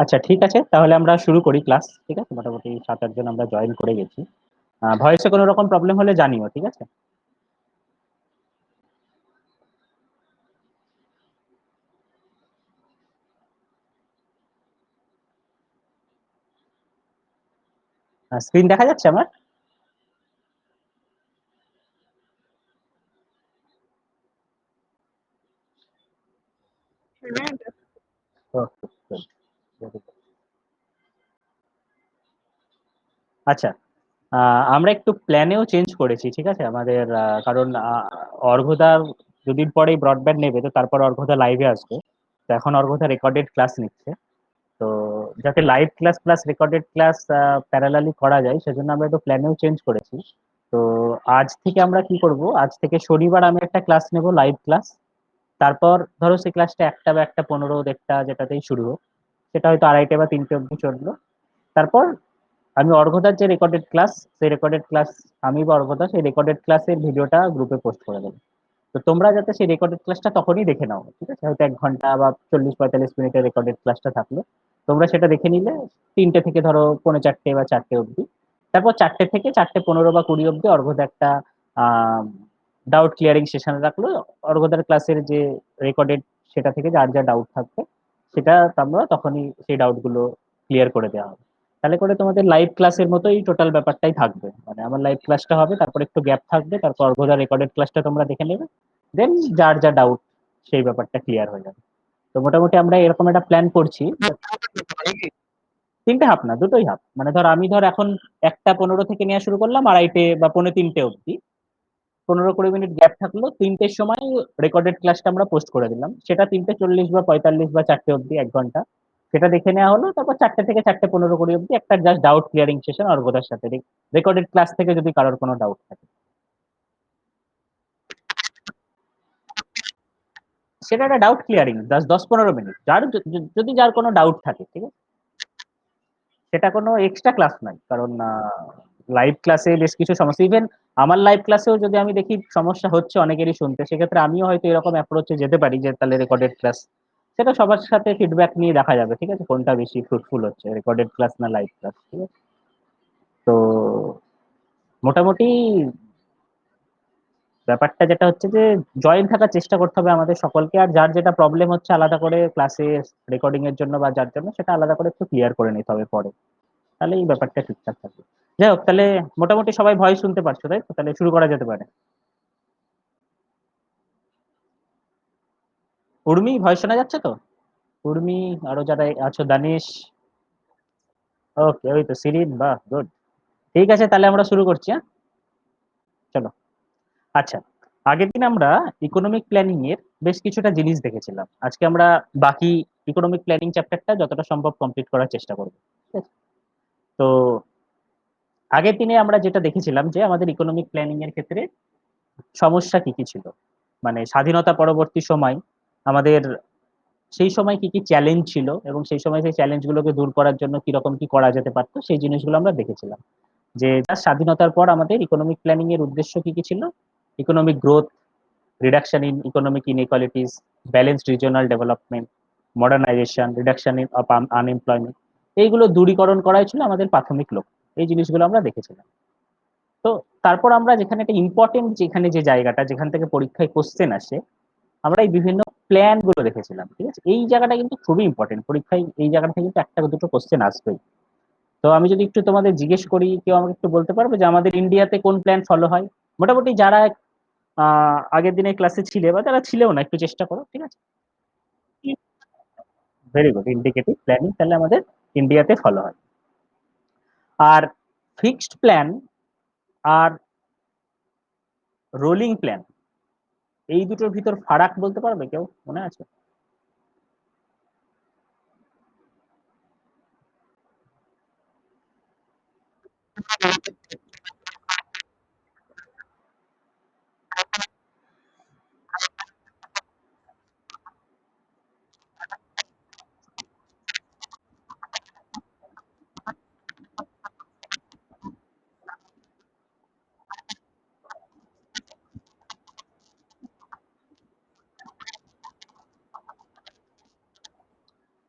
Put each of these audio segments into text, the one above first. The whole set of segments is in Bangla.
আচ্ছা, ঠিক আছে, তাহলে আমরা শুরু করি ক্লাস। ঠিক আছে, মোটামুটি 7-8 জন আমরা জয়েন করে গেছি। ভয়েসে কোনো রকম প্রবলেম হলে জানিও, ঠিক আছে? স্ক্রিন দেখা যাচ্ছে আমার? Okay, good, very good. আচ্ছা, আমরা একটু প্ল্যানেও চেঞ্জ করেছি, ঠিক আছে আমাদের, কারণ অর্ঘদা দুদিন পরেই ব্রডব্যান্ড নেবে, তো তারপর অর্ঘদা লাইভে আসবে। তো এখন অর্ঘদা রেকর্ডেড ক্লাস নিচ্ছে। তো যাতে live class plus recorded class parallelly করা যায়, সেজন্য আমরা একটু প্ল্যানেও চেঞ্জ করেছি। তো আজ থেকে আমরা কি করব, আজ থেকে শনিবার আমি একটা ক্লাস নেব, লাইভ ক্লাস। তারপর ধরো সেই ক্লাসটা 1টা বা 1টা 15 1টা যেটাতেই শুরু হোক, সেটা হয়তো 2:30 বা 3টে অব্দি চললো। তারপর আমি অর্ঘদার যে রেকর্ডেড ক্লাস, সেই রেকর্ডেড ক্লাস আমি বা অর্ঘদা সেই রেকর্ডেড ক্লাসের ভিডিওটা গ্রুপে পোস্ট করে দেবো। তো তোমরা যাতে সেই রেকর্ডেড ক্লাসটা তখনই দেখে নাও, ঠিক আছে? হয়তো 1 ঘন্টা বা 40-45 মিনিটের রেকর্ডেড ক্লাসটা থাকলো, তোমরা সেটা দেখে নিলে 3টে থেকে ধরো 3:45 বা 4টে অবধি। তারপর 4টে থেকে 4:15 বা 20 অবধি অর্ঘদা একটা ডাউট ক্লিয়ারিং সেশন রাখলো। অর্ঘদার ক্লাসের যে রেকর্ডেড, সেটা থেকে যার যা ডাউট থাকবে সেটা তোমরা তখনই সেই ডাউট গুলো ক্লিয়ার করে দেওয়া হবে। তাহলে করে তোমাদের লাইভ ক্লাসের মতোই টোটাল ব্যাপারটাই থাকবে, মানে আমার লাইভ ক্লাসটা হবে, তারপর একটু গ্যাপ থাকবে, তারপর অর্ঘদার রেকর্ডেড ক্লাসটা তোমরা দেখে নেবে। দেন যার যা ডাউট সেই ব্যাপারটা ক্লিয়ার হয়ে যাবে। তো মোটামুটি আমরা এরকম একটা প্ল্যান করছি। 3টে হাফ না, দুটোই হাফ, মানে ধর আমি এখন 1টা 15 থেকে নেওয়া শুরু করলাম, 2:30 বা 2:45 অবধি। 15-20 মিনিট গ্যাপ থাকলো, 3টের সময় রেকর্ডেড ক্লাসটা আমরা পোস্ট করে দিলাম, সেটা 3:40 বা 45 বা 4টে অবধি 1 ঘন্টা। সেটা দেখে নেওয়া হলো, তারপর 4টে থেকে 4:15-20 অবধি একটা জাস্ট ডাউট ক্লিয়ারিং সেশন অর্গদার সাথে, রেকর্ডেড ক্লাস থেকে যদি কারোর কোনো ডাউট থাকে। সেটা একটা ডাউট ক্লিয়ারিং, জাস্ট 10-15 মিনিট, যদি যার কোনো ডাউট থাকে, ঠিক আছে? সেটা কোনো এক্সট্রা ক্লাস নয়, কারণ লাইভ ক্লাসে বেশ কিছু সমস্যা, ইভেন আমার লাইভ ক্লাসেও যদি আমি দেখি সমস্যা হচ্ছে অনেকেরই শুনতে, সেক্ষেত্রে আমিও হয়তো এরকম অ্যাপ্রোচে যেতে পারি যে তাহলে রেকর্ডেড ক্লাস, সেটা সবার সাথে ফিডব্যাক নিয়ে দেখা যাবে, ঠিক আছে, কোনটা বেশি ফ্রুটফুল হচ্ছে, রেকর্ডেড ক্লাস না লাইভ ক্লাস, ঠিক আছে? তো মোটামুটি ব্যাপারটা যেটা হচ্ছে যে জয়েন থাকার চেষ্টা করতে হবে আমাদের সকলকে, আর যার যেটা প্রবলেম হচ্ছে আলাদা করে ক্লাসে রেকর্ডিং এর জন্য বা যার জন্য, সেটা আলাদা করে একটু ক্লিয়ার করে নিতে হবে পরে। তাহলে এই ব্যাপারটা ঠিকঠাক থাকবে। যাই হোক, তাহলে মোটামুটি সবাই ভয়েস শুনতে পারছো, তাই তো? তাহলে শুরু করা যেতে পারে। উর্মি, ভয়েস শোনা যাচ্ছে তো? উর্মি, আরো যারা আছো, দানিশ। ওকে, ওই তো সিরিন, বাহ, গুড। ঠিক আছে, তাহলে আমরা শুরু করছি, হ্যাঁ? চলো। আচ্ছা, আগের দিন আমরা ইকোনমিক প্ল্যানিং এর বেশ কিছুটা জিনিস দেখেছিলাম, আজকে আমরা বাকি ইকোনমিক প্ল্যানিং চ্যাপ্টারটা যতটা সম্ভব কমপ্লিট করার চেষ্টা করবো, ঠিক আছে? তো আগের দিনে আমরা যেটা দেখেছিলাম যে আমাদের ইকোনমিক প্ল্যানিং এর ক্ষেত্রে সমস্যা কি কি ছিল, মানে স্বাধীনতা পরবর্তী সময় আমাদের সেই সময় কি কি চ্যালেঞ্জ ছিল, এবং সেই সময় সেই চ্যালেঞ্জ গুলোকে দূর করার জন্য কিরকম কি করা যেতে পারতো, সেই জিনিসগুলো আমরা দেখেছিলাম। যে তার স্বাধীনতার পর আমাদের ইকোনমিক প্ল্যানিং এর উদ্দেশ্য কি কি ছিল: economic growth, reduction in economic inequalities, balanced regional development, modernisation, reduction in of unemployment, এইগুলো দূরীকরণ করাই ছিল আমাদের প্রাথমিক লক্ষ্য। এই জিনিসগুলো আমরা দেখেছিলাম। তো তারপর আমরা যেখানে একটা ইম্পর্টেন্ট, যেখানে যে জায়গাটা যেখান থেকে পরীক্ষায় কোশ্চেন আসে, আমরা এই বিভিন্ন প্ল্যান গুলো দেখেছিলাম, ঠিক আছে? এই জায়গাটা কিন্তু খুবই ইম্পর্টেন্ট, পরীক্ষায় এই জায়গাটা থেকে কিন্তু একটা বা দুটো কোশ্চেন আসবেই। তো আমি যদি একটু তোমাদের জিজ্ঞেস করি, কেউ আমাকে একটু বলতে পারবে যে আমাদের ইন্ডিয়াতে কোন প্ল্যান ফলো হয়? মোটামুটি যারা আগের দিনের ক্লাসে ছিলে বা যারা ছিলেও না, একটু চেষ্টা করো, ঠিক আছে? ভেরি গুড, ইন্ডিকেটিভ প্ল্যানিং তাহলে আমাদের ইন্ডিয়াতে ফলো হয়। আর ফিক্সড প্ল্যান আর রোলিং প্ল্যান, এই দুটোর ভিতর ফারাক বলতে পারবে কেউ, মনে আছে?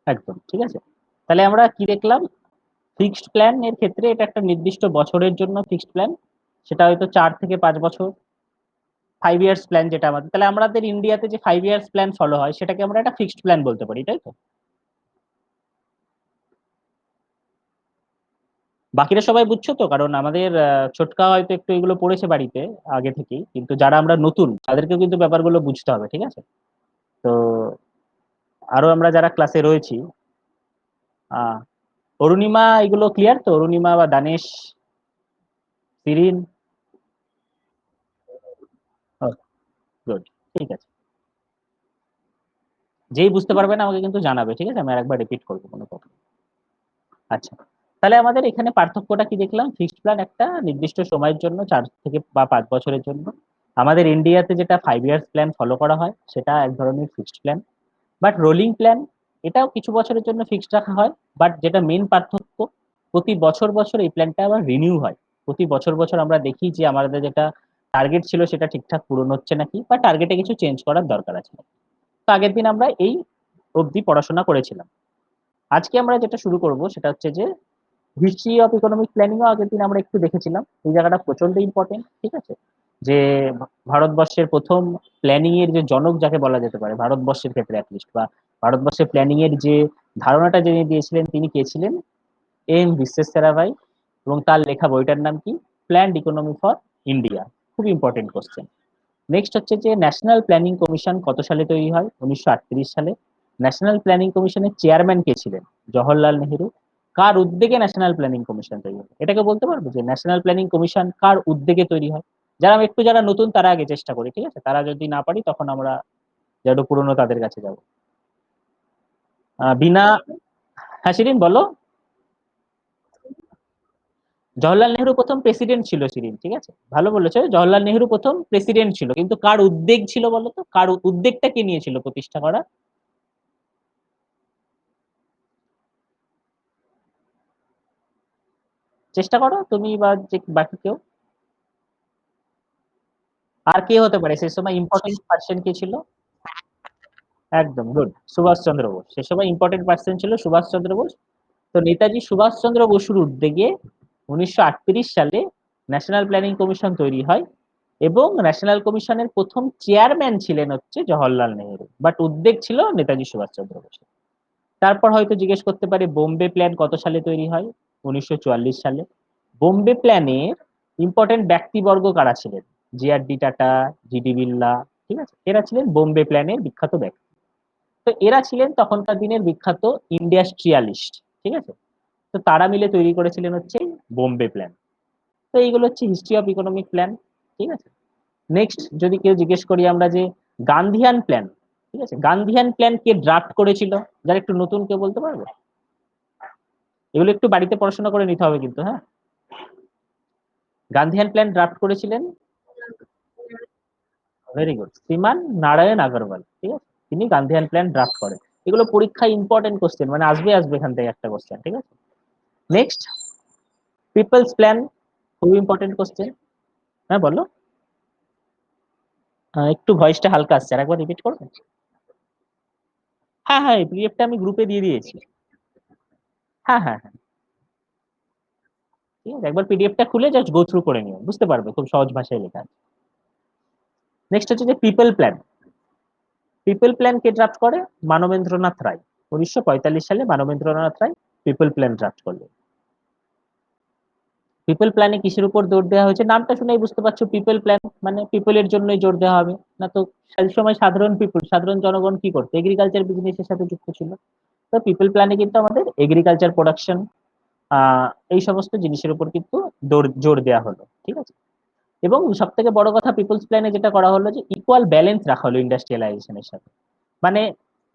একদম ঠিক আছে। তাহলে আমরা কি দেখলাম, ফিক্সড প্ল্যান এর ক্ষেত্রে এটা একটা নির্দিষ্ট বছরের জন্য ফিক্সড প্ল্যান, সেটা হয়তো 4 থেকে 5 বছর, 5 ইয়ার্স প্ল্যান যেটা আমাদের, তাহলে আমাদের ইন্ডিয়াতে যে 5 ইয়ার্স প্ল্যান ফলো হয় সেটাকে আমরা একটা ফিক্সড প্ল্যান বলতে পারি, তাই তো? বাকিরা সবাই বুঝছো তো? কারণ আমাদের ছোটকা হয়তো একটু এগুলো পড়েছে বাড়িতে আগে থেকেই, কিন্তু যারা আমরা নতুন তাদেরকেও কিন্তু ব্যাপারগুলো বুঝতে হবে, ঠিক আছে? তো আরো আমরা যারা ক্লাসে রয়েছি, আহ অরুণিমা এগুলো ক্লিয়ার তো? অরুণিমা বা দানেশ, শিরিন? গুড, ঠিক আছে। যেই বুঝতে পারবে না আমাকে কিন্তু জানাবে, ঠিক আছে? আমি আরেকবার রিপিট করবো, কোনো কথা। আচ্ছা, তাহলে আমাদের এখানে পার্থক্যটা কি দেখলাম, ফিক্সড প্ল্যান একটা নির্দিষ্ট সময়ের জন্য, 4 থেকে বা 5 বছরের জন্য। আমাদের ইন্ডিয়াতে যেটা 5 ইয়ার্স প্ল্যান ফলো করা হয় সেটা এক ধরনের fixed plan. But rolling plan, এটাও কিছু বছরের জন্য ফিক্সড রাখা হয়, বাট যেটা মেন পার্থক্য, প্রতি বছর বছর এই প্ল্যানটা আবার রিনিউ হয়। প্রতি বছর বছর আমরা দেখি যে আমাদের যেটা টার্গেট ছিল সেটা ঠিকঠাক পূরণ হচ্ছে নাকি, বা টার্গেটে কিছু চেঞ্জ করার দরকার আছে। তো আগের দিন আমরা এই অবধি পড়াশোনা করেছিলাম। আজকে আমরা যেটা শুরু করব সেটা হচ্ছে যে হিস্ট্রি অফ ইকোনমিক প্ল্যানিং ও আগের দিন আমরা একটু দেখেছিলাম। এই জায়গাটা প্রচন্ড ইম্পর্টেন্ট, ঠিক আছে? যে ভারতবর্ষের প্রথম প্ল্যানিং এর যে জনক যাকে বলা যেতে পারে ভারতবর্ষের ক্ষেত্রে অ্যাটলিস্ট, বা ভারতবর্ষের প্ল্যানিং এর যে ধারণাটা যিনি দিয়েছিলেন তিনি কে ছিলেন? এম বিশ্বেশ্বরায়। এবং তার লেখা বইটার নাম কি? Planned economy for India. খুব ইম্পর্টেন্ট কোশ্চেন। নেক্সট হচ্ছে যে ন্যাশনাল প্ল্যানিং কমিশন কত সালে তৈরি হয়? 1938 সালে। ন্যাশনাল প্ল্যানিং কমিশনের চেয়ারম্যান কে ছিলেন? জওহরলাল নেহেরু। কার উদ্যোগে ন্যাশনাল প্ল্যানিং কমিশন তৈরি হয়? এটাকে বলতে পারবো যে ন্যাশনাল প্ল্যানিং কমিশন কার উদ্যোগে তৈরি হয়? যারা নতুন তারা আগে চেষ্টা করি, ঠিক আছে? তারা যদি না পারি তখন আমরা যারা একটু পুরনো তাদের কাছে যাবো। বিনা, হ্যাঁ শিরিন বলো। জওহরলাল নেহেরু প্রথম প্রেসিডেন্ট ছিল শিরিন, ঠিক আছে? ভালো বলেছো, জওহরলাল নেহেরু প্রথম প্রেসিডেন্ট ছিল, কিন্তু কার উদ্যোগ ছিল বলো তো? কার উদ্যোগটা কে নিয়েছিল প্রতিষ্ঠা করা? চেষ্টা করো তুমি বা যে বাকি কেউ। আর কে হতে পারে সে সময় ইম্পর্টেন্ট পার্সন কে ছিল? একদম গুড, সুভাষ চন্দ্র বোস। সে সময় ইম্পর্টেন্ট পার্সন ছিল সুভাষ চন্দ্র বোস। তো নেতাজি সুভাষ চন্দ্র বসুর উদ্যোগে 1938 সালে ন্যাশনাল প্ল্যানিং কমিশন তৈরি হয়, এবং ন্যাশনাল কমিশনের প্রথম চেয়ারম্যান ছিলেন হচ্ছে জওহরলাল নেহেরু, বাট উদ্যোগ ছিল নেতাজি সুভাষ চন্দ্র বসু। তারপর হয়তো জিজ্ঞেস করতে পারে বোম্বে প্ল্যান কত সালে তৈরি হয়? 1944 সালে। বোম্বে প্ল্যানের ইম্পর্টেন্ট ব্যক্তিবর্গ কারা ছিলেন? জিআরডি টাটা, জিডি বিড়লা, ঠিক আছে? এরা ছিলেন বোম্বে প্ল্যানের বিখ্যাত ব্যক্তি। তো এরা ছিলেন তখনকার দিনের বিখ্যাত ইন্ডাস্ট্রিয়ালিস্ট, ঠিক আছে? তো তারা মিলে তৈরি করেছিলেন হচ্ছে বোম্বে প্ল্যান। তো এইগুলো হচ্ছে হিস্ট্রি অফ ইকোনমিক প্ল্যান, ঠিক আছে? নেক্সট যদি কেউ জিজ্ঞেস করি আমরা যে গান্ধিয়ান প্ল্যান, ঠিক আছে, গান্ধিয়ান প্ল্যান কে ড্রাফট করেছিল? যারা একটু নতুন কেউ বলতে পারবে? এগুলো একটু বাড়িতে পড়াশোনা করে নিতে হবে কিন্তু, হ্যাঁ। গান্ধিয়ান প্ল্যান ড্রাফট করেছিলেন, ভেরি গুড, শ্রীমান নারায়ণ আগরওয়াল, ঠিক আছে? তিনি গান্ধিয়ান প্ল্যান ড্রাফট করেন। এগুলো পরীক্ষায় ইম্পর্টেন্ট কোশ্চেন, মানে আসবে আসবে এখান থেকে একটা কোশ্চেন, ঠিক আছে? নেক্সট, পিপলস প্ল্যান, খুব ইম্পর্টেন্ট কোশ্চেন। হ্যাঁ বলো। একটু ভয়েসটা হালকা আসছে, আর একবার রিপিট করবে? হ্যাঁ হ্যাঁ, এই পিডিএফটা আমি গ্রুপে দিয়ে দিয়েছি। হ্যাঁ হ্যাঁ হ্যাঁ, ঠিক আছে, একবার পিডিএফটা খুলে জাস্ট গো থ্রু করে নিও, বুঝতে পারবে, খুব সহজ ভাষায় লেখা আছে। নেক্সট হচ্ছে যে পিপল প্ল্যান। পিপল প্ল্যান কে ড্রাফট করে? মানবেন্দ্রনাথ রায়। 1945 সালে মানবেন্দ্রনাথ রায় পিপল প্ল্যান ড্রাফট করলেন। পিপল প্ল্যানে কিসের উপর জোর দেওয়া হয়েছে? নামটা শুনেই বুঝতে পারছো, পিপল প্ল্যান মানে পিপলের জন্যই জোর দেওয়া হবে না তো? সেই সময় সাধারণ পিপল, সাধারণ জনগণ কি করতো? এগ্রিকালচার বিজনেসের সাথে যুক্ত ছিল। তো পিপল প্ল্যানে কিন্তু আমাদের এগ্রিকালচার প্রোডাকশন, এই সমস্ত জিনিসের উপর কিন্তু জোর দেওয়া হলো, ঠিক আছে? এবং সব থেকে বড় কথা, পিপলস প্ল্যানে যেটা করা হলো যে ইকুয়াল ব্যালেন্স রাখা হলো ইন্ডাস্ট্রিয়ালাইজেশনের সাথে। মানে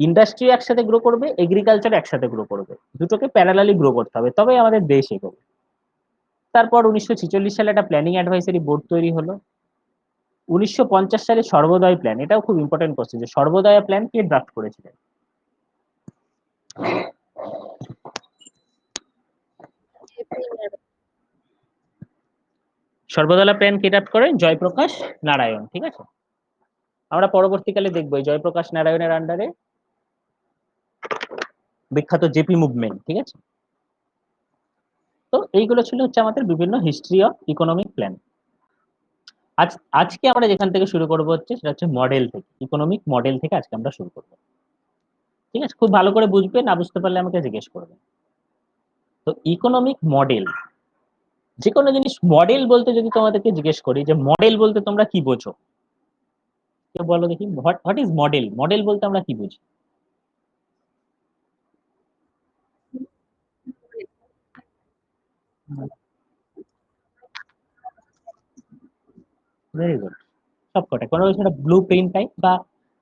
ইন্ডাস্ট্রি একসাথে গ্রো করবে, এগ্রিকালচার একসাথে গ্রো করবে, দুটোকে প্যারালালি গ্রো করতে হবে, তবে আমাদের দেশ এগোবে। তারপর 1946 সালে একটা প্ল্যানিং অ্যাডভাইসারি বোর্ড তৈরি হলো। 1950 সালে সর্বোদয় প্ল্যান, এটাও খুব ইম্পর্টেন্ট কোশ্চেন, যে সর্বোদয় প্ল্যান কে ড্রাফট করেছিলেন? সর্বদয় প্ল্যান কে ড্রাফট করেন? জয়প্রকাশ নারায়ণ, ঠিক আছে? আমরা পরবর্তীকালে দেখবো এই জয়প্রকাশ নারায়ণের আন্ডারে বিখ্যাত জেপি মুভমেন্ট, ঠিক আছে। তো এইগুলো ছিল হচ্ছে আমাদের বিভিন্ন হিস্ট্রি অফ ইকোনমিক প্ল্যান। আজ আজকে আমরা যেখান থেকে শুরু করবো হচ্ছে সেটা হচ্ছে মডেল থেকে, ইকোনমিক মডেল থেকে আজকে আমরা শুরু করবো। ঠিক আছে, খুব ভালো করে বুঝবে, না বুঝতে পারলে আমাকে জিজ্ঞেস করবে। তো ইকোনমিক মডেল, যে কোনো জিনিস মডেল বলতে যদি তোমাদেরকে জিজ্ঞেস করি যে মডেল বলতে তোমরা কি বোঝো, কেউ বলো দেখি, হোয়াট ইজ মডেল, মডেল বলতে আমরা কি বুঝি? Very good. সবকটা কোনো কিছু একটা ব্লু প্রিন্ট টাইপ বা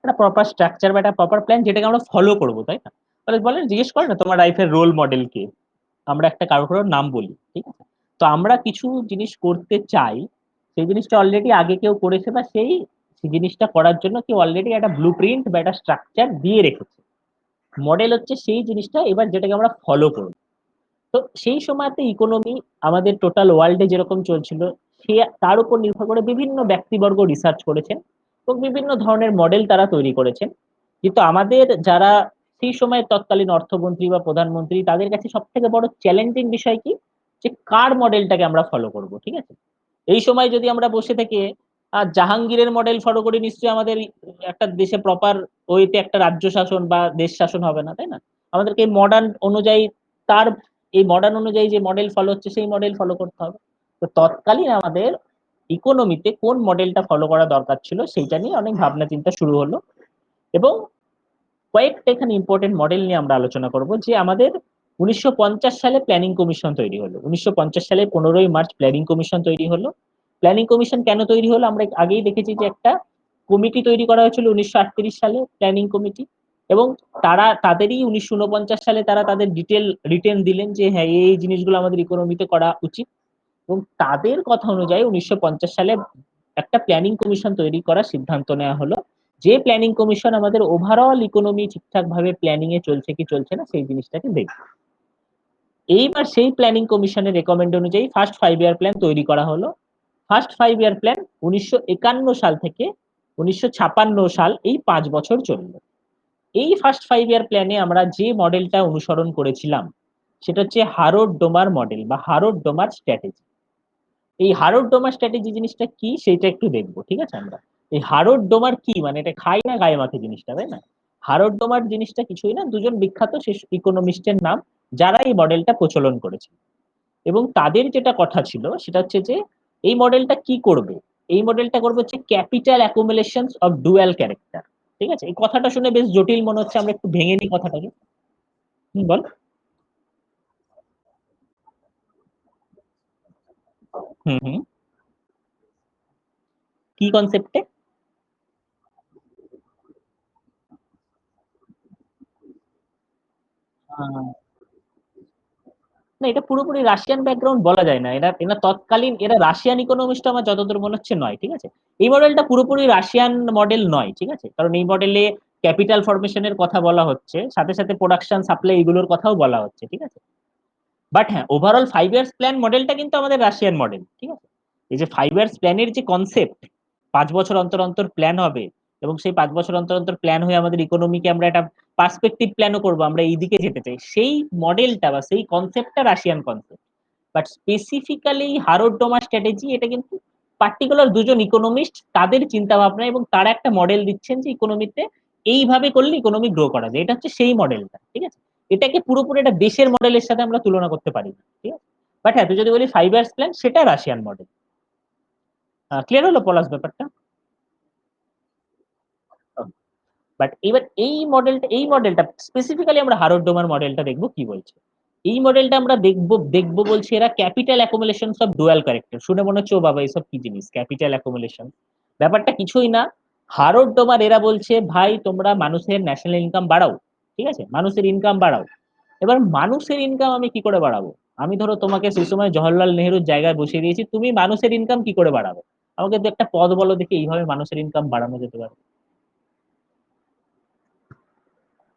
একটা প্রপার স্ট্রাকচার বা একটা প্রপার প্ল্যান যেটাকে আমরা ফলো করবো, তাই না? তাহলে বলেন, জিজ্ঞেস করে না তোমার লাইফের রোল মডেল কে, আমরা একটা কারো কারোর নাম বলি, ঠিক আছে। তো আমরা কিছু জিনিস করতে চাই, সেই জিনিসটা অলরেডি আগে কেউ করেছে, বা সেই সেই জিনিসটা করার জন্য কেউ অলরেডি একটা ব্লু প্রিন্ট বা একটা স্ট্রাকচার দিয়ে রেখেছে। মডেল হচ্ছে সেই জিনিসটা এবার যেটাকে আমরা ফলো করব। তো সেই সময়তে ইকোনমি আমাদের টোটাল ওয়ার্ল্ডে যেরকম চলছিল, সে তার উপর নির্ভর করে বিভিন্ন ব্যক্তিবর্গ রিসার্চ করেছেন এবং বিভিন্ন ধরনের মডেল তারা তৈরি করেছেন। কিন্তু আমাদের যারা সেই সময় তৎকালীন অর্থমন্ত্রী বা প্রধানমন্ত্রী, তাদের কাছে সব থেকে বড় চ্যালেঞ্জিং বিষয় কি, যে কার মডেলটাকে আমরা ফলো করব, ঠিক আছে। এই সময় যদি আমরা বসে থেকে জাহাঙ্গীরের মডেল ফলো করি, নিশ্চয়ই আমাদের একটা দেশে প্রপার ওইতে একটা রাজ্য শাসন বা দেশ শাসন হবে না, তাই না? আমাদেরকে মডার্ন অনুযায়ী, তার এই মডার্ন অনুযায়ী যে মডেল ফলো হচ্ছে সেই মডেল ফলো করতে হবে। তো তৎকালীন আমাদের ইকোনমিতে কোন মডেলটা ফলো করা দরকার ছিল সেইটা নিয়ে অনেক ভাবনা চিন্তা শুরু হলো। এবং কয়েকটা এখানে ইম্পর্টেন্ট মডেল নিয়ে আমরা আলোচনা করব। যে আমাদের 1950 সালে প্ল্যানিং কমিশন তৈরি হলো, 1950 সালে 15ই মার্চ প্ল্যানিং কমিশন তৈরি হলো। প্ল্যানিং কমিশন কেন তৈরি হলো, আমরা আগেই দেখেছি যে একটা কমিটি তৈরি করা হয়েছিল 1938 সালে, প্ল্যানিং কমিটি। এবং তারা তাদেরই 1949 সালে তারা তাদের ডিটেল রিটেন দিলেন যে হ্যাঁ, এই জিনিসগুলো আমাদের ইকোনমিতে করা উচিত। এবং তাদের কথা অনুযায়ী 1950 সালে একটা প্ল্যানিং কমিশন তৈরি করার সিদ্ধান্ত নেওয়া হলো। যে প্ল্যানিং কমিশন আমাদের ওভারঅল ইকোনমি ঠিকঠাক ভাবে প্ল্যানিং এ চলছে কি চলছে না সেই জিনিসটাকে দেখবে। এইবার সেই প্ল্যানিং কমিশনের রেকমেন্ড অনুযায়ী ফার্স্ট 5 ইয়ার প্ল্যান তৈরি করা হলো। ফার্স্ট 5 ইয়ার প্ল্যান 1951 সাল থেকে 1956 সাল, এই 5 বছর চললো। এই ফার্স্ট 5 ইয়ার প্ল্যানে আমরা যে মডেলটা অনুসরণ করেছিলাম সেটা হচ্ছে হারোড ডোমার মডেল বা হারোড ডোমার স্ট্র্যাটেজি। এই হারোড ডোমার স্ট্র্যাটেজি জিনিসটা কি সেটা একটু দেখবো, ঠিক আছে। আমরা এই হারোড ডোমার কি, মানে এটা খাই না গায়ে মাখে জিনিসটা, তাই না? হারোড ডোমার জিনিসটা কিছুই না, দুজন বিখ্যাত ইকোনমিস্টের নাম, যারা এই মডেলটা প্রচলন করেছে। এবং তাদের যেটা কথা ছিল সেটা হচ্ছে যে এই মডেলটা কি করবে, এই মডেলটা করবে হচ্ছে capital accumulation of dual character. ঠিক আছে, এই কথাটা শুনে বেশ জটিল মনে হচ্ছে, আমরা একটু ভেঙে নিই কথাটাকে। বল। হুম হুম। কি কনসেপ্টে? না, এটা পুরোপুরি রাশিয়ান ব্যাকগ্রাউন্ড বলা যায় না, এরা এরা তৎকালীন, এরা রাশিয়ান ইকোনমিস্ট আমার যতদূর মনে হচ্ছে নয়, ঠিক আছে। এই মডেলটা পুরোপুরি রাশিয়ান মডেল নয়, ঠিক আছে, কারণ এই মডেলে ক্যাপিটাল ফরমেশনের কথা বলা হচ্ছে, সাথে সাথে প্রোডাকশন সাপ্লাই এগুলোর কথাও বলা হচ্ছে, ঠিক আছে। বাট হ্যাঁ, ওভারঅল 5 ইয়ার্স প্ল্যান মডেলটা কিন্তু আমাদের রাশিয়ান মডেল, ঠিক আছে। এই যে 5 ইয়ার্স প্ল্যানের যে কনসেপ্ট, 5 বছর অন্তর অন্তর প্ল্যান হবে, এবং সেই 5 বছর অন্তর অন্তর প্ল্যান হয়ে আমাদের ইকোনমিকে আমরা একটা পার্সপেক্টিভ প্ল্যানও করবো, আমরা এইদিকে যেতে চাই, সেই মডেলটা বা সেই কনসেপ্টটা Russian concept. But specifically Harrod Domar strategy, এটা কিন্তু পার্টিকুলার দুজন ইকোনমিস্ট তাদের চিন্তা ভাবনা, এবং তারা একটা মডেল দিচ্ছেন যে ইকোনমিতে এইভাবে করলে ইকোনমি গ্রো করা যায়, এটা হচ্ছে সেই মডেলটা, ঠিক আছে। এটাকে পুরোপুরি একটা দেশের মডেলের সাথে আমরা তুলনা করতে পারি না, ঠিক আছে। বাট হ্যাঁ, তুই যদি বলি 5 ইয়ার্স প্ল্যান, সেটা রাশিয়ান মডেল। ক্লিয়ার হলো পলাশ ব্যাপারটা? বাট এবার এই মডেলটা স্পেসিফিক্যালি আমরা হারোড ডোমার মডেলটা দেখবো কি বলছে। এই মডেলটা আমরা দেখবো বলছে এরা capital accumulation of dual character. শুনে মনে হচ্ছে ও বাবা এইসব কি জিনিস ক্যাপিটাল অ্যাকুমুলেশন, ব্যাপারটা কিছুই না। হারোড ডোমার এরা বলছে ভাই তোমরা মানুষের ন্যাশনাল ইনকাম বাড়াও, ঠিক আছে, মানুষের ইনকাম বাড়াও। এবার মানুষের ইনকাম আমি কি করে বাড়াবো? আমি ধরো তোমাকে সেই সময় জওহরলাল নেহরুর জায়গায় বসিয়ে দিয়েছি, তুমি মানুষের ইনকাম কি করে বাড়াবো? আমাকে তো একটা পদ বলো দেখি এইভাবে মানুষের ইনকাম বাড়ানো যেতে পারে।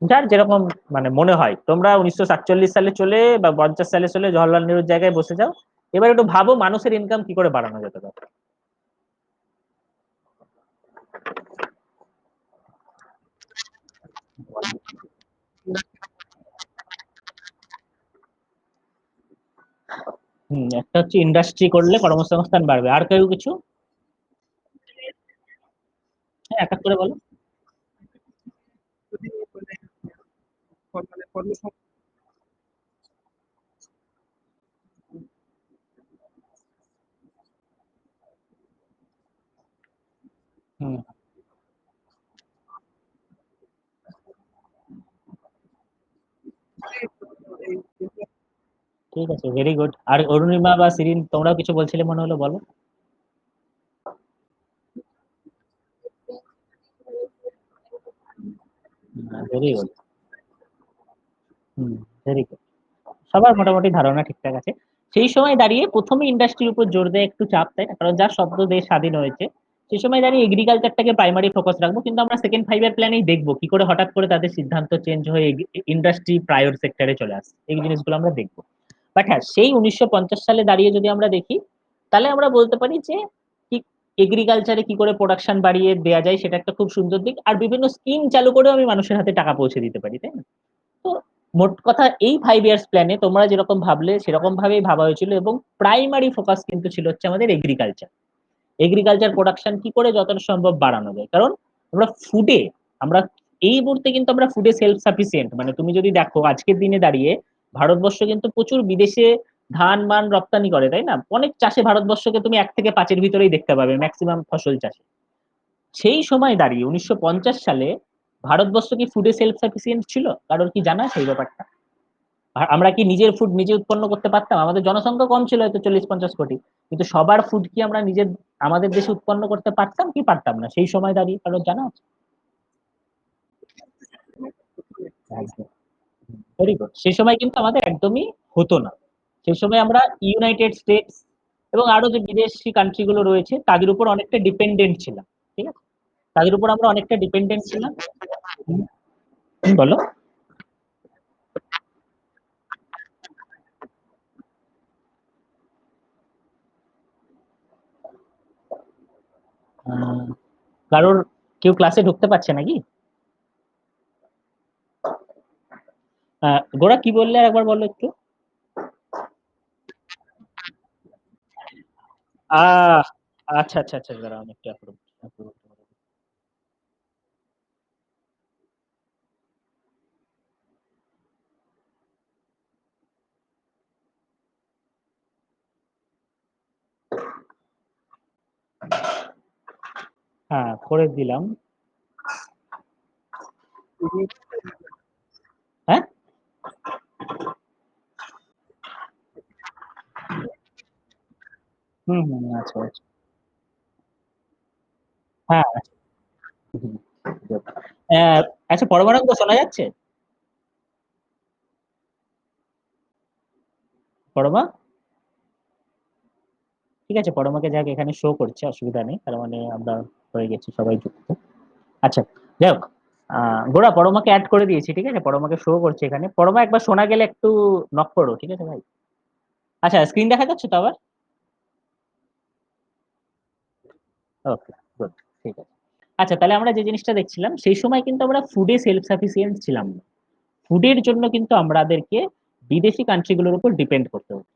যার যেরকম মানে মনে হয়, তোমরা 1947 সালে চলে বা 50 সালে চলে জওহরলাল নেহরুর জায়গায় বসে যাও। এবার একটু ভাবো মানুষের ইনকাম কি করে বাড়ানো যেতে পারে। একটা হচ্ছে ইন্ডাস্ট্রি করলে কর্মসংস্থান বাড়বে, আর কেউ কিছু? হ্যাঁ, এক এক করে বলো। হুম, ঠিক আছে, ভেরি গুড। আর অরুণিমা বা শিরিন, তোমরাও কিছু বলছিলে মনে হলো, বলো। Very good. Hmm, very good. সবার মোটামুটি ধারণা ঠিকঠাক আছে। সেই সময় দাঁড়িয়ে প্রথমে ইন্ডাস্ট্রির উপর জোর দেয় একটু চাপ, তাই না? কারণ যার শব্দ দেশ স্বাধীন হয়েছে, সেই সময় দাঁড়িয়ে এগ্রিকালচারটাকে প্রাইমারি ফোকাস রাখবো, কিন্তু আমরা সেকেন্ড 5 ইয়ার প্ল্যানেই দেখবো কি করে হঠাৎ করে তাদের সিদ্ধান্ত চেঞ্জ হয়ে ইন্ডাস্ট্রি প্রায়োর সেক্টরে চলে আসে, এই জিনিসগুলো আমরা দেখবো। বাট হ্যাঁ, সেই 1950 সালে দাঁড়িয়ে যদি আমরা দেখি, তাহলে আমরা বলতে পারি যে কি এগ্রিকালচারে কি করে প্রোডাকশন বাড়িয়ে দেওয়া যায় সেটা একটা খুব সুন্দর দিক, আর বিভিন্ন স্কিম চালু করেও আমি মানুষের হাতে টাকা পৌঁছে দিতে পারি, তাই না? তো মোট কথা, এই 5 ইয়ার্স প্ল্যানে তোমরা যেরকম ভাবলে সেরকম ভাবেই ভাবা হয়েছিল, এবং প্রাইমারি ফোকাস কিন্তু ছিল হচ্ছে আমাদের এগ্রিকালচার। এগ্রিকালচার প্রোডাকশন কি করে যতটা সম্ভব বাড়ানো যায়, কারণ আমরা ফুডে, আমরা এই মুহূর্তে কিন্তু আমরা ফুডে সেলফ সাফিসিয়েন্ট। মানে তুমি যদি দেখো আজকের দিনে দাঁড়িয়ে ভারতবর্ষ কিন্তু প্রচুর বিদেশে ধান মান রপ্তানি করে, তাই না? অনেক চাষে ভারতবর্ষকে তুমি 1 থেকে 5-এর ভিতরেই দেখতে পাবে ম্যাক্সিমাম ফসল চাষে। সেই সময় দাঁড়িয়ে 1950 সালে ভারতবর্ষ কি ফুডে সেলফ সাফিসিয়েন্ট ছিল? কারোর কি জানা সেই ব্যাপারটা? আর আমরা কি নিজের ফুড নিজে উৎপন্ন করতে পারতাম? আমাদের জনসংখ্যা কম ছিল, হয়তো 40-50 কোটি, কিন্তু সবার ফুড কি আমরা নিজের আমাদের দেশে উৎপন্ন করতে পারতাম কি পারতাম না সেই সময় দাঁড়িয়ে? কারোর জানা আছে? Very good. সেই সময় কিন্তু আমাদের একদমই হতো না। সেই সময় আমরা ইউনাইটেড স্টেটস এবং আরো যে বিদেশি কান্ট্রি গুলো রয়েছে তাদের উপর অনেকটা ডিপেন্ডেন্ট ছিলাম। ঠিক আছে, তাদের উপর আমরা অনেকটা ডিপেন্ডেন্ট ছিলাম। হুম, বলো। আহ, কারোর কেউ ক্লাসে ঢুকতে পারছে নাকি? গোড়া কি বললে একবার বলো একটু। আহ আচ্ছা আচ্ছা আচ্ছা, দাঁড়াও আমি একটু approve। হ্যাঁ, করে দিলাম। হ্যাঁ। হুম হুম, আচ্ছা আচ্ছা। হ্যাঁ। হুম, good। আচ্ছা, পরমানন্দ শোনা যাচ্ছে? পরমা, ঠিক আছে, পরমাকে যাক এখানে শো করছে, অসুবিধা নেই, তার মানে আমরা হয়ে গেছি সবাই যুক্ত। আচ্ছা, যাই হোক, গোড়া পরমাকে অ্যাড করে দিয়েছি, ঠিক আছে, পরমাকে শো করছে এখানে। পরমা একবার শোনা গেলে একটু নক করো, ঠিক আছে ভাই? আচ্ছা, স্ক্রিন দেখা যাচ্ছে তো আবার? ওকে, গুড, ঠিক আছে। আচ্ছা, তাহলে আমরা যে জিনিসটা দেখছিলাম, সেই সময় কিন্তু আমরা ফুডে সেলফ সাফিসিয়েন্ট ছিলাম না। ফুডের জন্য কিন্তু আমাদেরকে বিদেশি কান্ট্রিগুলোর উপর ডিপেন্ড করতে হতো।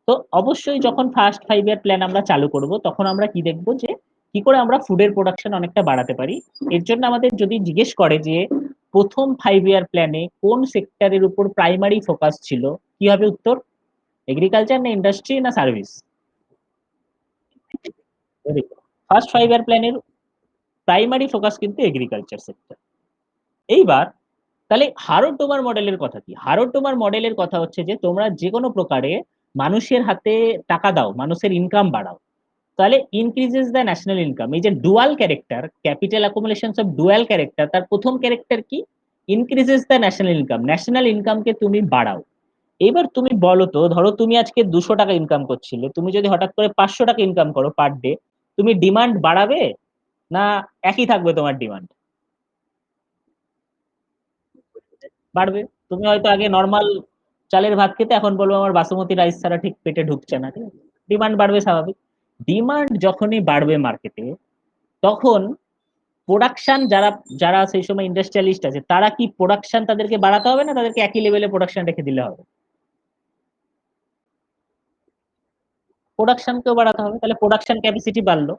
তো অবশ্যই যখন ফার্স্ট 5 ইয়ার প্ল্যান আমরা চালু করব, তখন আমরা কি দেখবো যে কি করে আমরা ফুডের প্রোডাকশন অনেকটা বাড়াতে পারি। এর জন্য আমাদের যদি জিজ্ঞেস করে যে প্রথম 5 ইয়ার প্ল্যানে কোন সেক্টরের উপর প্রাইমারি ফোকাস ছিল, কি হবে উত্তর? এগ্রিকালচার না ইন্ডাস্ট্রি না সার্ভিস? ফার্স্ট 5 ইয়ার প্ল্যানের প্রাইমারি ফোকাস কিন্তু এগ্রিকালচার সেক্টর। এইবার তাহলে হারো টোমার মডেলের কথা কি? হারো টোমার মডেলের কথা হচ্ছে যে তোমরা যে কোনো প্রকারে মানুষের হাতে টাকা দাও, মানুষের ইনকাম বাড়াও, তাহলে ইনক্রিজেস দ্য ন্যাশনাল ইনকাম। এই যে dual character, capital accumulation of dual character, তার প্রথম ক্যারেক্টার কি? Increases the national income. National ইনকামকে তুমি বাড়াও। এবার তুমি বলো তো, ধরো তুমি আজকে 200 টাকা ইনকাম করছিলে, তুমি যদি হঠাৎ করে 500 টাকা ইনকাম করো পার ডে, তুমি ডিমান্ড বাড়াবে না একই থাকবে তোমার ডিমান্ড? বাড়বে। তুমি হয়তো আগে নর্মাল চালের ভাত খেতে, এখন বলবো আমার বাসমতি রাইস ছাড়া ঠিক পেটে ঢুকছে না, ঠিক আছে? ডিমান্ড বাড়বে, স্বাভাবিক। ডিমান্ড যখনই বাড়বে মার্কেটে, তখন প্রোডাকশন যারা যারা সেই সময় ইন্ডাস্ট্রিয়ালিস্ট আছে, তারা কি প্রোডাকশন তাদেরকে বাড়াতে হবে না তাদেরকে একই লেভেলে প্রোডাকশন রেখে দিলে হবে? প্রোডাকশনকেও বাড়াতে হবে, তাহলে প্রোডাকশন ক্যাপাসিটি বাড়লো।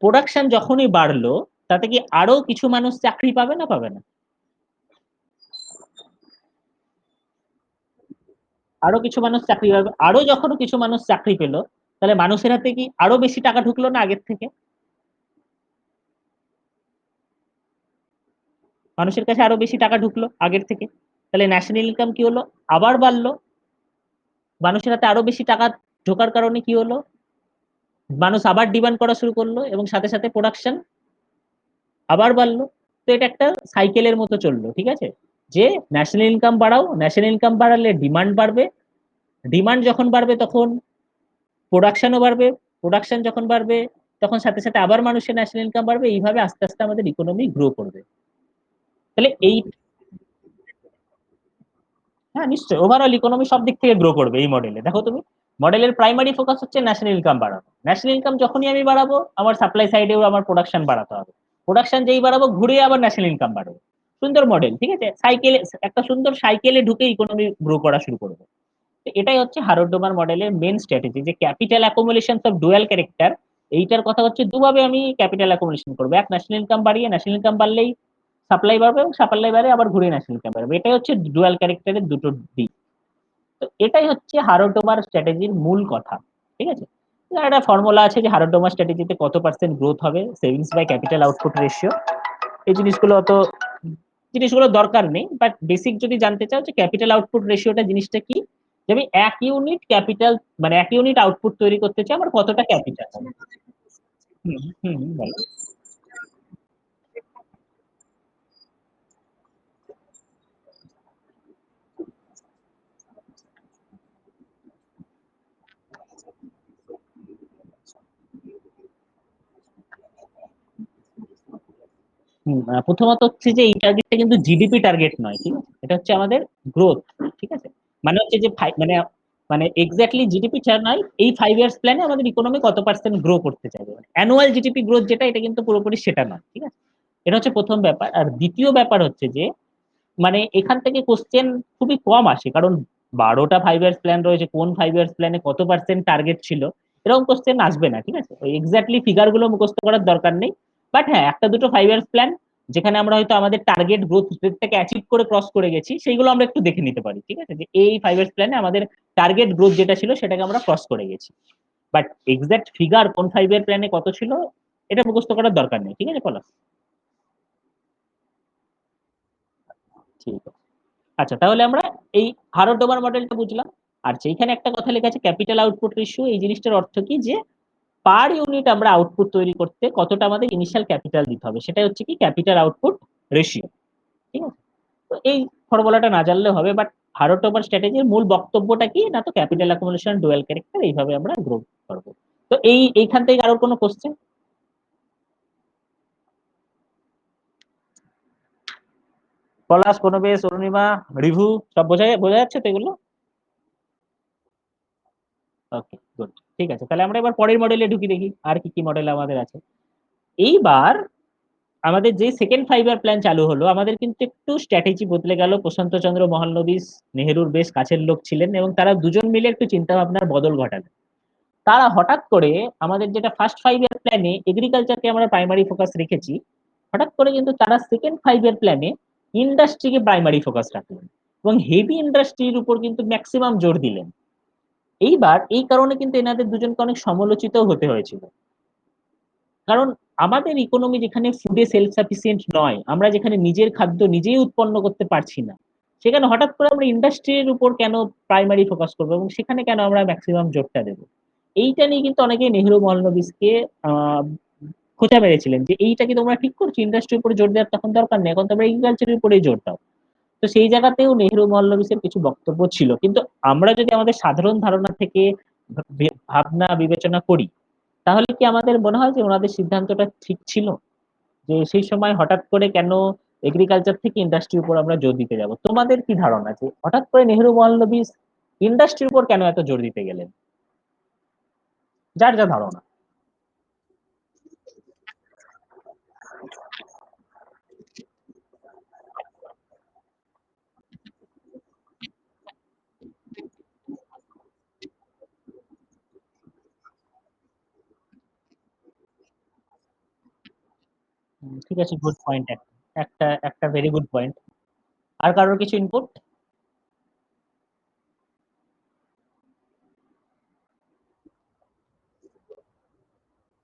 প্রোডাকশন যখনই বাড়লো, তাতে কি আরো কিছু মানুষ চাকরি পাবে না পাবে না? আরো কিছু মানুষ চাকরি পাবে, আরো যখন কিছু মানুষ চাকরি পেলো, তাহলে মানুষের হাতে কি আরো বেশি টাকা ঢুকলো না আগের থেকে? মানুষের কাছে আরো বেশি টাকা ঢুকলো আগের থেকে, তাহলে ন্যাশনাল ইনকাম কি হলো? আবার বাড়লো। মানুষের হাতে আরো বেশি টাকা ঢোকার কারণে কি হলো? মানুষ আবার ডিমান্ড করা শুরু করলো এবং সাথে সাথে প্রোডাকশন আবার বাড়লো। তো এটা একটা সাইকেলের মতো চললো, ঠিক আছে? যে ন্যাশনাল ইনকাম বাড়াও, ন্যাশনাল ইনকাম বাড়ালে ডিমান্ড বাড়বে, ডিমান্ড যখন বাড়বে তখন প্রোডাকশনও বাড়বে, প্রোডাকশন যখন বাড়বে তখন সাথে সাথে আবার মানুষের ন্যাশনাল ইনকাম বাড়বে, এইভাবে আস্তে আস্তে আমাদের ইকোনমি গ্রো করবে। তাহলে এই, হ্যাঁ নিশ্চয়ই ওভারঅল ইকোনমি সব দিক থেকে গ্রো করবে এই মডেলে। দেখো তুমি, মডেলের প্রাইমারি ফোকাস হচ্ছে ন্যাশনাল ইনকাম বাড়ানো। ন্যাশনাল ইনকাম যখনই আমি বাড়াবো, আমার সাপ্লাই সাইডেও আমার প্রোডাকশন বাড়াতে হবে, প্রোডাকশন যেই বাড়াবো ঘুরে আবার ন্যাশনাল ইনকাম বাড়বে। সুন্দর মডেল, ঠিক আছে? সাইকেলে, একটা সুন্দর সাইকেলে ঢুকে ইকোনমি গ্রো করা শুরু করবে। তো এটাই হচ্ছে হারোড ডোমার মডেলের মেন স্ট্র্যাটেজি, যে capital accumulation of dual character. এইটার কথা হচ্ছে দুভাবে আমি ক্যাপিটাল অ্যাকুমুলেশন করবো, এক ন্যাশনাল ইনকাম বাড়িয়ে, ন্যাশনাল ইনকাম বাড়লেই সাপ্লাই বাড়বে এবং সাপ্লাই বাড়ে আবার ঘুরে ন্যাশনাল ইনকাম বাড়বে। এটাই হচ্ছে ডুয়াল ক্যারেক্টারের দুটো দিক। তো এটাই হচ্ছে হারোডোমার স্ট্র্যাটেজির মূল কথা, ঠিক আছে? একটা ফর্মুলা আছে যে হারোডোমার স্ট্র্যাটেজিতে কত পার্সেন্ট গ্রোথ হবে, savings by capital output ratio. এই জিনিসগুলো অত, জিনিসগুলো দরকার নেই, বাট বেসিক যদি জানতে চাও যে ক্যাপিটাল আউটপুট রেশিওটা জিনিসটা কি, যে আমি 1 ইউনিট ক্যাপিটাল, মানে 1 ইউনিট আউটপুট তৈরি করতে চাই, আমার কতটা ক্যাপিটাল হবে। হুম হুম হুম, বলো। প্রথমত হচ্ছে যে এই টার্গেটটা কিন্তু জিডিপি টার্গেট নয়, ঠিক আছে? এটা হচ্ছে আমাদের গ্রোথ, ঠিক আছে? মানে হচ্ছে যে মানে মানে এক্স্যাক্টলি জিডিপি ছাড়া নয়, এই 5 ইয়ার্স প্ল্যানে আমাদের ইকোনমি কত পার্সেন্ট গ্রো করতে চাইবে, অ্যানুয়াল জিডিপি গ্রোথ যেটা, এটা কিন্তু পুরোপুরি সেটা নয়, ঠিক আছে? এটা হচ্ছে প্রথম ব্যাপার। আর দ্বিতীয় ব্যাপার হচ্ছে যে মানে এখান থেকে কোশ্চেন খুবই কম আসে, কারণ 12টা 5 ইয়ার্স প্ল্যান রয়েছে, কোন 5 ইয়ার্স প্ল্যানে কত পার্সেন্ট টার্গেট ছিল, এরকম কোশ্চেন আসবে না, ঠিক আছে? ওই এক্স্যাক্টলি ফিগার গুলো মুখস্থ করার দরকার নেই। বাট হ্যাঁ, একটা দুটো 5 ইয়ার্স প্ল্যান যেখানে আমরা হয়তো আমাদের টার্গেট গ্রোথ রেটটাকে অ্যাচিভ করে ক্রস করে গেছি, সেইগুলো আমরা একটু দেখে নিতে পারি, ঠিক আছে? যে এই 5 ইয়ার্স প্ল্যানে আমাদের টার্গেট গ্রোথ যেটা ছিল সেটাকে আমরা ক্রস করে গেছি। বাট এক্সাক্ট ফিগার কোন 5 ইয়ার প্ল্যানে কত ছিল, এটা মুখস্থ করার দরকার নেই, ঠিক আছে পলাশ? ঠিক আছে। আচ্ছা, তাহলে আমরা এই হারোড ডোমার মডেলটা বুঝলাম। আর সেইখানে একটা কথা লেখা আছে ক্যাপিটাল আউটপুট রেশিও, এই জিনিসটার অর্থ কি, যে পার ইউনিট আমরা আউটপুট তৈরি করতে কতটা আমাদের ইনিশিয়াল ক্যাপিটাল দিতে হবে, সেটাই হচ্ছে কি ক্যাপিটাল আউটপুট রেশিও, ঠিক আছে? তো এই ফর্মুলাটা না জানলেও হবে, বাট হারোড ডোমার স্ট্র্যাটেজির মূল বক্তব্যটা কি না, তো ক্যাপিটাল অ্যাকুমুলেশন ডুয়াল ক্যারেক্টার, এইভাবে আমরা গ্রো করবো। তো এইখান থেকে আরো কোনো কোশ্চেন? পলাশ, প্রণবেশ, অরুণিমা, রিভু, সব বোঝা বোঝা যাচ্ছে তো এগুলো? ওকে, গুড। ঠিক আছে, তাহলে আমরা এবার পরের মডেলে ঢুকি, দেখি আর কি কি মডেল আমাদের আছে। এইবার আমাদের যে সেকেন্ড 5 ইয়ার প্ল্যান চালু হলো, আমাদের কিন্তু একটু স্ট্র্যাটেজি বদলে গেল। প্রশান্ত চন্দ্র মহালনবিশ নেহেরুর বেশ কাছের লোক ছিলেন এবং তারা দুজন মিলে একটু চিন্তা ভাবনার বদল ঘটালেন। তারা হঠাৎ করে আমাদের যেটা ফার্স্ট 5 ইয়ার প্ল্যানে এগ্রিকালচারকে আমরা প্রাইমারি ফোকাস রেখেছি, হঠাৎ করে কিন্তু তারা সেকেন্ড 5 ইয়ার প্ল্যানে ইন্ডাস্ট্রিকে প্রাইমারি ফোকাস রাখলেন এবং হেভি ইন্ডাস্ট্রির উপর কিন্তু ম্যাক্সিমাম জোর দিলেন। এইবার এই কারণে কিন্তু এনাদের দুজনকে অনেক সমালোচিত হতে হয়েছিল। কারণ আমাদের ইকোনমি যেখানে ফুডে সেলফ সাফিসিয়েন্ট নয়, আমরা যেখানে নিজের খাদ্য নিজেই উৎপন্ন করতে পারছি না, সেখানে হঠাৎ করে আমরা ইন্ডাস্ট্রির উপর কেন প্রাইমারি ফোকাস করবো এবং সেখানে কেন আমরা ম্যাক্সিমাম জোরটা দেবো? এইটা নিয়ে কিন্তু অনেকে নেহরু মহলানবিশকে আহ খোঁচা মেরেছিলেন, যে এইটা কি তোমরা ঠিক করছো, ইন্ডাস্ট্রির উপরে জোর দেওয়ার তখন দরকার নেই, এখন তোমরা এগ্রিকালচারের উপরেই জোর দাও। তো সেই জায়গাতেও নেহরু মহল্লাবিসের কিছু বক্তব্য ছিল, কিন্তু আমরা যদি আমাদের সাধারণ ধারণা থেকে ভাবনা বিবেচনা করি, তাহলে কি আমাদের মনে হয় যে ওনাদের সিদ্ধান্তটা ঠিক ছিল? যে সেই সময় হঠাৎ করে কেন এগ্রিকালচার থেকে ইন্ডাস্ট্রির উপর আমরা জোর দিতে যাব? তোমাদের কি ধারণা যে হঠাৎ করে নেহরু মহল্লাবিস ইন্ডাস্ট্রির উপর কেন এত জোর দিতে গেলেন? যার যা ধারণা। ঠিক আছে, গুড পয়েন্ট। একটা একটা ভেরি গুড পয়েন্ট। আর কারোর কিছু ইনপুট?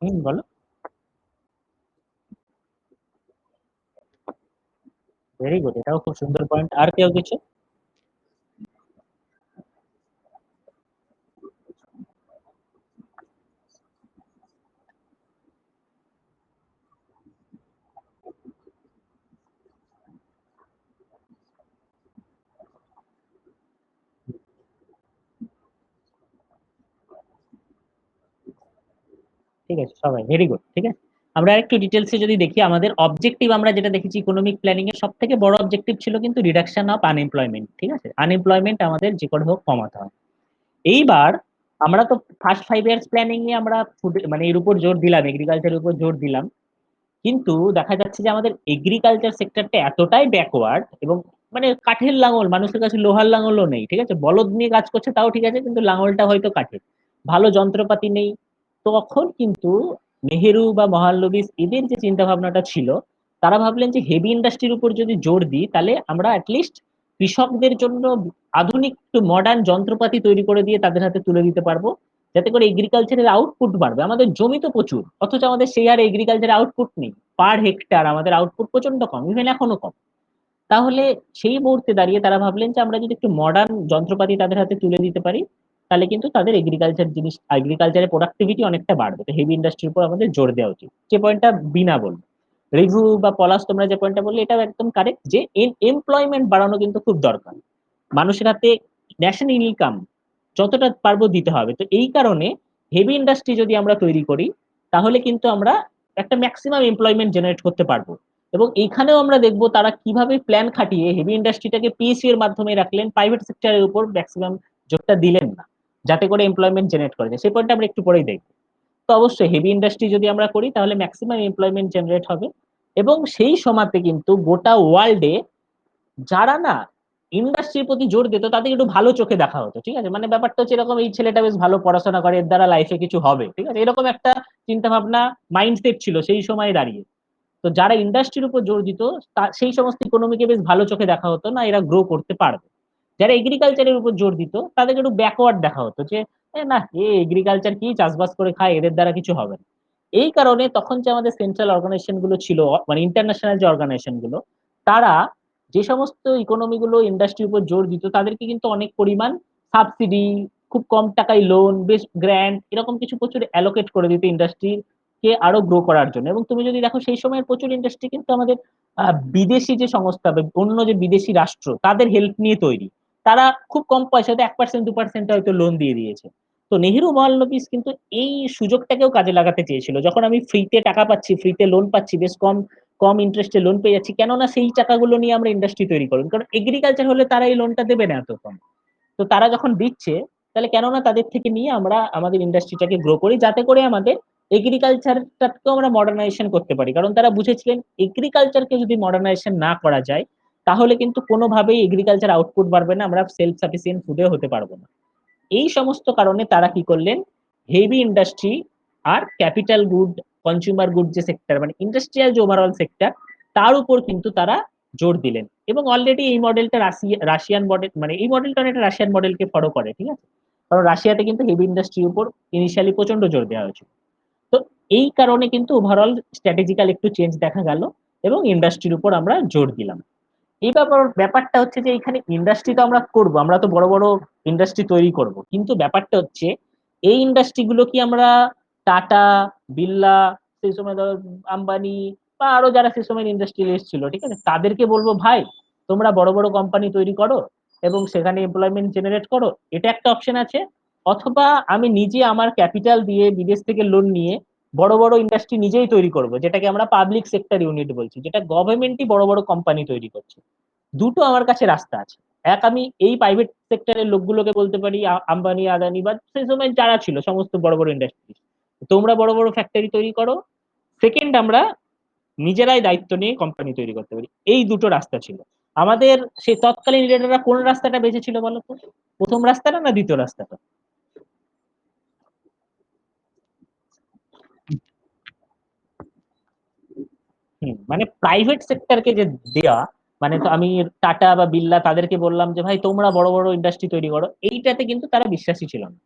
হুম, বলো। ভেরি গুড, এটাও খুব সুন্দর পয়েন্ট। আর কেউ কিছু? ঠিক আছে, সবাই ভেরি গুড। ঠিক আছে, আমরা একটু ডিটেলসে যদি দেখি, আমাদের অবজেক্টিভ আমরা যেটা দেখেছি ইকোনমিক প্ল্যানিং এর সব থেকে বড় অবজেক্টিভ ছিল কিন্তু রিডাকশন অফ আনএমপ্লয়মেন্ট। ঠিক আছে, আনএমপ্লয়মেন্ট আমাদের যে করে হোক কমাতে হয়। এইবার আমরা তো ফার্স্ট 5 ইয়ার্স প্ল্যানিং এ আমরা ফুড মানে এর উপর জোর দিলাম, এগ্রিকালচারের উপর জোর দিলাম। কিন্তু দেখা যাচ্ছে যে আমাদের এগ্রিকালচার সেক্টরটা এতটাই ব্যাকওয়ার্ড, এবং মানে কাঠের লাঙল, মানুষের কাছে লোহার লাঙলও নেই। ঠিক আছে, বলদ নিয়ে কাজ করছে তাও ঠিক আছে, কিন্তু লাঙলটা হয়তো কাঠের, ভালো যন্ত্রপাতি নেই। তখন কিন্তু নেহেরু বা মহালনবিস এদের যে চিন্তা ভাবনাটা ছিল, তারা ভাবলেন যে হেভি ইন্ডাস্ট্রির উপর যদি জোর দিই তাহলে আমরা অ্যাটলিস্ট কৃষকদের জন্য আধুনিক মডার্ন যন্ত্রপাতি তৈরি করে দিয়ে তাদের হাতে তুলে দিতে পারবো, যাতে করে এগ্রিকালচারের আউটপুট বাড়বে। আমাদের জমি তো প্রচুর, অথচ আমাদের সেই হারে এগ্রিকালচারের আউটপুট নেই। পার হেক্টর আমাদের আউটপুট প্রচন্ড কম, ইভেন এখনো কম। তাহলে সেই মুহূর্তে দাঁড়িয়ে তারা ভাবলেন যে আমরা যদি একটু মডার্ন যন্ত্রপাতি তাদের হাতে তুলে দিতে পারি, তাহলে কিন্তু তাদের এগ্রিকালচারের প্রোডাক্টিভিটি অনেকটা বাড়বে। তো হেভি ইন্ডাস্ট্রির উপর আমাদের জোর দেওয়া উচিত, যে পয়েন্টটা বিনা বলল। রিভু বা পলাশ, তোমরা যে পয়েন্টটা বললে এটাও একদম কারেক্ট, যে এমপ্লয়মেন্ট বাড়ানো কিন্তু খুব দরকার। মানুষের হাতে ন্যাশনাল ইনকাম যতটা পারবো দিতে হবে। তো এই কারণে হেভি ইন্ডাস্ট্রি যদি আমরা তৈরি করি, তাহলে কিন্তু আমরা একটা ম্যাক্সিমাম এমপ্লয়মেন্ট জেনারেট করতে পারবো। এবং এইখানেও আমরা দেখবো তারা কিভাবে প্ল্যান খাটিয়ে হেভি ইন্ডাস্ট্রিটাকে পিএসইউ এর মাধ্যমে রাখলেন, প্রাইভেট সেক্টরের উপর ম্যাক্সিমাম জোরটা দিলেন না, যাতে করে এমপ্লয়মেন্ট জেনারেট করা যায়। সেই পয়েন্টটা আমরা একটু পরেই দেখবো। তো অবশ্যই হেভি ইন্ডাস্ট্রি যদি আমরা করি তাহলে ম্যাক্সিমাম এমপ্লয়মেন্ট জেনারেট হবে। এবং সেই সময়তে কিন্তু গোটা ওয়ার্ল্ডে যারা না ইন্ডাস্ট্রির প্রতি জোর দিত তাদের একটু ভালো চোখে দেখা হতো। ঠিক আছে, মানে ব্যাপারটা হচ্ছে এরকম, এই ছেলেটা বেশ ভালো পড়াশোনা করে, এর দ্বারা লাইফে কিছু হবে। ঠিক আছে, এরকম একটা চিন্তা ভাবনা, মাইন্ডসেট ছিল সেই সময় দাঁড়িয়ে। তো যারা ইন্ডাস্ট্রির উপর জোর দিত, সেই সমস্ত ইকোনমিকে বেশ ভালো চোখে দেখা হতো, না এরা গ্রো করতে পারবে। যারা এগ্রিকালচারের উপর জোর দিত তাদেরকে একটু ব্যাকওয়ার্ড দেখা হতো, যে না এ এগ্রিকালচার কি, চাষবাস করে খায়, এদের দ্বারা কিছু হবে না। এই কারণে তখন যে আমাদের সেন্ট্রাল অর্গানাইজেশন গুলো ছিল, মানে ইন্টারন্যাশনাল যে অর্গানাইজেশন গুলো, তারা যে সমস্ত ইকোনমি গুলো ইন্ডাস্ট্রির উপর জোর দিত তাদেরকে কিন্তু অনেক পরিমাণ সাবসিডি, খুব কম টাকায় লোন, বেশ গ্র্যান্ট, এরকম কিছু প্রচুর অ্যালোকেট করে দিত ইন্ডাস্ট্রি কে আরো গ্রো করার জন্য। এবং তুমি যদি দেখো সেই সময়ের প্রচুর ইন্ডাস্ট্রি কিন্তু আমাদের বিদেশি যে সংস্থা বা অন্য যে বিদেশি রাষ্ট্র তাদের হেল্প নিয়ে তৈরি। তারা খুব কম পয়সাতে 1% 2% হয়তো লোন দিয়ে দিয়েছে। তো নেহেরু মহালনবিস কিন্তু এই সুযোগটাকেও কাজে লাগাতে চেয়েছিল, যখন আমি ফ্রিতে টাকা পাচ্ছি, ফ্রিতে লোন পাচ্ছি, বেশ কম কম ইন্টারেস্টে লোন পেয়ে যাচ্ছি, কেননা সেই টাকাগুলো নিয়ে আমরা ইন্ডাস্ট্রি তৈরি করবো। কারণ এগ্রিকালচার হলে তারা এই লোনটা দেবে না এত কম। তো তারা যখন দিচ্ছে, তাহলে কেননা তাদের থেকে নিয়ে আমরা আমাদের ইন্ডাস্ট্রিটাকে গ্রো করি, যাতে করে আমাদের এগ্রিকালচারটাকেও আমরা মডার্নাইজেশন করতে পারি। কারণ তারা বুঝেছিলেন এগ্রিকালচারকে যদি মডার্নাইজেশন না করা যায়, তাহলে কিন্তু কোনোভাবেই এগ্রিকালচার আউটপুট বাড়বে না, আমরা সেলফ সাফিসিয়েন্ট ফুডে হতে পারবো না। এই সমস্ত কারণে তারা কি করলেন, হেভি ইন্ডাস্ট্রি আর ক্যাপিটাল গুড, কনজিউমার গুড যে সেক্টর, মানে ইন্ডাস্ট্রিয়াল যে ওভারঅল সেক্টর, তার উপর কিন্তু তারা জোর দিলেন। এবং অলরেডি এই মডেলটা রাশিয়ান মডেল, মানে এই মডেলটা একটা রাশিয়ান মডেলকে ফলো করে। ঠিক আছে, কারণ রাশিয়াতে কিন্তু হেভি ইন্ডাস্ট্রির উপর ইনিশিয়ালি প্রচন্ড জোর দেওয়া হয়েছিল। তো এই কারণে কিন্তু ওভারঅল স্ট্র্যাটেজিক্যাল একটু চেঞ্জ দেখা গেল, এবং ইন্ডাস্ট্রির উপর আমরা জোর দিলাম। এই ব্যাপারটা হচ্ছে যে এখানে ইন্ডাস্ট্রি তো আমরা করব, আমরা তো বড় বড় ইন্ডাস্ট্রি তৈরি করব, কিন্তু ব্যাপারটা হচ্ছে এই ইন্ডাস্ট্রি গুলো কি আমরা টাটা, বিড়লা, সেই সময় ধরো আম্বানি বা আরো যারা সেই সময় ইন্ডাস্ট্রিয়ালিস্ট ছিল, ঠিক আছে, তাদেরকে বলবো ভাই তোমরা বড় বড় কোম্পানি তৈরি করো এবং সেখানে এমপ্লয়মেন্ট জেনারেট করো, এটা একটা অপশন আছে। অথবা আমি নিজে আমার ক্যাপিটাল দিয়ে বিদেশ থেকে লোন নিয়ে বড় বড় ইন্ডাস্ট্রি নিজেই তৈরি করব, যেটাকে আমরা পাবলিক সেক্টর ইউনিট বলছি, যেটা গভর্নমেন্টই বড় বড় কোম্পানি তৈরি করছে। দুটো আমার কাছে রাস্তা আছে। এক, আমি এই প্রাইভেট সেক্টরের লোকগুলোকে বলতে পারি, আম্বানি, আদানি বা সেই সময় যারা ছিল সমস্ত বড় বড় ইন্ডাস্ট্রি, তোমরা বড় বড় ফ্যাক্টরি তৈরি করো। সেকেন্ড, আমরা নিজেরাই দায়িত্ব নিয়ে কোম্পানি তৈরি করতে পারি। এই দুটো রাস্তা ছিল আমাদের। সেই তৎকালীন লিডাররা কোন রাস্তাটা বেঁচেছিল বলো তো? প্রথম রাস্তাটা না দ্বিতীয় রাস্তাটা? মানে প্রাইভেট সেক্টরকে যে দেয়া, মানে তো আমি টাটা বা বিড়লা তাদেরকে বললাম যে ভাই তোমরা বড় বড় ইন্ডাস্ট্রি তৈরি করো, এইটাতে কিন্তু তারা বিশ্বাসী ছিল না।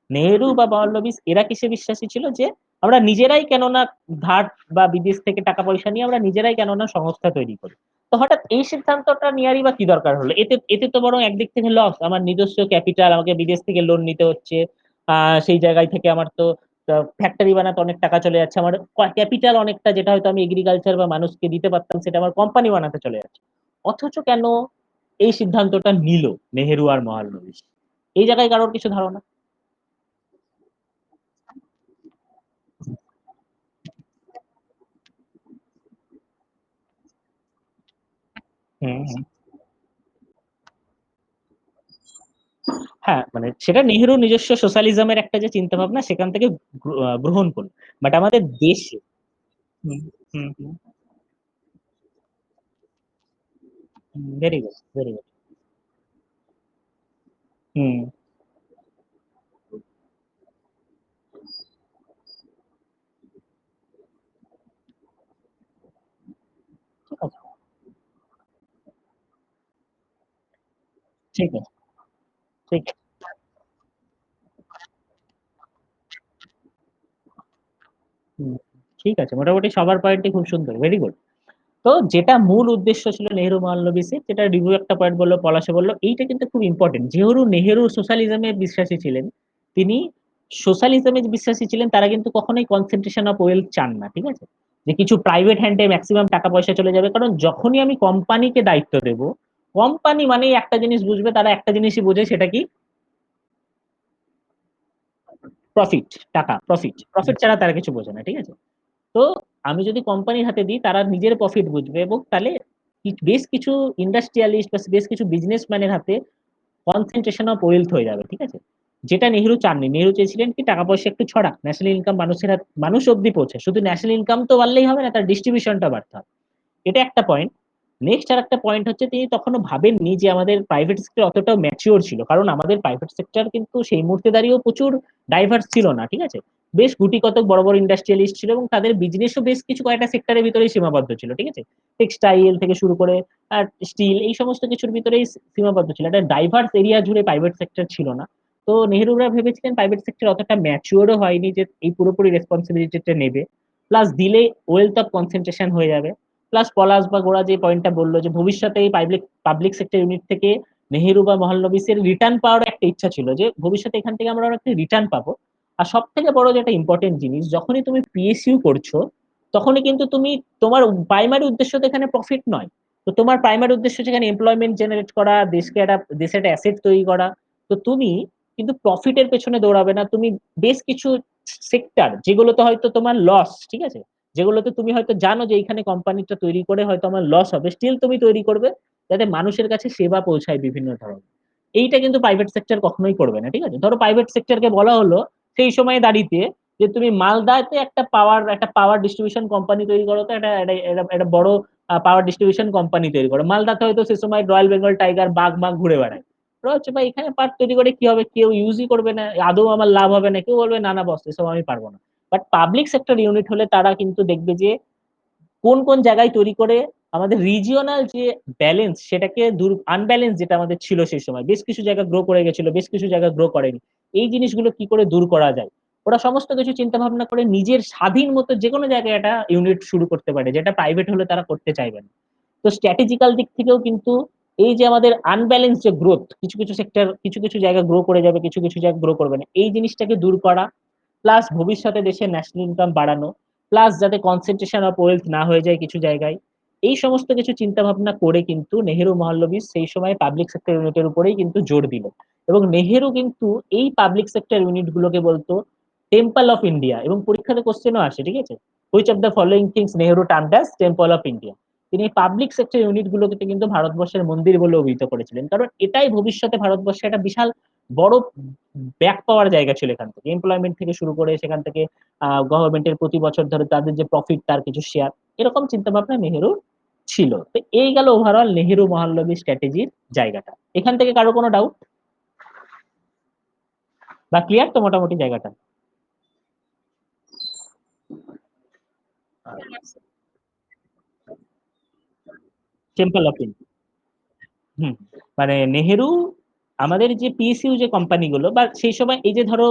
নেহেরু বা মহল্লবিস এরা কিসে বিশ্বাসী ছিল, যে আমরা নিজেরাই কেননা ধার বা বিদেশ থেকে টাকা পয়সা নিয়ে আমরা নিজেরাই কেননা সংস্থা তৈরি করি। তো হঠাৎ এই সিদ্ধান্তটা নেওয়ারই বা কি দরকার হলো? এতে এতে তো বরং একদিক থেকে লস, আমার নিজস্ব ক্যাপিটাল, আমাকে বিদেশ থেকে লোন নিতে হচ্ছে, সেই জায়গায় থেকে আমার তো ফ্যাক্টরি বানাতে অনেক টাকা চলে যাচ্ছে, আমার ক্যাপিটাল অনেকটা যেটা হয়তো আমি এগ্রিকালচার বা মানুষকে দিতে পারতাম সেটা আমার কোম্পানি বানাতে চলে যাচ্ছে। অথচ কেন এই সিদ্ধান্তটা নিল নেহেরু আর মহালনবিশ? এই জায়গায় কারোর কিছু ধারণা? হুম হুম। হ্যাঁ, মানে সেটা নেহেরু নিজস্ব সোশ্যালিজমের একটা যে চিন্তা ভাবনা সেখান থেকে গ্রহণ করলো। বাট আমাদের দেশে হুম হুম হুম, ভেরি গুড ভেরি গুড। হুম, ঠিক আছে ঠিক আছে ঠিক আছে। হুম, ঠিক আছে, মোটামুটি সবার পয়েন্টই খুব সুন্দর, ভেরি গুড। তো যেটা মূল উদ্দেশ্য ছিল নেহেরু মহালনবিসের, যেটা রিভিউ একটা পয়েন্ট বললো, পলাশে বললো, এইটা কিন্তু খুব ইম্পর্টেন্ট। যেহেতু নেহেরু সোশ্যালিজমে বিশ্বাসী ছিলেন, তিনি সোশ্যালিজমে বিশ্বাসী ছিলেন, তারা কিন্তু কখনোই কনসেন্ট্রেশন অফ ওয়েলথ চান না, ঠিক আছে, যে কিছু প্রাইভেট হ্যান্ডে ম্যাক্সিমাম টাকা পয়সা চলে যাবে। কারণ যখনই আমি কোম্পানিকে দায়িত্ব দেব, কোম্পানি মানেই একটা জিনিস বুঝবে, তারা একটা জিনিসই বোঝে, সেটা কি? প্রফিট, টাকা, প্রফিট, প্রফিট ছাড়া তারা কিছু বোঝে না, ঠিক আছে। তো আমি যদি কোম্পানির হাতে দিই, তারা নিজের প্রফিট বুঝবে, এবং তাহলে বেশ কিছু ইন্ডাস্ট্রিয়ালিস্ট বা বেশ কিছু বিজনেসম্যানের হাতে কনসেন্ট্রেশন অফ ওয়েলথ হয়ে যাবে, ঠিক আছে। যেটা নেহরু চাননি, নেহরু চেয়েছিলেন কি টাকা পয়সা একটু ছড়াক, ন্যাশনাল ইনকাম মানুষের হাত, মানুষ অব্দি পৌঁছে, শুধু ন্যাশনাল ইনকাম তো বাড়লেই হবে না, তার ডিস্ট্রিবিউশনটা বাড়তে হবে। এটা একটা পয়েন্ট। নেক্সট আর একটা পয়েন্ট হচ্ছে, তিনি তখনও ভাবেননি যে আমাদের প্রাইভেট সেক্টর অতটাও ম্যাচিওর ছিল, কারণ আমাদের প্রাইভেট সেক্টর কিন্তু সেই মুহূর্তে দাঁড়িয়েও প্রচুর ডাইভার্স ছিল না, ঠিক আছে। বেশ গুটি কতক বড় বড় ইন্ডাস্ট্রিয়ালিস্ট ছিল, এবং তাদের বিজনেসও বেশ কিছু কয়েকটা সেক্টরের ভিতরেই সীমাবদ্ধ ছিল, ঠিক আছে। টেক্সটাইল থেকে শুরু করে আর স্টিল, এই সমস্ত কিছুর ভিতরেই সীমাবদ্ধ ছিল, একটা ডাইভার্স এরিয়া জুড়ে প্রাইভেট সেক্টর ছিল না। তো নেহরুরা ভেবেছিলেন প্রাইভেট সেক্টর অতটা ম্যাচিওরও হয়নি যে এই পুরোপুরি রেসপন্সিবিলিটিটা নেবে, প্লাস দিলে ওয়েলথ অফ কনসেন্ট্রেশন হয়ে যাবে। প্লাস পলাশ বা গোড়া যে পয়েন্টটা বললো, যে ভবিষ্যতে এই পাবলিক পাবলিক সেক্টর ইউনিট থেকে নেহেরু বা মহল্লবিসের রিটার্ন পাওয়ার একটা ইচ্ছা ছিল, যে ভবিষ্যতে এখান থেকে আমরা অনেকটা রিটার্ন পাবো। আর সব থেকে বড় যেটা ইম্পর্টেন্ট জিনিস, যখনই তুমি পিএসইউ করছো, তখনই কিন্তু তুমি, তোমার প্রাইমারি উদ্দেশ্য তো এখানে প্রফিট নয়। তো তোমার প্রাইমারি উদ্দেশ্য সেখানে এমপ্লয়মেন্ট জেনারেট করা, দেশকে একটা দেশে একটা অ্যাসেট তৈরি করা। তো তুমি কিন্তু প্রফিটের পেছনে দৌড়াবে না, তুমি বেশ কিছু সেক্টর যেগুলোতে হয়তো তোমার লস, ঠিক আছে, যেগুলোতে তুমি হয়তো জানো যে এইখানে কোম্পানিটা তৈরি করে হয়তো আমার লস হবে, স্টিল তুমি তৈরি করবে, যাতে মানুষের কাছে সেবা পৌঁছায় বিভিন্ন ধরনের। এইটা কিন্তু প্রাইভেট সেক্টর কখনোই করবে না, ঠিক আছে। ধরো প্রাইভেট সেক্টরকে বলা হলো সেই সময় দাঁড়িয়ে, যে তুমি মালদাতে একটা পাওয়ার ডিস্ট্রিবিউশন কোম্পানি তৈরি করো, তো একটা বড় পাওয়ার ডিস্ট্রিবিউশন কোম্পানি তৈরি করো। মালদাতে হয়তো সে সময় রয়্যাল বেঙ্গল টাইগার, বাঘ বাঘ ঘুরে বেড়ায়। তো হচ্ছে ভাই এখানে পার্ট তৈরি করে কি হবে, কেউ ইউজই করবে না, আদৌ আমার লাভ হবে না, কেউ বলবে না না বস এসব আমি পারবো না। বাট পাবলিক সেক্টর ইউনিট হলে তারা কিন্তু দেখবে যে কোন কোন জায়গায় তৈরি করে আমাদের রিজিওনাল যে ব্যালেন্স, সেটাকে দূর, আনব্যালেন্স যেটা আমাদের ছিল সেই সময়, বেশ কিছু জায়গা গ্রো করে গেছিল, বেশ কিছু জায়গা গ্রো করেনি, এই জিনিসগুলো কি করে দূর করা যায়। ওরা সমস্ত কিছু চিন্তা ভাবনা করে নিজের স্বাধীন মতো যে কোনো জায়গায় একটা ইউনিট শুরু করতে পারে, যেটা প্রাইভেট হলে তারা করতে চাইবে না। তো স্ট্র্যাটেজিক্যাল দিক থেকেও কিন্তু এই যে আমাদের আনব্যালেন্স যে গ্রোথ, কিছু কিছু সেক্টর কিছু কিছু জায়গা গ্রো করে যাবে, কিছু কিছু জায়গা গ্রো করবে না, এই জিনিসটাকে দূর করা, প্লাস ভবিষ্যতে দেশের ন্যাশনাল ইনকাম বাড়ানো, প্লাস যাতে কনসেন্ট্রেশন অফ ওয়েলথ না হয়ে যায় কিছু জায়গায়, এই সমস্ত কিছু চিন্তা ভাবনা করে কিন্তু নেহেরু মহল্লবীজ সেই সময় পাবলিক সেক্টর ইউনিটের উপরেই কিন্তু জোর দিল। এবং নেহেরু কিন্তু এই পাবলিক সেক্টর ইউনিট গুলোকে বলতো টেম্পল অফ ইন্ডিয়া, এবং পরীক্ষাতে কোশ্চেনও আসে, ঠিক আছে, which of the following things Nehru termed as temple of India. তিনি পাবলিক সেক্টর ইউনিট গুলোকে কিন্তু ভারতবর্ষের মন্দির বলে অভিহিত করেছিলেন, কারণ এটাই ভবিষ্যতে ভারতবর্ষে একটা বিশাল বড় ব্যাক পাওয়ার জায়গা ছিল, এখান থেকে এমপ্লয়মেন্ট থেকে শুরু করে, সেখান থেকে গভর্নমেন্টের প্রতি বছর ধরে তাদের যে প্রফিট তার কিছু শেয়ার, এরকম চিন্তা ভাবনা নেহেরু ছিল। তো এই গেল ওভারঅল নেহেরু মহাল্লবী স্ট্র্যাটেজির জায়গাটা। এখান থেকে কারো কোনো ডাউট বা ক্লিয়ার তো মোটামুটি জায়গাটা? Temple of India. হুম, মানে নেহেরু আমাদের যে পিএসইউ যে কোম্পানিগুলো বা সেই সময় এই যে ধরো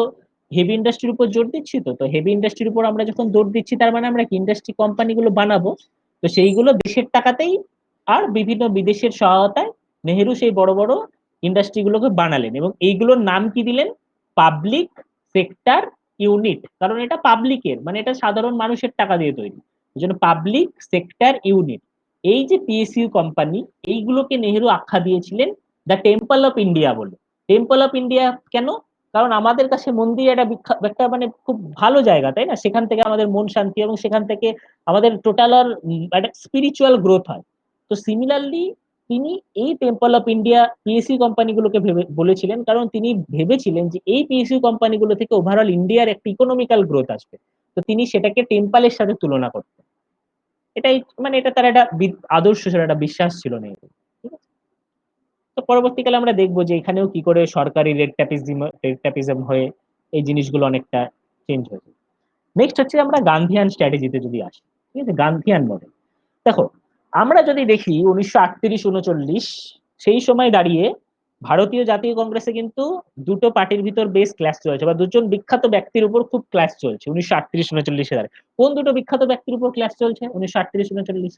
হেভি ইন্ডাস্ট্রির উপর জোর দিচ্ছি, তো হেভি ইন্ডাস্ট্রির উপর আমরা যখন জোর দিচ্ছি তার মানে আমরা কি ইন্ডাস্ট্রি কোম্পানিগুলো বানাবো, তো সেইগুলো দেশের টাকাতেই আর বিভিন্ন বিদেশের সহায়তায় নেহেরু সেই বড় বড় ইন্ডাস্ট্রিগুলোকে বানালেন এবং এইগুলোর নাম কি দিলেন? Public sector unit. কারণ এটা পাবলিকের, মানে এটা সাধারণ মানুষের টাকা দিয়ে তৈরি, এই জন্য পাবলিক সেক্টর ইউনিট। এই যে পিএসইউ কোম্পানি, এইগুলোকে নেহেরু আখ্যা দিয়েছিলেন দ্য টেম্পল অফ ইন্ডিয়া বলে। টেম্পল অফ ইন্ডিয়া কেন? কারণ আমাদের কাছে মন্দির একটা একটা মানে খুব ভালো জায়গা, তাই না? সেখান থেকে আমাদের মন শান্তি এবং সেখান থেকে আমাদের টোটাল আর একটা স্পিরিচুয়াল গ্রোথ হয়। তো সিমিলারলি তিনি এই টেম্পল অফ ইন্ডিয়া পিএসইউ কোম্পানিগুলোকে ভেবে বলেছিলেন, কারণ তিনি ভেবেছিলেন যে এই পিএসইউ কোম্পানিগুলো থেকে ওভারঅল ইন্ডিয়ার একটা ইকোনমিক্যাল গ্রোথ আসবে। তো তিনি সেটাকে টেম্পলের সাথে তুলনা করতেন। এটাই মানে এটা তার একটা আদর্শ ছিল, একটা বিশ্বাস ছিল নেহেরু। ঠিক আছে? তো পরবর্তীকালে আমরা দেখবো যে এখানেও কি করে সরকারি রেড ট্যাপিজম হয়ে এই জিনিসগুলো অনেকটা চেঞ্জ হয়েছে। নেক্সট হচ্ছে আমরা গান্ধিয়ান স্ট্র্যাটেজিতে যদি আসি, ঠিক আছে, গান্ধিয়ান মডেল। দেখো, আমরা যদি দেখি 1938-39 সেই সময় দাঁড়িয়ে ভারতীয় জাতীয় কংগ্রেসে কিন্তু দুটো পার্টির ভিতর বেশ ক্লাশ চলছে, বা দুজন বিখ্যাত ব্যক্তির উপর খুব ক্লাশ চলছে 1938-39 সালে। কোন দুটো বিখ্যাত ব্যক্তির উপর ক্লাশ চলছে 1938-39?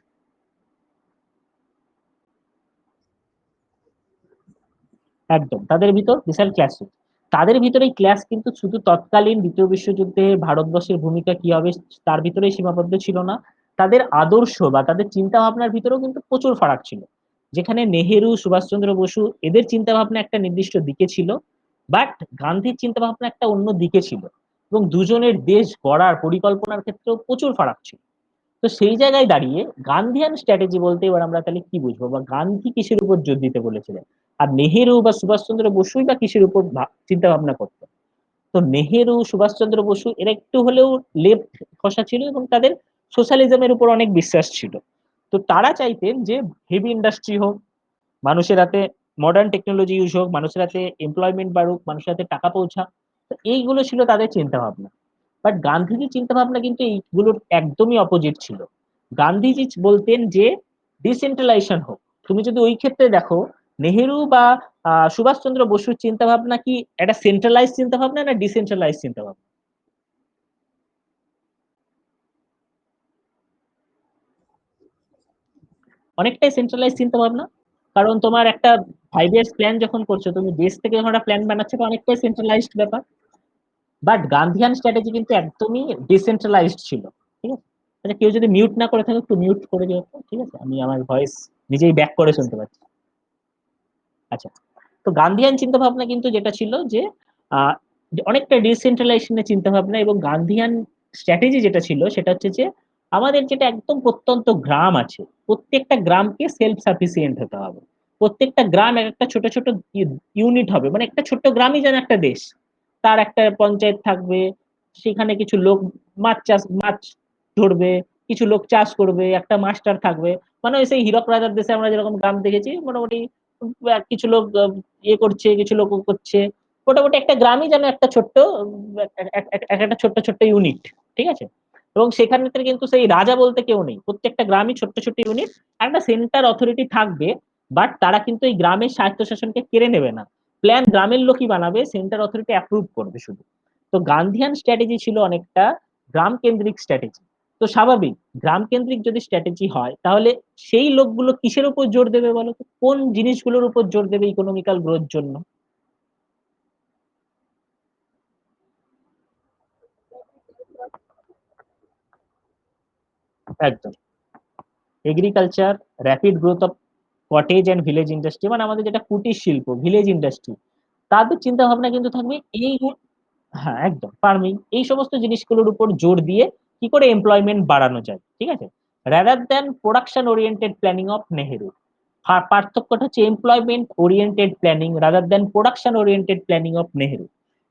একদম, তাদের ভিতর বিশাল ক্লাশ চলছে। তাদের ভিতরে এই ক্লাশ কিন্তু শুধু তৎকালীন দ্বিতীয় বিশ্বযুদ্ধে ভারতবর্ষের ভূমিকা কি হবে তার ভিতরেই সীমাবদ্ধ ছিল না, তাদের আদর্শ বা তাদের চিন্তা ভাবনার ভিতরেও কিন্তু প্রচুর ফারাক ছিল। যেখানে নেহেরু, সুভাষচন্দ্র বসু এদের চিন্তা ভাবনা একটা নির্দিষ্ট দিকে ছিল, বাট গান্ধীর চিন্তা ভাবনা একটা অন্য দিকে ছিল, এবং দুজনের দেশ গড়ার পরিকল্পনার ক্ষেত্রেও প্রচুর ফারাক ছিল। তো সেই জায়গায় দাঁড়িয়ে গান্ধিয়ান স্ট্র্যাটেজি বলতে এবার আমরা তাহলে কি বুঝবো, বা গান্ধী কিসের উপর জোর দিতে বলেছিলেন, আর নেহেরু বা সুভাষচন্দ্র বসুই বা কিসের উপর চিন্তা ভাবনা করতেন? তো নেহেরু, সুভাষচন্দ্র বসু এরা একটু হলেও লেফট খসা ছিল এবং তাদের সোশ্যালিজমের উপর অনেক বিশ্বাস ছিল। তো তারা চাইতেন যে হেভি ইন্ডাস্ট্রি হোক, মানুষের হাতে মডার্ন টেকনোলজি ইউজ হোক, মানুষের হাতে এমপ্লয়মেন্ট বাড়ুক, মানুষের হাতে টাকা পৌঁছাক। তো এইগুলো ছিল তাদের চিন্তা ভাবনা। বাট গান্ধীজির চিন্তা ভাবনা কিন্তু এইগুলোর একদমই অপোজিট ছিল। গান্ধীজি বলতেন যে ডিসেন্ট্রালাইজেশন হোক। তুমি যদি ওই ক্ষেত্রে দেখো, নেহেরু বা সুভাষচন্দ্র বসুর চিন্তা ভাবনা কি একটা সেন্ট্রালাইজ চিন্তা ভাবনা না ডিসেন্ট্রালাইজ চিন্তা ভাবনা? অনেকটাই সেন্ট্রালাইজ চিন্তা ভাবনা। কারণ তোমার একটা 5 ইয়ার্স প্ল্যান যখন করছো, তুমি দেশ থেকে যখন একটা প্ল্যান বানাচ্ছো, তো অনেকটাই সেন্ট্রালাইজড ব্যাপার। বাট গান্ধিয়ান স্ট্র্যাটেজি কিন্তু একদমই ডিসেন্ট্রালাইজড ছিল। ঠিক আছে? আচ্ছা, কেউ যদি মিউট না করে থাকে একটু মিউট করে দিও তো, ঠিক আছে? আমি আমার ভয়েস নিজেই ব্যাক করে শুনতে পাচ্ছি। আচ্ছা, তো গান্ধিয়ান চিন্তা ভাবনা কিন্তু যেটা ছিল যে আহ, যে অনেকটা ডিসেন্ট্রালাইজেশনের চিন্তা ভাবনা, এবং গান্ধিয়ান স্ট্র্যাটেজি যেটা ছিল সেটা হচ্ছে যে আমাদের যেটা একদম প্রত্যন্ত গ্রাম আছে, প্রত্যেকটা গ্রামকে সেলফ সাফিসিয়েন্ট হতে হবে। প্রত্যেকটা গ্রাম এক একটা ছোট ছোট ইউনিট হবে, মানে একটা ছোট্ট গ্রামই যেন একটা দেশ। তার একটা পঞ্চায়েত থাকবে, সেখানে কিছু লোক মাছ ধরবে, কিছু লোক চাষ করবে, একটা মাস্টার থাকবে। মানে ওই সেই হীরক রাজার দেশে আমরা যেরকম গ্রাম দেখেছি মোটামুটি, কিছু লোক ইয়ে করছে, কিছু লোক ও করছে। মোটামুটি একটা গ্রামই যেন একটা ছোট্ট একটা ছোট্ট ছোট্ট ইউনিট। ঠিক আছে? এবং সেখানে কিন্তু সেই রাজা বলতে কেউ নেই, প্রত্যেকটা গ্রামই ছোট্ট ছোট্ট ইউনিট। একটা সেন্টার অথরিটি থাকবে, বাট তারা কিন্তু এই গ্রামের স্বায়ত্তশাসনকে কেড়ে নেবে না। প্ল্যান গ্রামের লোকই বানাবে, সেন্টার অথরিটি অ্যাপ্রুভ করবে শুধু। তো গান্ধিয়ান স্ট্র্যাটেজি ছিল অনেকটা গ্রাম কেন্দ্রিক স্ট্র্যাটেজি। তো স্বাভাবিক, গ্রাম কেন্দ্রিক যদি স্ট্র্যাটেজি হয় তাহলে সেই লোকগুলো কিসের উপর জোর দেবে বলো তো? কোন জিনিসগুলোর উপর জোর দেবে ইকোনমিক্যাল গ্রোথ জন্য? একদম, agriculture, rapid growth of cottage and village industry, মানে আমাদের যেটা কুটির শিল্প, ভিলেজ ইন্ডাস্ট্রি, তাদের চিন্তা ভাবনা কিন্তু থাকবে এই। হ্যাঁ, একদম, ফার্মিং, এই সমস্ত জিনিসগুলোর উপর জোর দিয়ে কি করে এমপ্লয়মেন্ট বাড়ানো যায়। ঠিক আছে? Rather than production oriented planning of Nehru. পার্থক্যটা হচ্ছে employment oriented planning rather than production oriented planning of Nehru.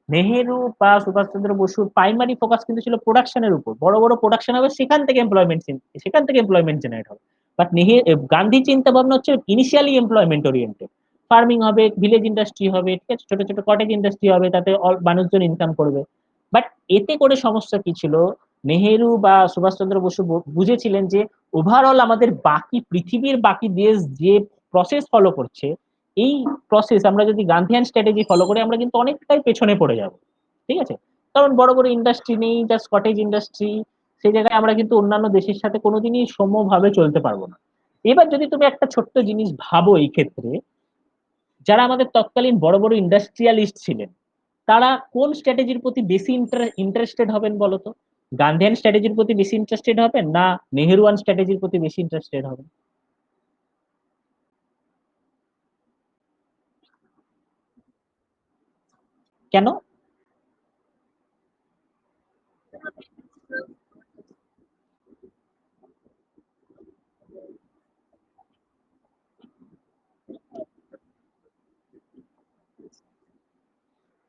Nehru বা সুভাষচন্দ্র বসুর প্রাইমারি ফোকাস কিন্তু ছিল প্রোডাকশনের উপর, বড় বড় প্রোডাকশন হবে, সেখান থেকে এমপ্লয়মেন্ট জেনারেট হবে। বাট গান্ধী চিন্তা ভাবনা হচ্ছে ইনিশিয়ালি এমপ্লয়মেন্ট ওরিয়েন্টেড। ফার্মিং হবে, ভিলেজ ইন্ডাস্ট্রি হবে, ঠিক আছে, ছোট ছোট কটেজ ইন্ডাস্ট্রি হবে, তাতে মানুষজন ইনকাম করবে। বাট এতে করে সমস্যা কি ছিল, নেহেরু বা সুভাষচন্দ্র বসু বুঝেছিলেন যে ওভারঅল আমাদের বাকি পৃথিবীর বাকি দেশ যে প্রসেস ফলো করছে, এই প্রসেস আমরা যদি গান্ধিয়ান স্ট্র্যাটেজি ফলো করি আমরা কিন্তু অনেকটাই পেছনে পড়ে যাব। ঠিক আছে? কারণ বড় বড় ইন্ডাস্ট্রি নেই, জাস্ট কটেজ ইন্ডাস্ট্রি, সেই জায়গায় আমরা কিন্তু অন্যান্য দেশের সাথে কোনোদিনই সমভাবে চলতে পারবো না। এবার যদি তুমি একটা ছোট্ট জিনিস ভাবো এই ক্ষেত্রে, যারা আমাদের তৎকালীন বড় বড় ইন্ডাস্ট্রিয়ালিস্ট ছিলেন, তারা কোন স্ট্র্যাটেজির প্রতি বেশি ইন্টারেস্টেড হবেন বলতো? গান্ধিয়ান স্ট্র্যাটেজির প্রতি বেশি ইন্টারেস্টেড হবেন, না নেহেরুয়ান স্ট্র্যাটেজির প্রতি বেশি ইন্টারেস্টেড হবেন? কেন?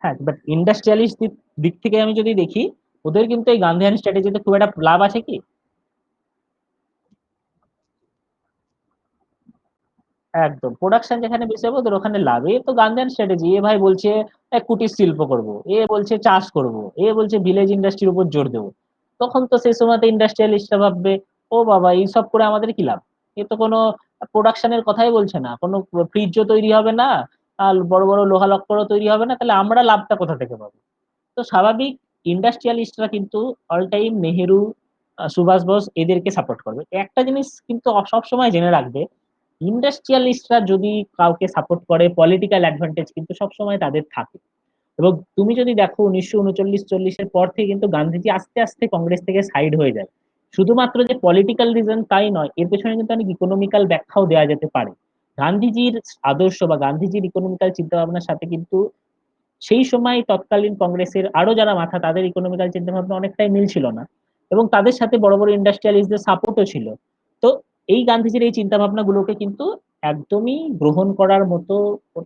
হ্যাঁ, বাট ইন্ডাস্ট্রিয়ালিস্ট দিক দিক থেকে আমি যদি দেখি, ওদের কিন্তু এই গান্ধিয়ান স্ট্র্যাটেজিতে খুব একটা লাভ আছে কি? একদম প্রোডাকশন যেখানে বেশি হবে ওদের ওখানে লাভ। এ তো গান্ধিয়ান স্ট্র্যাটেজি, এ ভাই বলছে কুটির শিল্প করব, এ বলছে চাষ করব, এ বলছে ভিলেজ ইন্ডাস্ট্রির উপর জোর দেবো। তখন তো সেই সময়তে ইন্ডাস্ট্রিয়ালিস্টরা ভাববে, ও বাবা এইসব করে আমাদের কি লাভ? এ তো কোনো প্রোডাকশনের কথাই বলছে না, কোনো ফ্রিজও তৈরি হবে না, আর বড় বড় লোহা লক্করও তৈরি হবে না, তাহলে আমরা লাভটা কোথা থেকে পাবো? তো স্বাভাবিক ইন্ডাস্ট্রিয়ালিস্টরা কিন্তু অল টাইম নেহেরু, সুভাষ বোস এদেরকে সাপোর্ট করবে। একটা জিনিস কিন্তু সবসময় জেনে রাখবে, ইন্ডাস্ট্রিয়ালিস্টরা যদি কাউকে সাপোর্ট করে পলিটিক্যাল অ্যাডভান্টেজ কিন্তু সবসময় তাদের থাকে। এবং তুমি যদি দেখো 1939-40-এর পর থেকে কিন্তু গান্ধীজি আস্তে আস্তে কংগ্রেস থেকে সাইড হয়ে যায়। শুধুমাত্র যে পলিটিক্যাল রিজন তাই নয়, এর পেছনে কিন্তু অনেক ইকোনমিক্যাল ব্যাখ্যাও দেওয়া যেতে পারে। গান্ধীজির আদর্শ বা গান্ধীজির ইকোনমিক্যাল চিন্তা ভাবনার সাথে কিন্তু সেই সময় তৎকালীন কংগ্রেসের আরো যারা মাথা, তাদের ইকোনমিক্যাল চিন্তা ভাবনা অনেকটাই মিল ছিল না, এবং তাদের সাথে বড় বড় ইন্ডাস্ট্রিয়ালিস্টদের সাপোর্টও ছিল। তো এই গান্ধীজির এই চিন্তা ভাবনা গুলোকে কিন্তু একদমই গ্রহণ করার মতো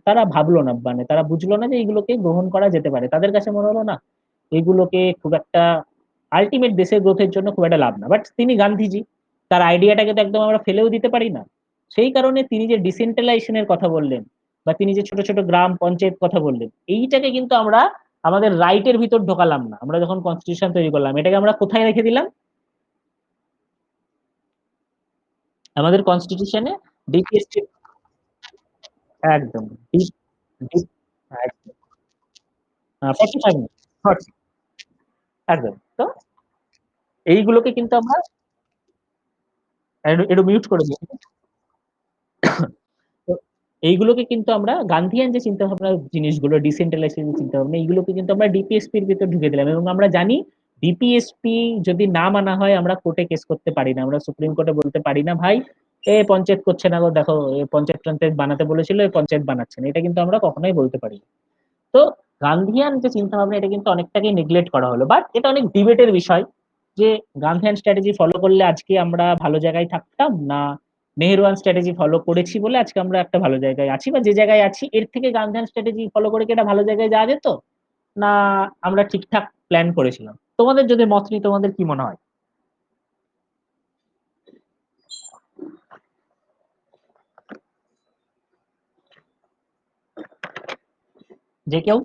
তারা ভাবলো না, মানে তারা বুঝলো না যে এইগুলোকে গ্রহণ করা যেতে পারে। তাদের কাছে মনে হলো না এগুলোকে খুব একটা আলটিমেট দেশের গ্রোথের জন্য খুব একটা লাভ না। বাট তিনি গান্ধীজি, তার আইডিয়াটাকে তো একদম আমরা ফেলেও দিতে পারি না। সেই কারণে তিনি যে ডিসেন্ট্রালাইজেশনের কথা বললেন, বা তিনি যে ছোট ছোট গ্রাম পঞ্চায়েত কথা বললেন, এইটাকে কিন্তু আমরা আমাদের রাইটের ভিতর ঢোকালাম না। আমরা যখন কনস্টিটিউশন তৈরি করলাম, এটাকে আমরা কোথায় রেখে দিলাম? আমাদের কনস্টিটিউশনে ডিপিএসপি। একদম একদম 45 মিনিট। একদম। তো এইগুলোকে কিন্তু আমরা একটু একটু মিউট করে দিই। তো এইগুলোকে কিন্তু আমরা গান্ধিয়ান যে চিন্তা ভাবনা, জিনিসগুলো ডিসেন্ট্রালাইজেশন চিন্তা ভাবনা, এইগুলোকে কিন্তু আমরা ডিপিএসপির ভিতর ঢুকে দিলাম, এবং আমরা জানি ডিপিএসপি যদি না মানা হয় আমরা কোর্টে কেস করতে পারি না, আমরা সুপ্রিম কোর্টে বলতে পারি না ভাই এ পঞ্চায়েত করছে না গো, দেখো এ পঞ্চায়েত টঞ্চায়েত বানাতে বলেছিল, এ পঞ্চায়েত বানাচ্ছে না, এটা কিন্তু আমরা কখনোই বলতে পারি না। তো গান্ধিয়ান যে চিন্তা ভাবনা এটা কিন্তু অনেকটাকে নেগলেক্ট করা হলো, বাট এটা অনেক ডিবেটের বিষয় যে গান্ধিয়ান স্ট্র্যাটেজি ফলো করলে আজকে আমরা ভালো জায়গায় থাকতাম, না নেহরুয়ান স্ট্র্যাটেজি ফলো করেছি বলে আজকে আমরা একটা ভালো জায়গায় আছি, বা যে জায়গায় আছি এর থেকে গান্ধিয়ান স্ট্র্যাটেজি ফলো করে কি একটা ভালো জায়গায় যাওয়া যেত, না আমরা ঠিকঠাক প্ল্যান করেছিলাম? তোমাদের যদি মত নিই, তোমাদের কি মনে হয়? যে কেউ?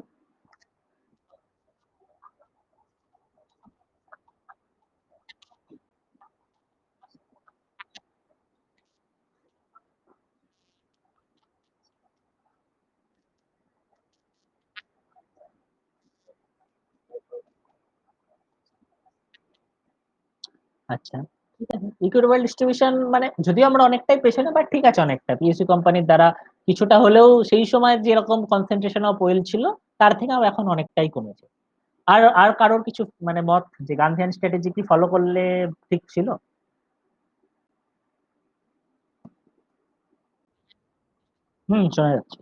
আচ্ছা, ঠিক আছে, ইকুইটেবল ডিস্ট্রিবিউশন মানে যদিও আমরা অনেকটাই পেছনে, বাট ঠিক আছে, অনেকটা পিএসসি কোম্পানির দ্বারা কিছুটা হলেও সেই সময় যেরকম কনসেন্ট্রেশন অফ ওয়েল ছিল তার থেকে এখন অনেকটাই কমেছে। আর আর কারোর কিছু মানে মত যে গান্ধিয়ান স্ট্র্যাটেজি কি ফলো করলে ঠিক ছিল? হুম, শোনা যাচ্ছে।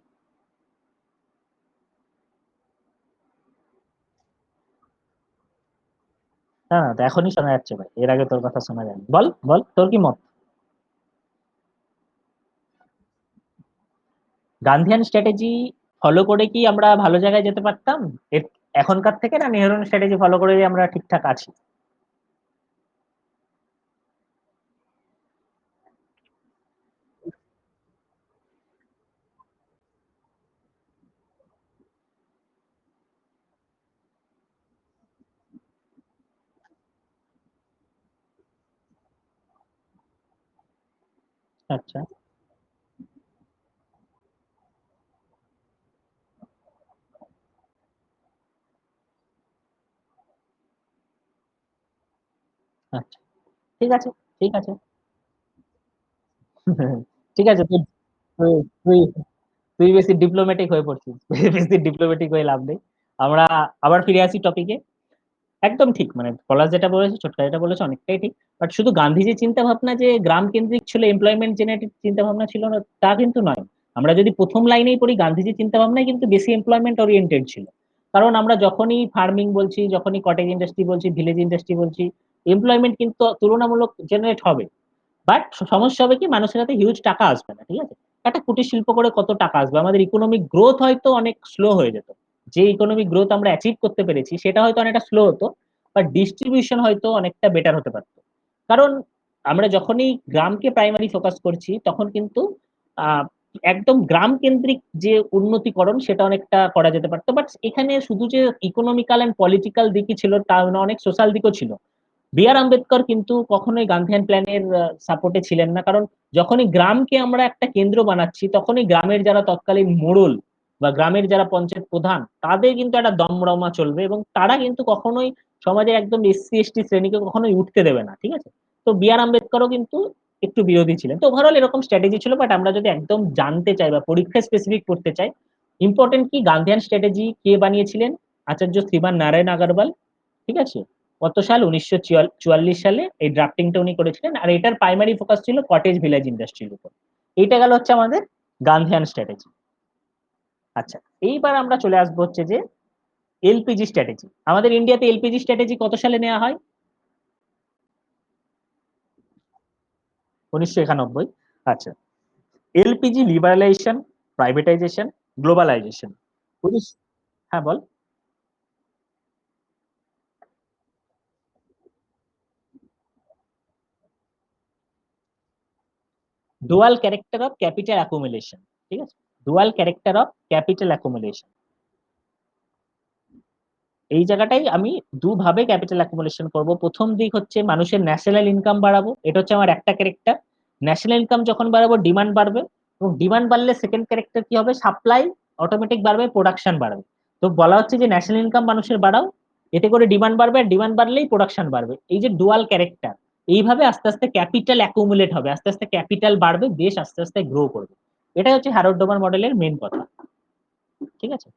না না, তো এখনই শোনা যাচ্ছে ভাই, এর আগে তোর কথা শোনা যায়নি। বল বল তোর কি মত? গান্ধিয়ান স্ট্র্যাটেজি ফলো করে কি আমরা ভালো জায়গায় যেতে পারতাম এখনকার থেকে, না নেহরুন স্ট্র্যাটেজি ফলো করে আমরা ঠিকঠাক আছি? আচ্ছা আচ্ছা, ঠিক আছে, ঠিক আছে। ঠিক আছে, তুই তুই তুই তুই বেশি ডিপ্লোম্যাটিক হয়ে পড়ছিস। বেশি ডিপ্লোম্যাটিক হয়ে লাভ নেই। আমরা আবার ফিরে আসি টপিকে। একদম ঠিক, মানে পলাশ যেটা বলেছে, ছোটকা যেটা বলেছে, অনেকটাই ঠিক। বাট শুধু গান্ধীজির চিন্তা ভাবনা যে গ্রাম কেন্দ্রিক ছিল, এমপ্লয়মেন্ট জেনারেটেড চিন্তা ভাবনা ছিল না, তা কিন্তু নয়। আমরা যদি প্রথম লাইনেই পড়ি, গান্ধীজির চিন্তা ভাবনায় কিন্তু বেশি এমপ্লয়মেন্ট ওরিয়েন্টেড ছিল। কারণ আমরা যখনই ফার্মিং বলছি, যখনই কটেজ ইন্ডাস্ট্রি বলছি, ভিলেজ ইন্ডাস্ট্রি বলছি, এমপ্লয়মেন্ট কিন্তু তুলনামূলক জেনারেট হবে। বাট সমস্যা হবে কি, মানুষের হাতে হিউজ টাকা আসবে না, ঠিক আছে। একটা কুটির শিল্প করে কত টাকা আসবে, আমাদের ইকোনমিক গ্রোথ হয়তো অনেক স্লো হয়ে যেত। যে ইকোনমিক গ্রোথ আমরা অ্যাচিভ করতে পেরেছি সেটা হয়তো অনেকটা স্লো হতো, বাট ডিস্ট্রিবিউশন হয়তো অনেকটা বেটার হতে পারতো। কারণ আমরা যখনই গ্রামকে প্রাইমারি ফোকাস করছি, তখন কিন্তু আহ একদম গ্রাম কেন্দ্রিক যে উন্নতিকরণ সেটা অনেকটা করা যেতে পারতো। বাট এখানে শুধু যে ইকোনমিক্যাল এন্ড পলিটিক্যাল দিকই ছিল তা না, অনেক সোশ্যাল দিকও ছিল। বি আর আম্বেদকর কিন্তু কখনোই গান্ধিয়ান প্ল্যানের সাপোর্টে ছিলেন না। কারণ যখনই গ্রামকে আমরা একটা কেন্দ্র বানাচ্ছি, তখনই গ্রামের যারা তৎকালীন মোড়ল বা গ্রামের যারা পঞ্চায়েত প্রধান, তাদের কিন্তু একটা দমরমা চলবে, এবং তারা কিন্তু কখনোই সমাজের একদম এসসি এসটি শ্রেণীকে কখনোই উঠতে দেবে না, ঠিক আছে। তো বি আর আম্বেদকরও কিন্তু একটু বিরোধী ছিলেন। তো ওভারঅল এরকম স্ট্র্যাটেজি ছিল। বাট আমরা যদি একদম জানতে চাই বা পরীক্ষা স্পেসিফিক করতে চাই, ইম্পর্টেন্ট কি, গান্ধিয়ান স্ট্র্যাটেজি কে বানিয়েছিলেন? আচার্য শ্রীমান নারায়ণ আগরওয়াল, ঠিক আছে। কত সাল? 1944 সালে এই ড্রাফটিংটা উনি করেছিলেন। আর এটার প্রাইমারি ফোকাস ছিল কটেজ ভিলেজ ইন্ডাস্ট্রির উপর। এইটা গেল হচ্ছে আমাদের গান্ধিয়ান স্ট্র্যাটেজি। আচ্ছা, এইবার আমরা চলে আসবো হচ্ছে যে এলপিজি স্ট্র্যাটেজি। আমাদের ইন্ডিয়াতে এলপিজি স্ট্র্যাটেজি কত সালে নেওয়া হয়? 1991। আচ্ছা, এলপিজি লিবারালাইজেশন, প্রাইভেটাইজেশন, গ্লোবালাইজেশন। হ্যাঁ বল। Dual character of capital accumulation, ঠিক আছে। Dual character of capital accumulation, এই জায়গাটাই আমি দুভাবে ক্যাপিটাল অ্যাকুমুলেশন করব। প্রথম দিক হচ্ছে মানুষের ন্যাশনাল ইনকাম বাড়াবো, এটা হচ্ছে আমার একটা ক্যারেক্টার। ন্যাশনাল ইনকাম যখন বাড়াবো, ডিমান্ড বাড়বে, এবং ডিমান্ড বাড়লে সেকেন্ড ক্যারেক্টার কি হবে? সাপ্লাই অটোমেটিক বাড়বে, প্রোডাকশন বাড়বে। তো বলা হচ্ছে যে ন্যাশনাল ইনকাম মানুষের বাড়াও, এতে করে ডিমান্ড বাড়বে, আর ডিমান্ড বাড়লেই প্রোডাকশন বাড়বে। এই যে ডুয়াল ক্যারেক্টার, এইভাবে আস্তে আস্তে ক্যাপিটাল অ্যাকুমুলেট হবে, আস্তে আস্তে ক্যাপিটাল বাড়বে, দেশ আস্তে আস্তে গ্রো করবে। এটাই হচ্ছে হ্যারোড ডোমার মডেলের মেন কথা, ঠিক আছে।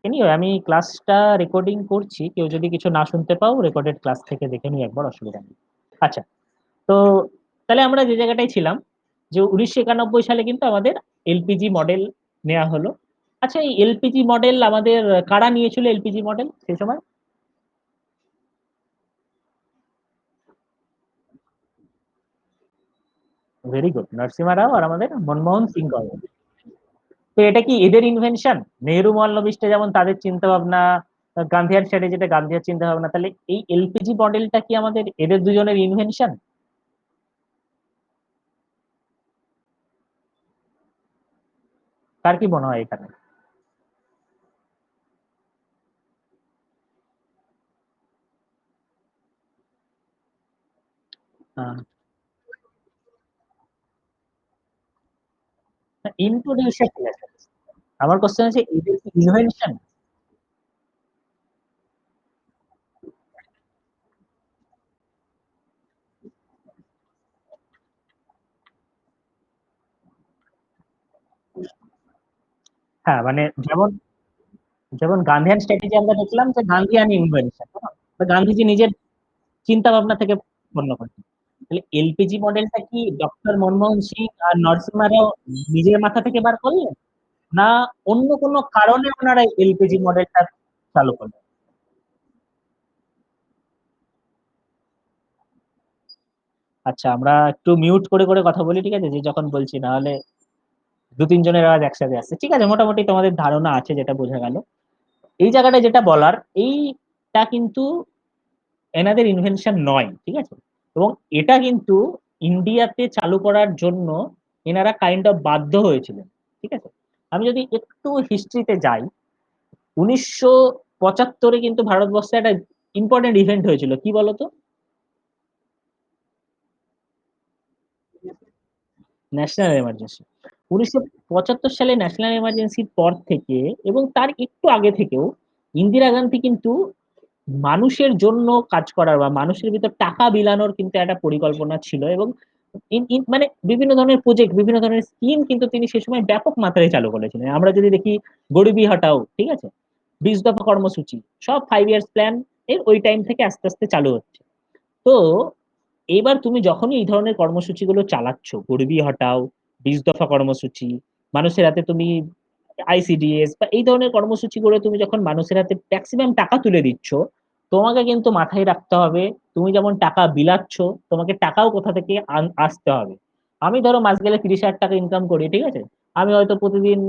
এনিওয়ে, আমি ক্লাসটা রেকর্ডিং করছি, কেউ যদি কিছু না শুনতে পাও রেকর্ডেড ক্লাস থেকে দেখে নিই একবার, অসুবিধা নেই। আচ্ছা, তো তাহলে আমরা যে জায়গাটায় ছিলাম, যে 1991 সালে কিন্তু আমাদের এলপিজি মডেল নেওয়া হলো। আচ্ছা, এই এলপিজি মডেল আমাদের কারা নিয়েছিল এলপিজি মডেল সেই সময়? ভেরি গুড, নরসিমা রাও আর আমাদের মনমোহন সিং গভর্নমেন্ট। তো এটা কি এদের ইনভেনশন? নেহেরু মহালনবিশটা যেমন তাদের চিন্তা ভাবনা, গান্ধিয়ান স্ট্র্যাটেজিটা গান্ধিয়ার চিন্তা ভাবনা, তাহলে এই এলপিজি মডেলটা কি আমাদের এদের দুজনের ইনভেনশন? কার কি মনে হয় এখানে? ইন্ট্রোডিউসার ঠিক আছে, আমার কোশ্চেন হচ্ছে এদের কি ইনভেনশন? হ্যাঁ, মানে যেমন যেমন গান্ধিয়ান স্ট্র্যাটেজি আমরা দেখলাম যে গান্ধিয়ান ইনভেনশন, গান্ধীজি নিজের চিন্তা ভাবনা থেকে উৎপন্ন করেছেন। তাহলে এলপিজি মডেলটা কি ডক্টর মনমোহন সিং আর নরসিমা রাও নিজের মাথা থেকে বার করলেন, না অন্য কোনো কারণে ওনারা এলপিজি মডেলটা চালু করলেন? আচ্ছা, আমরা একটু মিউট করে করে কথা বলি, ঠিক আছে, যে যখন বলছি, না হলে দু তিনজনের আওয়াজ একসাথে আসছে। ঠিক আছে, মোটামুটি তোমাদের ধারণা আছে, যেটা বোঝা গেল। এই জায়গাটা যেটা বলার, এইটা কিন্তু এনাদের ইনভেনশন নয়, ঠিক আছে। এবং এটা কিন্তু ইন্ডিয়াতে চালু করার জন্য এনারা কাইন্ড অফ বাধ্য হয়েছিলেন, ঠিক আছে। আমি যদি একটু হিস্ট্রিতে যাই, 1975-এ কিন্তু ভারতবর্ষে একটা ইম্পর্টেন্ট ইভেন্ট হয়েছিল, কি বলতো? ন্যাশনাল এমার্জেন্সি 1975 সালে ন্যাশনাল এমার্জেন্সির পর থেকে এবং তার একটু আগে থেকেও ইন্দিরা গান্ধী কিন্তু মানুষের জন্য কাজ করার বা মানুষের ভিতর টাকা বিলানোর কিন্তু একটা পরিকল্পনা ছিল এবং মানে বিভিন্ন ধরনের প্রজেক্ট বিভিন্ন ধরনের স্কিম কিন্তু তিনি সে সময় ব্যাপক মাত্রায় চালু করেছিলেন। আমরা যদি দেখি গরিবি হটাও, ঠিক আছে, 20 দফা কর্মসূচি, সব 5 ইয়ার্স প্ল্যান এর ওই টাইম থেকে আস্তে আস্তে চালু হচ্ছে। তো এইবার তুমি যখনই এই ধরনের কর্মসূচিগুলো চালাচ্ছ, গরিবি হটাও, 20 দফা কর্মসূচি, মানুষের হাতে তুমি আইসিডিএস বা এই ধরনের কর্মসূচি করে তুমি যখন মানুষের হাতে ম্যাক্সিমাম টাকা তুলে দিচ্ছ, তোমাকে কিন্তু মাথায় রাখতে হবে তুমি যেমন টাকা বিলাচ্ছ, তোমাকে টাকাও কোথা থেকে আসতে হবে। আমি ধরো মাস গেলে 30,000 টাকা ইনকাম করি, ঠিক আছে, আমি হয়তো প্রতিদিন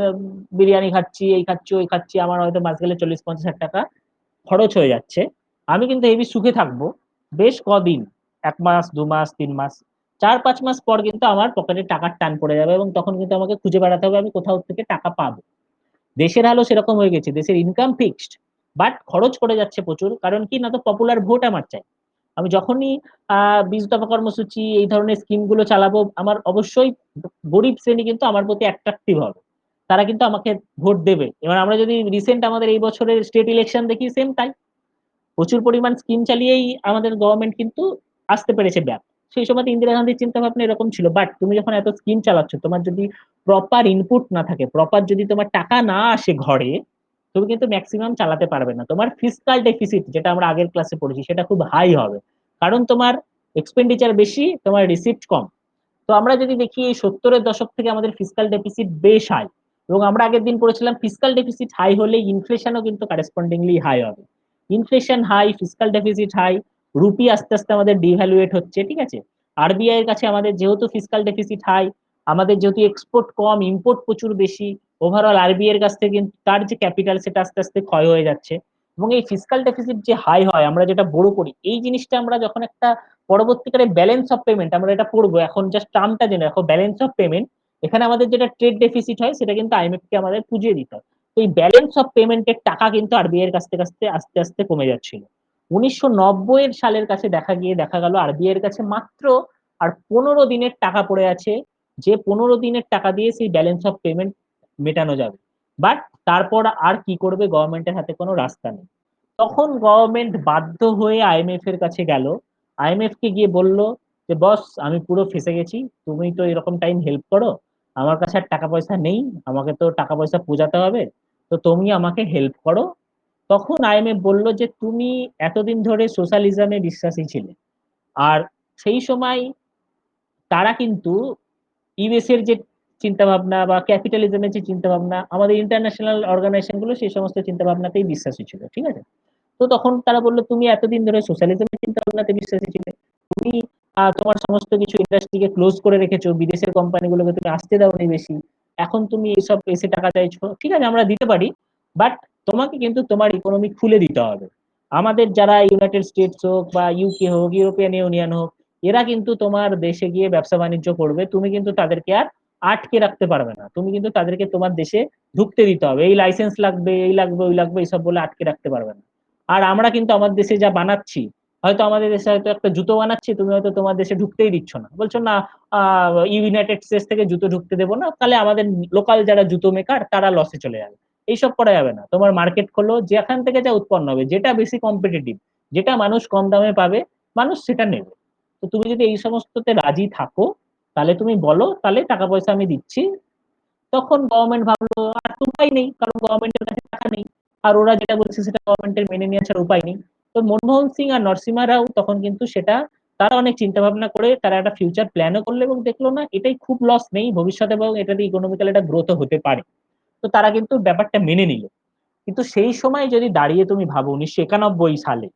বিরিয়ানি খাচ্ছি, এই খাচ্ছি ওই খাচ্ছি, আমার হয়তো মাস গেলে 40-50 হাজার টাকা খরচ হয়ে যাচ্ছে। আমি কিন্তু হেভি সুখে থাকবো বেশ কদিন, 1 মাস 2 মাস 3 মাস, 4-5 মাস পর কিন্তু আমার পকেটে টাকার টান পড়ে যাবে এবং তখন কিন্তু আমাকে খুঁজে বেড়াতে হবে আমি কোথাও থেকে টাকা পাবো। দেশের হালও সেরকম হয়ে গেছে, দেশের ইনকাম ফিক্সড, বাট খরচ করে যাচ্ছে প্রচুর, কারণ কি না, তো পপুলার ভোট আমার চাই। আমি যখনই 20 দফা কর্মসূচি এই ধরনের স্কিম গুলো চালাবো, আমার অবশ্যই গরিব শ্রেণী কিন্তু আমার প্রতি অ্যাট্রাকটিভ হবে, তারা কিন্তু আমাকে ভোট দেবে। এবার আমরা যদি রিসেন্ট আমাদের এই বছরের স্টেট ইলেকশন দেখি, সেম তাই, প্রচুর পরিমাণ স্কিম চালিয়েই আমাদের গভর্নমেন্ট কিন্তু আসতে পেরেছে ব্যাক। সেই সময় ইন্দিরা গান্ধীর চিন্তা ভাবনা এরকম ছিল, বাট তুমি যখন এত স্কিম চালাচ্ছ, তোমার যদি প্রপার ইনপুট না থাকে, প্রপার যদি তোমার টাকা না আসে ঘরে, তুমি কিন্তু ম্যাক্সিমাম চালাতে পারবে না। তোমার ফিসকাল ডেফিসিট, যেটা আমরা আগের ক্লাসে পড়েছি, সেটা খুব হাই হবে, কারণ তোমার এক্সপেন্ডিচার বেশি, তোমার রিসিপ্ট কম। তো আমরা যদি দেখি এই 70-এর দশক থেকে আমাদের ফিসকাল ডেফিসিট বেশ হাই, এবং আমরা আগের দিন পড়েছিলাম ফিসকাল ডেফিসিট হাই হলে ইনফ্লেশনও কিন্তু কারেসপন্ডিংলি হাই হবে। Inflation high, fiscal deficit high, rupee আস্তে আস্তে আমাদের ডিভ্যালুয়েট হচ্ছে, ঠিক আছে, আরবিআই এর কাছে আমাদের যেহেতু ফিসকাল ডেফিসিট হাই, আমাদের যেহেতু এক্সপোর্ট কম ইম্পোর্ট প্রচুর বেশি, ওভারঅল আরবিআই এর কাছ থেকে কিন্তু তার যে ক্যাপিটাল সেটা আস্তে আস্তে ক্ষয় হয়ে যাচ্ছে। এবং এই ফিসকাল ডেফিসিট যে হাই হয়, আমরা যেটা বড় করি, এই জিনিসটা আমরা যখন একটা পরবর্তীকালে ব্যালেন্স অফ পেমেন্ট আমরা এটা পড়বো, এখন জাস্ট টার্মটা জেনে রাখো, ব্যালেন্স অফ পেমেন্ট, এখানে আমাদের যেটা ট্রেড ডেফিসিট হয় সেটা কিন্তু আইএমএফ কে আমাদের পুজিয়ে দিতে হয়। তো এই ব্যালেন্স অফ পেমেন্টের টাকা কিন্তু আরবিআই এর কাছ থেকে আস্তে আস্তে আস্তে কমে যাচ্ছিল। 1990-এর কাছে দেখা গেল আরবিআই এর কাছে মাত্র আর 15 দিনের টাকা পড়ে আছে, যে 15 দিনের টাকা দিয়ে সেই ব্যালেন্স অফ পেমেন্ট মেটানো যাবে। বাট তারপর আর কি করবে, গভর্নমেন্টের হাতে কোনো রাস্তা নেই। তখন গভর্নমেন্ট বাধ্য হয়ে আইএমএফ এর কাছে গেল, আইএমএফ কে গিয়ে বলল যে বস, আমি পুরো ফেঁসে গেছি, তুমি তো এরকম টাইম হেল্প করো, আমার কাছে আর টাকা পয়সা নেই, আমাকে তো টাকা পয়সা পূজাতে হবে, তো তুমি আমাকে হেল্প করো। তখন আইএমএফ বলল যে তুমি এতদিন ধরে সোশ্যালিজমে বিশ্বাসী ছিলে, আর সেই সময় তারা কিন্তু ইউএস এর যে চিন্তা ভাবনা বা ক্যাপিটালিজমের যে চিন্তা ভাবনা, আমাদের ইন্টারন্যাশনাল অর্গানাইজেশন গুলো সেই সমস্ত চিন্তা ভাবনাতেই বিশ্বাসী ছিল, ঠিক আছে। তো তখন তারা বললো তুমি এতদিন ধরে সোশ্যালিজমের চিন্তা ভাবনাতে বিশ্বাসী ছিলে, তুমি তোমার সমস্ত কিছু ইন্ডাস্ট্রিকে ক্লোজ করে রেখেছো, বিদেশের কোম্পানিগুলোকে তুমি আসতে দাওনি বেশি, এখন তুমি এসব এসে টাকা চাইছো, ঠিক আছে আমরা দিতে পারি, বাট তোমাকে কিন্তু তোমার ইকোনমি খুলে দিতে হবে। আমাদের যারা ইউনাইটেড স্টেটস হোক বা ইউকে হোক, ইউরোপিয়ান ইউনিয়ন হোক, এরা কিন্তু তোমার দেশে গিয়ে ব্যবসা বাণিজ্য করবে, তুমি কিন্তু তাদেরকে আর আটকে রাখতে পারবে না, তুমি কিন্তু তাদেরকে তোমার দেশে ঢুকতে দিতে হবে, এই লাইসেন্স লাগবে এই লাগবে ওই লাগবে এইসব বলে আটকে রাখতে পারবে না। আর আমরা কিন্তু আমার দেশে যা বানাচ্ছি, হয়তো আমাদের দেশে হয়তো একটা জুতো বানাচ্ছি, তুমি হয়তো তোমার দেশে ঢুকতেই দিচ্ছ না, বলছো না ইউনাইটেড স্টেটস থেকে জুতো ঢুকতে দেবো না, তাহলে আমাদের লোকাল যারা জুতো মেকার তারা লসে চলে যাবে। এইসব করা যাবে না, তোমার মার্কেট খোলো, যেখান থেকে যা উৎপন্ন হবে, যেটা বেশি কম্পিটিটিভ, যেটা মানুষ কম দামে পাবে, মানুষ সেটা নেবে। তো তুমি যদি এই সমস্ততে রাজি থাকো, তাহলে তুমি বলো, তাহলে টাকা পয়সা আমি দিচ্ছি। তখন গভর্নমেন্ট ভাবলো আর তো উপায় নেই, কারণ গভর্নমেন্টের কাছে টাকা নেই, আর ওরা যেটা বলছে সেটা গভর্নমেন্টের মেনে নিয়ে আসার উপায় নেই। তো মনমোহন সিং আর নরসিমা রাও তখন কিন্তু সেটা, তারা অনেক চিন্তা ভাবনা করে তারা একটা ফিউচার প্ল্যানও করলো এবং দেখলো না এটাই খুব লস নেই ভবিষ্যতে, এবং এটা দিয়ে ইকোনমিক্যাল একটা গ্রোথ হতে পারে। তো তারা কিন্তু ব্যাপারটা মেনে নিল। কিন্তু সেই সময় যদি দাঁড়িয়ে তুমি ভাবো 1991 সালে,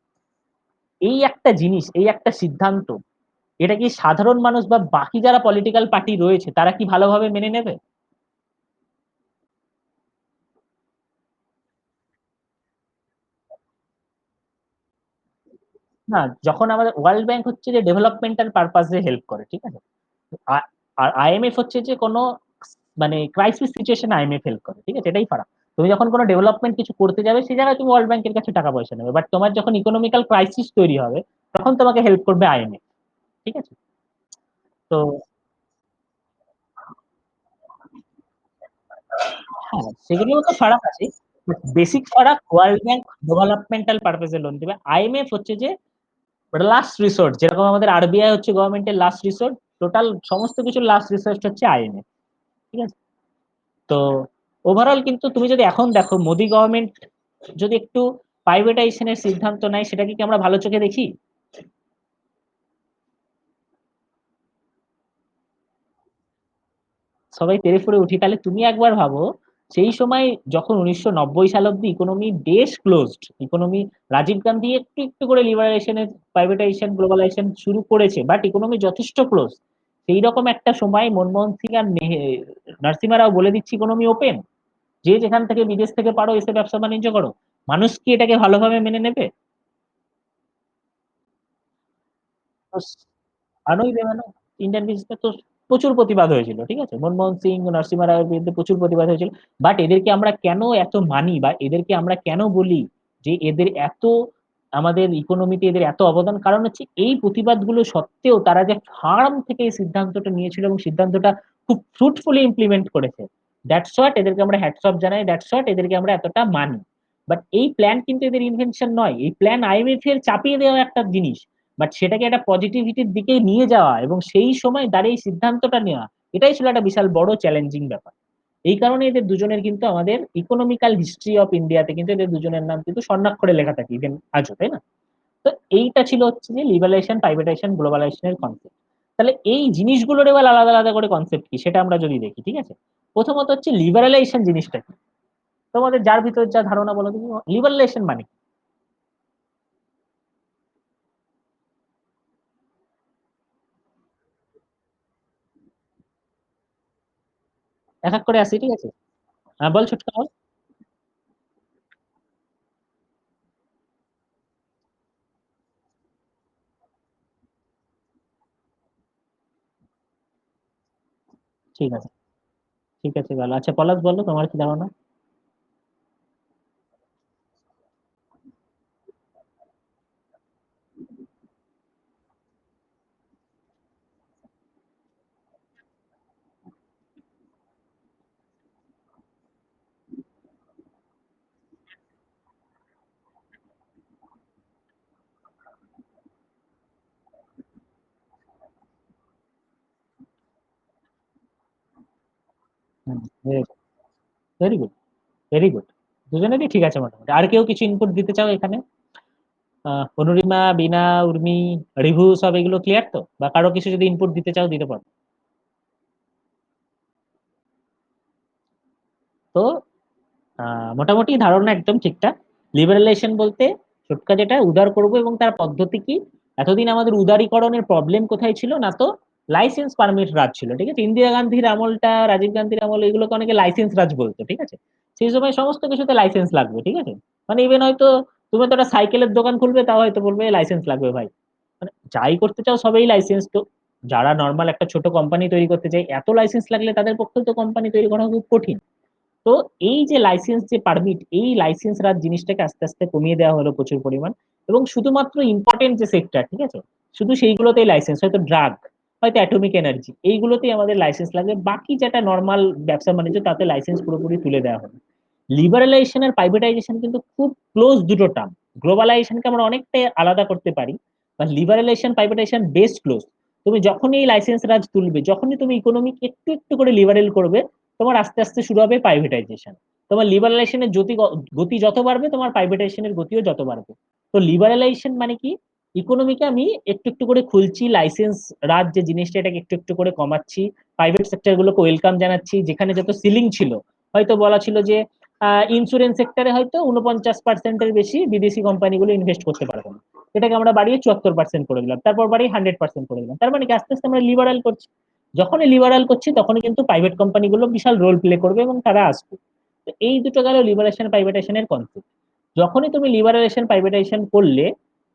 এই একটা জিনিস, এই একটা সিদ্ধান্ত, এটা কি সাধারণ মানুষ বা বাকি যারা পলিটিক্যাল পার্টি রয়েছে তারা কি ভালোভাবে মেনে নেবে? না, যখন আমাদের ওয়ার্ল্ড ব্যাংক হচ্ছে যে ডেভেলপমেন্টাল পারপাসে হেল্প করে, ঠিক আছে, আ- আর আইএমএফ হচ্ছে যে কোনো মানে ক্রাইসিস সিচুয়েশন আইএমএফ হেল্প করে, ঠিক আছে, এটাই ফারাক। তুমি যখন কোনো ডেভেলপমেন্ট কিছু করতে যাবে সেই জায়গায় তুমি ওয়ার্ল্ড ব্যাংকের কাছে টাকা পয়সা নেবে, বাট তোমার যখন ইকোনমিক্যাল ক্রাইসিস তৈরি হবে, তখন তোমাকে হেল্প করবে আইএমএফ, ঠিক আছে। তো হ্যাঁ, সেগুলোও তো ফারাক আছে। বেসিক ফারাক, ওয়ার্ল্ড ব্যাংক ডেভেলপমেন্টাল পারপাসে লোন দিবে, আইএমএফ হচ্ছে যে লাস্ট রিসোর্ট, যেরকম আমাদের আরবিআই হচ্ছে গভর্নমেন্টের লাস্ট রিসোর্ট, টোটাল সমস্ত কিছুর লাস্ট রিসোর্ট হচ্ছে আইএমএফ। ঠিক আছে। তো ওভারঅল কিন্তু তুমি যদি এখন দেখো মোদি গভর্নমেন্ট যদি একটু প্রাইভেটাইজেশনের সিদ্ধান্ত নেয়, সেটা কি আমরা ভালো চোখে দেখি? সবাই তেড়ে ফুঁড়ে উঠি। তাহলে তুমি একবার ভাবো, সেই সময় যখন 1990 সাল অব্দি ইকোনমি বেশ ক্লোজড ইকোনমি, রাজীব গান্ধী একটু একটু করে লিবারাইজেশনের, প্রাইভেটাইজেশন, গ্লোবালাইজেশন শুরু করেছে, বাট ইকোনমি যথেষ্ট ক্লোজ। সেই রকম একটা সময় মনমোহন সিং আর নরসিমা রাও বলে দিচ্ছি ইকোনমি ওপেন, যে যেখান থেকে বিদেশ থেকে পারো এসে ব্যবসা বাণিজ্য করো। মানুষ কি এটাকে ভালোভাবে মেনে নেবে? তো আনোই দেবে না। ইন্ডিয়ান বিজনেস তো প্রচুর প্রতিবাদ হয়েছিল, ঠিক আছে, মনমোহন সিং, নরসিমা রাওয়ের বিরুদ্ধে প্রচুর প্রতিবাদ হয়েছিল। বাট এদেরকে আমরা কেন এত মানি, বা এদেরকে আমরা কেন বলি যে এদের এত, আমাদের ইকোনমিতে এদের এত অবদান? কারণ হচ্ছে এই প্রতিবাদগুলো সত্ত্বেও তারা যে ফার্ম থেকে এই সিদ্ধান্তটা নিয়েছিল এবং সিদ্ধান্তটা খুব ফ্রুটফুলি ইমপ্লিমেন্ট করেছে। দ্যাটস হোয়াট এদেরকে আমরা হ্যাটস অফ জানাই, দ্যাটস হোয়াট এদেরকে আমরা এতটা মানি। বাট এই প্ল্যান কিন্তু এদের ইনভেনশন নয়, এই প্ল্যান আইএমএফ এর চাপিয়ে দেওয়া একটা জিনিস। বাট সেটাকে একটা পজিটিভিটির দিকে নিয়ে যাওয়া এবং সেই সময় দাঁড়িয়ে এই সিদ্ধান্তটা নেওয়া, এটাই ছিল একটা বিশাল বড় চ্যালেঞ্জিং ব্যাপার। এই কারণে এদের দুজনের কিন্তু আমাদের ইকোনমিক্যাল হিস্ট্রি অফ ইন্ডিয়াতে কিন্তু এদের দুজনের নাম কিন্তু স্বর্ণাক্ষরে লেখা থাকে ইভেন আজও, তাই না? তো এইটা ছিল হচ্ছে যে লিবারালাইজেশন, প্রাইভেটাইজেশন, গ্লোবালাইজেশনের কনসেপ্ট। তাহলে এই জিনিসগুলোর এবার আলাদা আলাদা করে কনসেপ্ট কি সেটা আমরা যদি দেখি, ঠিক আছে। প্রথমত হচ্ছে লিবারালাইজেশন জিনিসটা কি, তোমাদের যার ভিতর যা ধারণা বলো তুমি, লিবারালাইজেশন মানে কি? এক এক করে আসি, ঠিক আছে। হ্যাঁ, বল ছোটকা বল। ঠিক আছে, ঠিক আছে, ভালো। আচ্ছা পলাশ বলো তোমার কি ধারণা। Very good, very good. দুজনেরই ঠিক আছে মোটামুটি। আর কেউ কিছু ইনপুট দিতে চাও এখানে? অনুরিমা, বিনা, উর্মি, রিভু, সব এগুলো ক্লিয়ার তো? বা কারো কিছু যদি ইনপুট দিতে চাও দিতে পারো। তো মোটামুটি ধারণা একদম ঠিকঠাক। লিবারালাইজেশন বলতে ছোটকা যেটা উদার করব, এবং তার পদ্ধতি কি? এতদিন আমাদের উদারীকরণের প্রবলেম কোথায় ছিল না, তো লাইসেন্স পারমিট রাজ ছিল, ঠিক আছে। ইন্দিরা গান্ধীর আমলটা, রাজীব গান্ধীর আমল, এগুলোকে অনেকে লাইসেন্স রাজ বলতো, ঠিক আছে। সেই সময় সমস্ত কিছুতে লাইসেন্স লাগবে, ঠিক আছে। মানে ইভেন হয়তো তুমি তো একটা সাইকেলের দোকান খুলবে, তাও হয়তো বলবে লাইসেন্স লাগবে ভাই। মানে যাই করতে চাও সবেই লাইসেন্স তো। যারা নর্মাল একটা ছোট কোম্পানি তৈরি করতে চায়, এত লাইসেন্স লাগলে তাদের পক্ষে তো কোম্পানি তৈরি করা খুব কঠিন। তো এই যে লাইসেন্স, যে পারমিট, এই লাইসেন্স রাজ জিনিসটাকে আস্তে আস্তে কমিয়ে দেওয়া হলো প্রচুর পরিমাণ। এবং শুধুমাত্র ইম্পর্টেন্ট যে সেক্টর, ঠিক আছে, শুধু সেইগুলোতেই লাইসেন্স, হয়তো ড্রাগ, হয়তো অ্যাটমিক এনার্জি, এইগুলোতেই আমাদের লাইসেন্স লাগবে। বাকি যেটা নর্মাল ব্যবসা বাণিজ্য, তাতে লাইসেন্স পুরোপুরি তুলে দেওয়া হবে। লিবারালাইজেশন আর প্রাইভেটাইজেশন কিন্তু খুব ক্লোজ দুটো টার্ম। গ্লোবালাইজেশনকে আমরা অনেকটাই আলাদা করতে পারি, বা লিবারালাইজেশন প্রাইভেটাইজেশন বেশ ক্লোজ। তুমি যখনই এই লাইসেন্স রাজ তুলবে, যখনই তুমি ইকোনমিক একটু একটু করে লিবারেল করবে, তোমার আস্তে আস্তে শুরু হবে প্রাইভেটাইজেশন। তোমার লিবারালাইজেশনের গতি যত বাড়বে, তোমার প্রাইভেটাইজেশনের গতিও যত বাড়বে। তো লিবারালাইজেশন মানে কি? ইকোনমিকে আমি একটু একটু করে খুলছি, লাইসেন্স রাজ যে জিনিসটা, এটাকে একটু একটু করে কমাচ্ছি, প্রাইভেট সেক্টর গুলোকে ওয়েলকাম জানাচ্ছি। যেখানে যত সিলিং ছিল, হয়তো বলা ছিল যে ইন্স্যুরেন্স সেক্টরে হয়তো 49%-এর বেশি বিদেশি কোম্পানিগুলো ইনভেস্ট করতে পারবে না, এটাকে আমরা বাড়িয়ে 74% করে দিলাম, তারপর বাড়িয়ে 100% করে দিলাম। তার মানে কি, আস্তে আস্তে আমরা লিবারাল করছি। যখনই লিবারাল করছি, তখনই কিন্তু প্রাইভেট কোম্পানিগুলো বিশাল রোল প্লে করবে এবং তারা আসবে। তো এই দুটো গেল লিবারেশন প্রাইভেটাইজেশনের কনসেপ্ট। যখনই তুমি লিবারালাইজেশন প্রাইভেটাইজেশন করলে,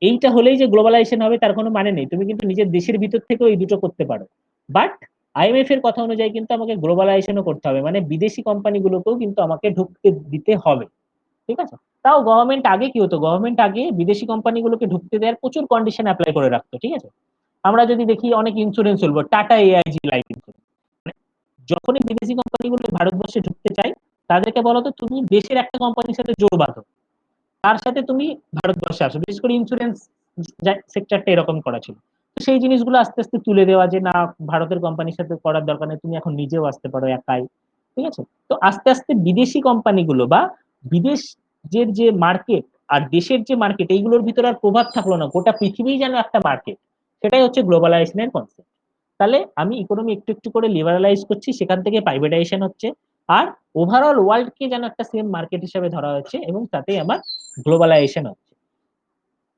এইটা হলেই যে গ্লোবালাইজেশন হবে তার কোনো মানে নেই। তুমি কিন্তু নিজের দেশের ভিতর থেকেও এই দুটো করতে পারো। বাট আইএমএফ এর কথা অনুযায়ী কিন্তু আমাকে গ্লোবালাইজেশনও করতে হবে, মানে বিদেশি কোম্পানিগুলোকেও কিন্তু আমাকে ঢুকতে দিতে হবে, ঠিক আছে। তাও গভর্নমেন্ট আগে কি হতো, গভর্নমেন্ট আগে বিদেশি কোম্পানিগুলোকে ঢুকতে দেওয়ার প্রচুর কন্ডিশন অ্যাপ্লাই করে রাখতো, ঠিক আছে। আমরা যদি দেখি অনেক ইন্স্যুরেন্স বলবো, টাটা এআইজি লাইফ ইন্স্যুরেন্স, যখনই বিদেশি কোম্পানিগুলো ভারতবর্ষে ঢুকতে চায়, তাদেরকে বলো তো তুমি দেশের একটা কোম্পানির সাথে জোড় বাঁধো, তার সাথে তুমি ভারতবর্ষে আসো। বিশেষ করে ইন্স্যুরেন্স সেক্টরটা এরকম করা ছিল। তো সেই জিনিসগুলো আস্তে আস্তে তুলে দেওয়া, যে না, ভারতের কোম্পানির সাথে করার দরকার নেই, তুমি এখন নিজেও আসতে পারো একাই। ঠিক আছে। তো আস্তে আস্তে বিদেশি কোম্পানিগুলো বা বিদেশের যে মার্কেট আর দেশের যে মার্কেট, এইগুলোর ভিতরে আর প্রভাব থাকলো না, গোটা পৃথিবী যেন একটা মার্কেট। সেটাই হচ্ছে গ্লোবালাইজেশনের কনসেপ্ট। তাহলে আমি ইকোনমি একটু একটু করে লিবারালাইজ করছি, সেখান থেকে প্রাইভেটাইজেশন হচ্ছে, আর ওভারঅল ওয়ার্ল্ড কে যেন একটা সেম মার্কেট হিসেবে ধরা হচ্ছে, এবং তাতে আমার গ্লোবালাইজেশন হচ্ছে।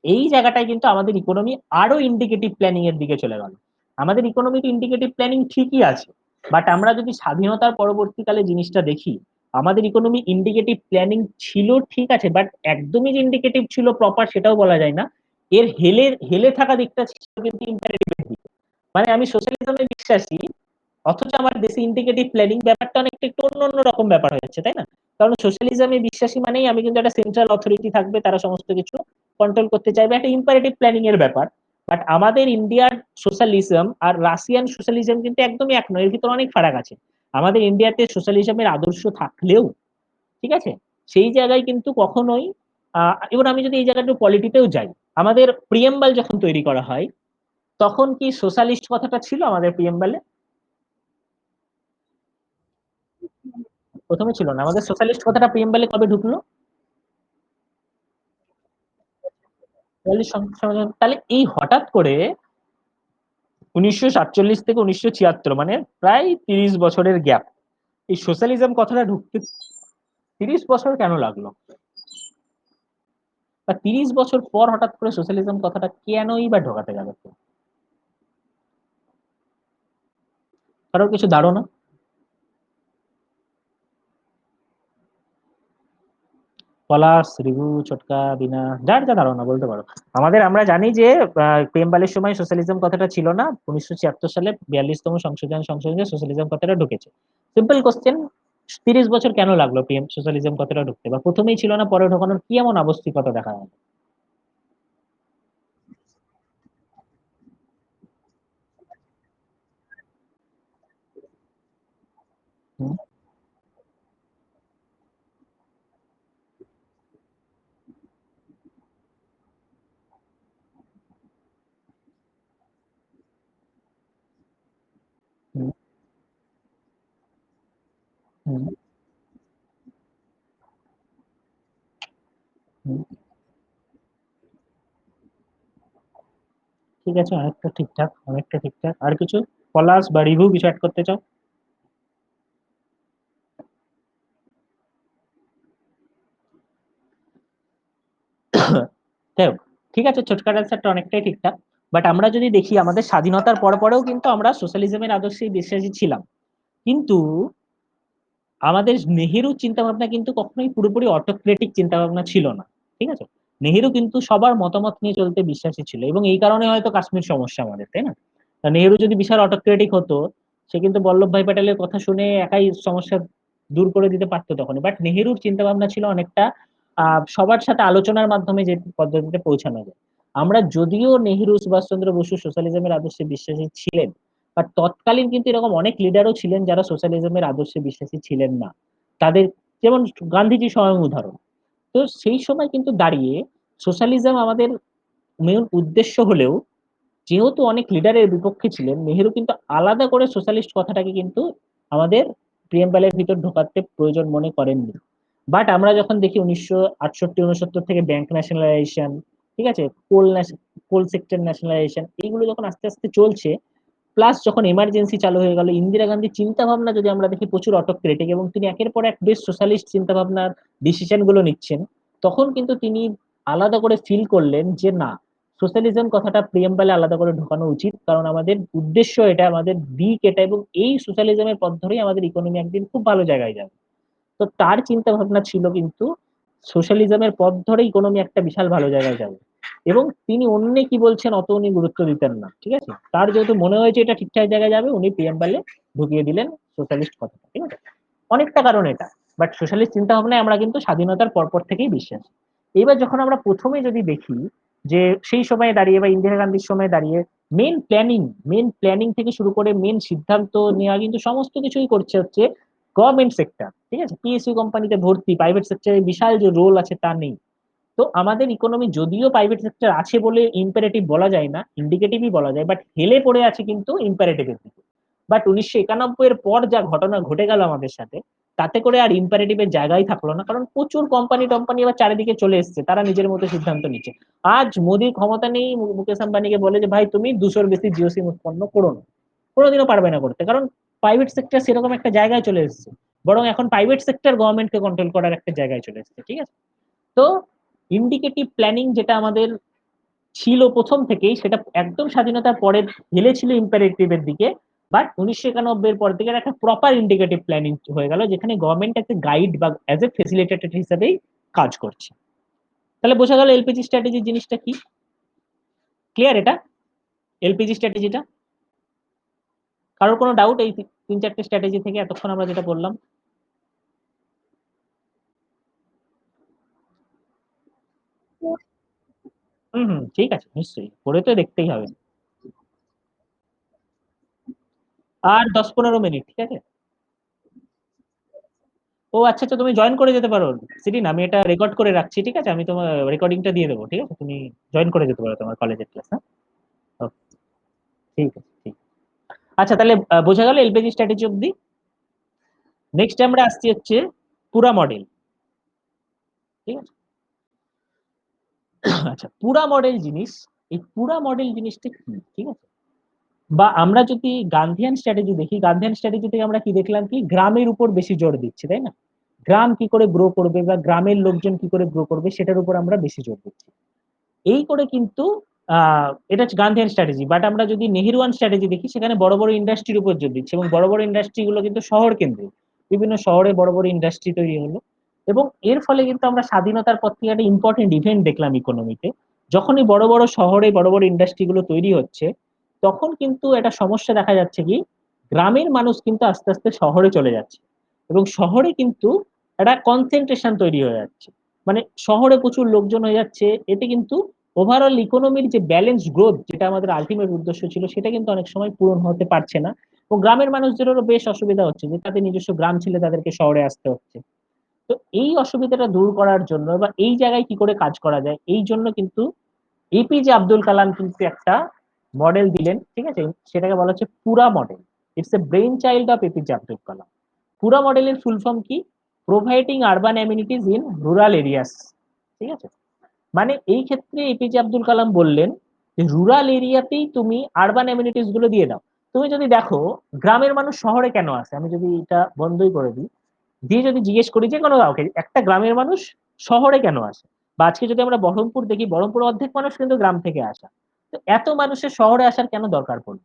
এই জায়গাটায় কিন্তু আমাদের ইকোনমি আরো ইন্ডিকেটিভ প্ল্যানিং এর দিকে চলে গেল। আমাদের ইকোনমিক ইন্ডিকেটিভ প্ল্যানিং ঠিকই আছে, বাট আমরা যদি স্বাধীনতার পরবর্তীকালে জিনিসটা দেখি, আমাদের ইকোনমি ইন্ডিকেটিভ প্ল্যানিং ছিল ঠিক আছে, বাট একদমই যে ইন্ডিকেটিভ ছিল প্রপার সেটাও বলা যায় না। এর হেলে হেলে থাকা দিকটা ছিল কিন্তু ইম্পারেটিভের দিকে। মানে আমি সোশ্যালিজমে বিশ্বাসী, অথচ আমার দেশে ইন্ডিকেটিভ প্ল্যানিং ব্যাপারটা অনেকটা একটু অন্য অন্য রকম ব্যাপার হয়ে যাচ্ছে, তাই না? কারণ সোশ্যালিজমে বিশ্বাসী মানেই আমি কিন্তু একটা সেন্ট্রাল অথরিটি থাকবে, তারা সমস্ত কিছু কন্ট্রোল করতে চাইবে, একটা ইম্পারেটিভ প্ল্যানিং এর ব্যাপার। বাট আমাদের ইন্ডিয়ার সোশ্যালিজম আর রাশিয়ান সোশ্যালিজম কিন্তু একদমই এক নয়, এর ভিতরে অনেক ফারাক আছে। আমাদের ইন্ডিয়াতে সোশ্যালিজমের আদর্শ থাকলেও, ঠিক আছে, সেই জায়গায় কিন্তু কখনোই এবার আমি যদি এই জায়গাটা পলিটিতেও যাই, আমাদের প্রিয়েম্বাল যখন তৈরি করা হয়, তখন কি সোশ্যালিস্ট কথাটা ছিল আমাদের প্রিয়েম্বালে? প্রথমে ছিল না। আমাদের সোশ্যালিস্ট কথাটা প্রিয়েম্বালে কবে ঢুকলো? তাহলে এই হঠাৎ করে 1947 থেকে 1976, মানে প্রায় 30 বছরের গ্যাপ, এই সোশ্যালিজম কথাটা ঢুকতে 30 বছর কেন লাগলো? বা 30 বছর পর হঠাৎ করে সোশ্যালিজম কথাটা কেনই বা ঢোকাতে গেল? কারোর কিছু ধারণা? পলাশ, রিভু, চটকা, বিনা, যার যা ধারণা বলতে পারো। আমরা জানি যে প্রেমবালের সময় সোশ্যালিজম কথাটা ছিল না, 1976 সালে 42তম সংশোধন সংশোধনে সোশ্যালিজম কথাটা ঢুকেছে। সিম্পল কোশ্চেন, 30 বছর কেন লাগলো পিএম সোশ্যালিজম কথাটা ঢুকতে, বা প্রথমেই ছিল না, পরে ঢোকানোর কি এমন আবশ্যিকতা দেখা গেল? হুম, হুম, হুম, হুম। ঠিক আছে, অনেকটা ঠিকঠাক, অনেকটা ঠিকঠাক। আর কিছু পলাশ বা রিভু কিছু অ্যাড করতে চাও? যাই হোক, ঠিক আছে, ছোটকার অ্যান্সারটা অনেকটাই ঠিকঠাক। বাট আমরা যদি দেখি, আমাদের স্বাধীনতার পর পরেও কিন্তু আমরা সোশ্যালিজমের আদর্শে বিশ্বাসী ছিলাম। কিন্তু আমাদের নেহেরু চিন্তা ভাবনা কিন্তু কখনোই পুরোপুরি অটোক্রেটিক চিন্তা ভাবনা ছিল না। ঠিক আছে। নেহেরু কিন্তু সবার মতামত নিয়ে চলতে বিশ্বাসী ছিল, এবং এই কারণে হয়তো কাশ্মীর সমস্যা আমাদের, তাই না? তা নেহেরু যদি বিশাল অটোক্রেটিক হতো, সে কিন্তু বল্লভভাই প্যাটেলের কথা শুনে একাই সমস্যা দূর করে দিতে পারতো তখন। বাট নেহেরুর চিন্তা ভাবনা ছিল অনেকটা সবার সাথে আলোচনার মাধ্যমে যে পদ্ধতিতে পৌঁছানো যায়। আমরা যদিও নেহেরু সুভাষচন্দ্র বসু সোশ্যালিজমের আদর্শে বিশ্বাসী ছিলেন, বাট তৎকালীন কিন্তু এরকম অনেক লিডারও ছিলেন যারা সোশ্যালিজমের আদর্শে বিশ্বাসী ছিলেন না। তাদের, যেমন গান্ধীজি স্বয়ং উদাহরণ। তো সেই সময় কিন্তু দাঁড়িয়ে সোশ্যালিজম আমাদের মেন উদ্দেশ্য হলেও, যেহেতু অনেক লিডারের বিপক্ষে ছিলেন, নেহেরু কিন্তু আলাদা করে সোশ্যালিস্ট কথাটাকে কিন্তু আমাদের প্রিয়েম্বালের ভিতর ঢোকাতে প্রয়োজন মনে করেননি। বাট আমরা যখন দেখি 1968 69 থেকে ব্যাংক ন্যাশনালাইজেশন, ঠিক আছে, কোল সেক্টর ন্যাশনালাইজেশন, এইগুলো যখন আস্তে আস্তে চলছে, প্লাস যখন এমার্জেন্সি চালু হয়ে গেল, ইন্দিরা গান্ধীর চিন্তা ভাবনা যদি আমরা দেখি প্রচুর অটোক্রেটিক, এবং তিনি একের পর এক বেশ সোশ্যালিস্ট চিন্তা ভাবনার ডিসিশন গুলো নিচ্ছেন, তখন কিন্তু তিনি আলাদা করে ফিল করলেন যে না, সোশ্যালিজম কথাটা প্রিয়েম্বালে আলাদা করে ঢোকানো উচিত, কারণ আমাদের উদ্দেশ্য এটা, আমাদের দিক এটা, এবং এই সোশ্যালিজমের পথ ধরেই আমাদের ইকোনমি একদিন খুব ভালো জায়গায় যাবে। তো তার চিন্তা ভাবনা ছিল কিন্তু সোশ্যালিজমের পথ ধরে ইকোনমি একটা বিশাল ভালো জায়গায় যাবে, এবং তিনি অন্যে কি বলছেন অত উনি গুরুত্ব দিতেন না। ঠিক আছে, তার যেহেতু মনে হয়েছে এটা ঠিকঠাক জায়গায় যাবে, উনি প্রিয়াম্বালে ঢুকিয়ে দিলেন সোশ্যালিস্ট কথাটা। ঠিক আছে, অনেকটা কারণ এটা। বাট সোশ্যালিস্ট চিন্তা ভাবনায় আমরা কিন্তু স্বাধীনতার পরপর থেকেই বিশ্বাস। এবার যখন আমরা প্রথমে যদি দেখি, যে সেই সময়ে দাঁড়িয়ে বা ইন্দিরা গান্ধীর সময় দাঁড়িয়ে মেন প্ল্যানিং থেকে শুরু করে মেন সিদ্ধান্ত নেওয়া কিন্তু সমস্ত কিছুই করছে হচ্ছে গভর্নমেন্ট সেক্টর, ঠিক আছে, পিএসইউ কোম্পানিতে ভর্তি, প্রাইভেট সেক্টরে বিশাল যে রোল আছে তা নেই। তো আমাদের ইকোনমি যদিও প্রাইভেট সেক্টর আছে বলে ইম্পারেটিভ বলা যায় না, ইন্ডিকেটিভই বলা যায়, বাট হেলে পড়ে আছে কিন্তু ইম্পারেটিভের দিকে। বাট 1991 এর পর যা ঘটনা ঘটে গেল আমাদের সাথে, তাতে করে আর ইম্পারেটিভের জায়গায় থাকলো না, কারণ প্রচুর কোম্পানি টম্পানি এবার চারিদিকে চলে এসছে, তারা নিজের মতো সিদ্ধান্ত নিচ্ছে। আজ মোদির ক্ষমতা নেই, মুকেশ আম্বানিকে বলে যে ভাই তুমি 200-র বেশি জিও সিম উৎপন্ন করো না, কোনোদিনও পারবে না করতে, কারণ প্রাইভেট সেক্টর সেরকম একটা জায়গায় চলে এসেছে। বরং এখন প্রাইভেট সেক্টর গভর্নমেন্টকে কন্ট্রোল করার একটা জায়গায় চলে এসেছে, ঠিক আছে। তো ইন্ডিকেটিভ প্ল্যানিং যেটা আমাদের ছিল প্রথম থেকেই, সেটা একদম স্বাধীনতার পরে ঢেলে ছিল ইম্পারেটিভের দিকে। বাট 1991 পর থেকে একটা প্রপার ইন্ডিকেটিভ প্ল্যানিং হয়ে গেল, যেখানে গভর্নমেন্ট একটা গাইড বা অ্যাজ এ ফেসিলিটেটর হিসেবেই কাজ করছে। তাহলে বোঝা গেল এলপিজি স্ট্র্যাটেজি জিনিসটা কি। ক্লিয়ার এটা, এলপিজি স্ট্র্যাটেজিটা? কারোর কোনো ডাউট এই 3-4টে স্ট্র্যাটেজি থেকে এতক্ষণ আমরা যেটা বললাম? হম হম, ঠিক আছে, নিশ্চয়ই পড়ে তো দেখতেই হবে। আর 10-15 মিনিট, ঠিক আছে। ও আচ্ছা আচ্ছা, তুমি জয়েন করে যেতে পারো সিরিন, আমি এটা রেকর্ড করে রাখছি, ঠিক আছে, আমি তোমার রেকর্ডিংটা দিয়ে দেবো, ঠিক আছে, তুমি জয়েন করে যেতে পারো তোমার কলেজের ক্লাস। হ্যাঁ, Okay, ঠিক আছে, ঠিক। আচ্ছা তাহলে বোঝা গেল এলপিজি স্ট্র্যাটেজি অব্দি। নেক্সট আমরা আসছি হচ্ছে পুরা মডেল, ঠিক আছে। আচ্ছা, পুরা মডেল জিনিস, এই পুরা মডেল জিনিসটা কি, ঠিক আছে। বা আমরা যদি গান্ধিয়ান স্ট্র্যাটেজি দেখি, গান্ধিয়ান স্ট্র্যাটেজি থেকে আমরা কি দেখলাম, কি গ্রামের উপর বেশি জোর দিচ্ছি, তাই না? গ্রাম কি করে গ্রো করবে বা গ্রামের লোকজন কি করে গ্রো করবে সেটার উপর আমরা বেশি জোর দিচ্ছি। এই করে কিন্তু এটা হচ্ছে গান্ধিয়ান স্ট্র্যাটেজি। বাট আমরা যদি নেহেরুয়ান স্ট্র্যাটেজি দেখি, সেখানে বড় বড় ইন্ডাস্ট্রির উপর জোর দিচ্ছে, এবং বড় বড় ইন্ডাস্ট্রি গুলো কিন্তু শহর কেন্দ্রিক, বিভিন্ন শহরে বড় বড় ইন্ডাস্ট্রি তৈরি হলো। এবং এর ফলে কিন্তু আমরা স্বাধীনতার পর থেকে একটা ইম্পর্টেন্ট ইভেন্ট দেখলাম ইকোনমিতে। যখনই বড় বড় শহরে বড় বড় ইন্ডাস্ট্রি গুলো তৈরি হচ্ছে, তখন কিন্তু একটা সমস্যা দেখা যাচ্ছে, কি গ্রামের মানুষ কিন্তু আস্তে আস্তে শহরে চলে যাচ্ছে, এবং শহরে কিন্তু একটা কনসেন্ট্রেশন তৈরি হয়ে যাচ্ছে। মানে শহরে প্রচুর লোকজন হয়ে যাচ্ছে, এতে কিন্তু ওভারঅল ইকোনমির যে ব্যালেন্স গ্রোথ, যেটা আমাদের আলটিমেট উদ্দেশ্য ছিল, সেটা কিন্তু অনেক সময় পূরণ হতে পারছে না। এবং গ্রামের মানুষদেরও বেশ অসুবিধা হচ্ছে, যে তাদের নিজস্ব গ্রাম ছিল, তাদেরকে শহরে আসতে হচ্ছে। তো এই অসুবিধাটা দূর করার জন্য বা এই জায়গায় কি করে কাজ করা যায়, এই জন্য কিন্তু এপিজে আব্দুল কালাম কিন্তু একটা মডেল দিলেন, ঠিক আছে। সেটাকে বলা হচ্ছে PURA model. It's a brainchild of APJ Abdul Kalam. PURA মডেলের ফুল ফর্ম কি? Providing urban amenities in rural areas, ঠিক আছে। মানে এই ক্ষেত্রে এপিজে আব্দুল কালাম বললেন যে রুরাল এরিয়াতেই তুমি আরবান অ্যামিনিটিস গুলো দিয়ে দাও। তুমি যদি দেখো গ্রামের মানুষ শহরে কেন আসে, আমি যদি এটা বন্ধই করে দিই, দিয়ে যদি জিজ্ঞেস করি যে কোনো কাউকে, একটা গ্রামের মানুষ শহরে কেন আসে, বা আজকে যদি আমরা বহরমপুর দেখি, বহরমপুর অর্ধেক মানুষ কিন্তু গ্রাম থেকে আসা। তো এত মানুষের শহরে আসার কেন দরকার পড়লো?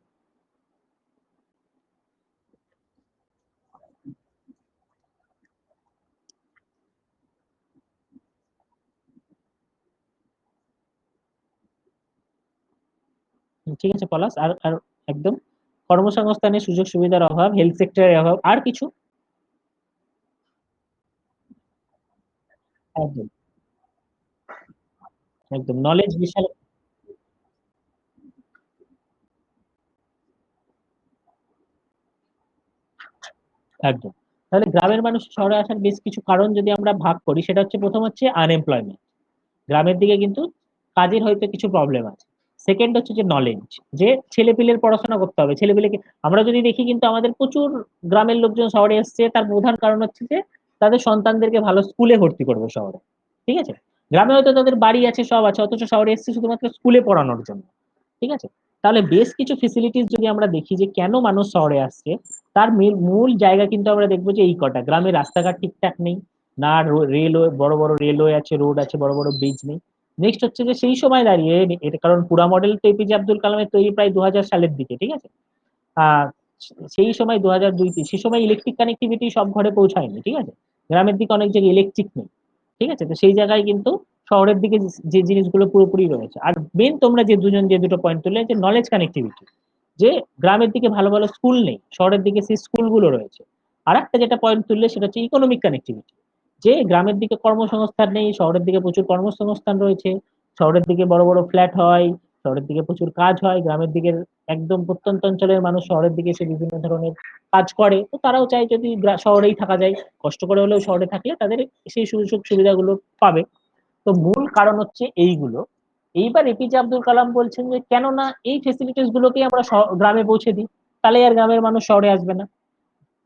ঠিক আছে পলাশ, আর আর একদম কর্মসংস্থানের সুযোগ সুবিধার অভাব, হেলথ সেক্টরের অভাব, আর কিছু? একদম, একদম নলেজ বিশাল। একদম। তাহলে গ্রামের মানুষ শহরে আসার বেশ কিছু কারণ যদি আমরা ভাগ করি, সেটা হচ্ছে প্রথম হচ্ছে আনএমপ্লয়মেন্ট, গ্রামের দিকে কিন্তু কাজের হয়তো কিছু প্রবলেম আছে। সেকেন্ড হচ্ছে যে নলেজ, যে ছেলেপিলের পড়াশোনা করতে হবে, ছেলেপিলেকে আমরা যদি দেখি, কিন্তু আমাদের প্রচুর গ্রামের লোকজন শহরে এসছে, তার প্রধান কারণ হচ্ছে যে তাদের সন্তানদেরকে ভালো স্কুলে ভর্তি করবে শহরে, ঠিক আছে। গ্রামে হয়তো তাদের বাড়ি আছে, সব আছে, অথচ শহরে এসছে শুধুমাত্র স্কুলে পড়ানোর জন্য, ঠিক আছে। তাহলে বেশ কিছু ফেসিলিটিস যদি আমরা দেখি যে কেন মানুষ শহরে আসছে, তার মূল জায়গা কিন্তু আমরা দেখবো যে এই কটা: গ্রামের রাস্তাঘাট ঠিকঠাক নেই, না রেলওয়ে, বড় বড় রেলওয়ে আছে, রোড আছে, বড় বড় ব্রিজ নেই। নেক্সট হচ্ছে যে সেই সময় দাঁড়িয়ে, এটা কারণ পুরা মডেল তো এপিজে আব্দুল কালামের তৈরি প্রায় 2000 সালের দিকে, ঠিক আছে। আহ সেই সময় 2002, সে সময় ইলেকট্রিক কানেক্টিভিটি সব ঘরে পৌঁছায়নি, ঠিক আছে। গ্রামের দিকে অনেক জায়গায় ইলেকট্রিক নেই, ঠিক আছে। তো সেই জায়গায় কিন্তু শহরের দিকে যে যে জিনিসগুলো পুরোপুরি রয়েছে। আর মেন তোমরা যে দুজন যে দুটো পয়েন্ট তুললে, যে নলেজ কানেক্টিভিটি, যে গ্রামের দিকে ভালো ভালো স্কুল নেই, শহরের দিকে সেই স্কুলগুলো রয়েছে। আর একটা যেটা পয়েন্ট তুললে, সেটা হচ্ছে ইকোনমিক কানেক্টিভিটি, যে গ্রামের দিকে কর্মসংস্থান নেই, শহরের দিকে প্রচুর কর্মসংস্থান রয়েছে। শহরের দিকে বড় বড় ফ্ল্যাট হয়, শহরের দিকে প্রচুর কাজ হয়, গ্রামের দিকের একদম প্রত্যন্ত অঞ্চলের মানুষ শহরের দিকে এসে বিভিন্ন ধরনের কাজ করে, তো তারাও চায় যদি শহরেই থাকা যায়, কষ্ট করে হলেও শহরে থাকলে তাদের সেই সুযোগ সুবিধাগুলো পাবে। তো মূল কারণ হচ্ছে এইগুলো। এইবার এপিজে আব্দুল কালাম বলছেন যে কেন না এই ফেসিলিটিস গুলোকে আমরা গ্রামে পৌঁছে দিই, তাহলে আর গ্রামের মানুষ শহরে আসবে না।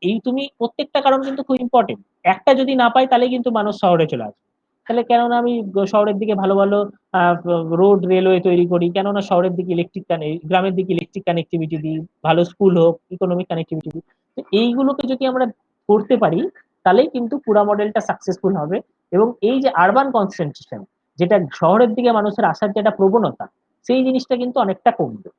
এই তুমি প্রত্যেকটা কারণ কিন্তু খুব ইম্পর্টেন্ট, একটা যদি না পাই তাহলে কিন্তু মানুষ শহরে চলে আসবে। তাহলে কেননা আমি শহরের দিকে ভালো ভালো রোড রেলওয়ে তৈরি করি, কেননা শহরের দিকে ইলেকট্রিক গ্রামের দিকে ইলেকট্রিক কানেক্টিভিটি দিই, ভালো স্কুল হোক, ইকোনমিক কানেক্টিভিটি দিই। তো এইগুলোকে যদি আমরা করতে পারি তাহলেই কিন্তু পুরা মডেলটা সাকসেসফুল হবে। এবং এই যে আরবান কনসেন্ট্রেশন, যেটা শহরের দিকে মানুষের আসার যেটা প্রবণতা, সেই জিনিসটা কিন্তু অনেকটা কমবে।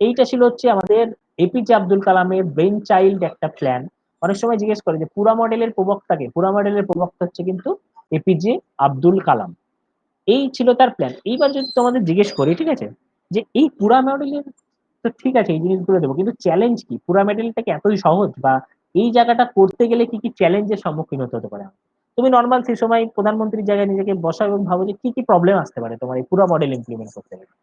এইটা ছিল হচ্ছে আমাদের এপিজে আব্দুল কালামের ব্রেন চাইল্ড একটা প্ল্যান। অনেক সময় জিজ্ঞেস করে যে পুরা মডেলের প্রবক্তাকে, পুরা মডেলের প্রবক্তা হচ্ছে কিন্তু এপিজে আব্দুল কালাম। এই ছিল তার প্ল্যান। এইবার যদি তোমাদের জিজ্ঞেস করি, ঠিক আছে, যে এই পুরা মডেলের, তো ঠিক আছে এই জিনিসগুলো দেবো, কিন্তু চ্যালেঞ্জ কি, পুরা মডেলটা কি এতই সহজ, বা এই জায়গাটা করতে গেলে কি কি চ্যালেঞ্জের সম্মুখীন হতে হতে পারে? তুমি নর্মাল সেই সময় প্রধানমন্ত্রীর জায়গায় নিজেকে বসা এবং ভাবো যে কি কি প্রবলেম আসতে পারে তোমার এই পুরা মডেল ইমপ্লিমেন্ট করতে গেলে।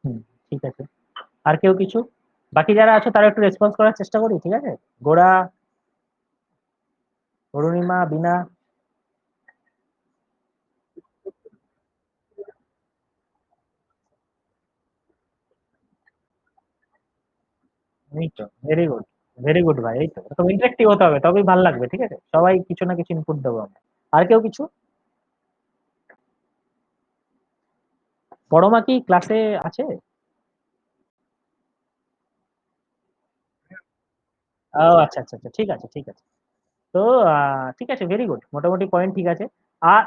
হুম, ঠিক আছে। আর কেউ কিছু, বাকি যারা আছে তারা একটু রেসপন্স করার চেষ্টা করি, ঠিক আছে। গোড়া, অরুণিমা, বিনা। এই তো ভেরি গুড, ভেরি গুড ভাই, এই তো এরকম ইন্টারেক্টিভ হতে হবে তবেই ভালো লাগবে, ঠিক আছে, সবাই কিছু না কিছু ইনপুট দেবো আমরা। আর কেউ কিছু? বড় মা কি ক্লাসে আছে? ও আচ্ছা আচ্ছা আচ্ছা, ঠিক আছে ঠিক আছে। তো ঠিক আছে, ভেরি গুড, মোটামুটি পয়েন্ট ঠিক আছে। আর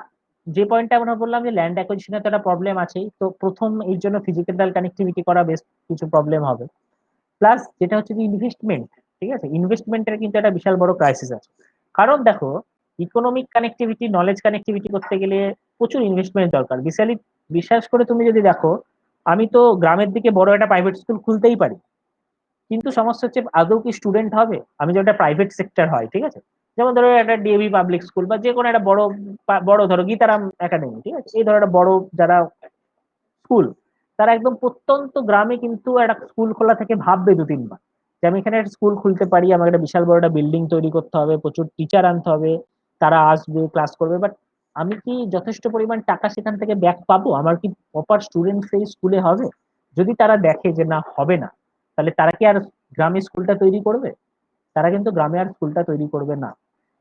যে পয়েন্টটা আমরা বললাম যে ল্যান্ড অ্যাকুইজিশনের তো একটা প্রবলেম আছেই, তো প্রথম এই জন্য ফিজিক্যাল কানেক্টিভিটি করা বেশ কিছু প্রবলেম হবে। প্লাস যেটা হচ্ছে যে ইনভেস্টমেন্ট, ঠিক আছে, ইনভেস্টমেন্টের কিন্তু একটা বিশাল বড় ক্রাইসিস আছে। কারণ দেখো, ইকোনমিক কানেক্টিভিটি, নলেজ কানেক্টিভিটি করতে গেলে প্রচুর ইনভেস্টমেন্ট দরকার। বিশেষ করে তুমি যদি দেখো, আমি তো গ্রামের দিকে বড় একটা প্রাইভেট স্কুল খুলতেই পারি, কিন্তু সমস্যা হচ্ছে আদৌ কি স্টুডেন্ট হবে? আমি যেটা প্রাইভেট সেক্টর হয়, ঠিক আছে, যেমন ধরো একটা ডিএভি পাবলিক স্কুল বা যে কোনো একটা বড় বড় ধরো গীতারাম একাডেমি, ঠিক আছে, এই ধরো একটা বড় যারা স্কুল, তারা একদম প্রত্যন্ত গ্রামে কিন্তু একটা স্কুল খোলা থেকে ভাববে দু তিনবার যে আমি এখানে একটা স্কুল খুলতে পারি, আমাকে একটা বিশাল বড় একটা বিল্ডিং তৈরি করতে হবে, প্রচুর টিচার আনতে হবে, তারা আসবে ক্লাস করবে, বাট আমি কি যথেষ্ট পরিমাণ টাকা সেখান থেকে ব্যাক পাবো? আমার কি প্রপার স্টুডেন্ট সেই স্কুলে হবে? যদি তারা দেখে যে না হবে না, তাহলে তারা কি আর গ্রামে স্কুলটা তৈরি করবে? তারা কিন্তু গ্রামে আর স্কুলটা তৈরি করবে না।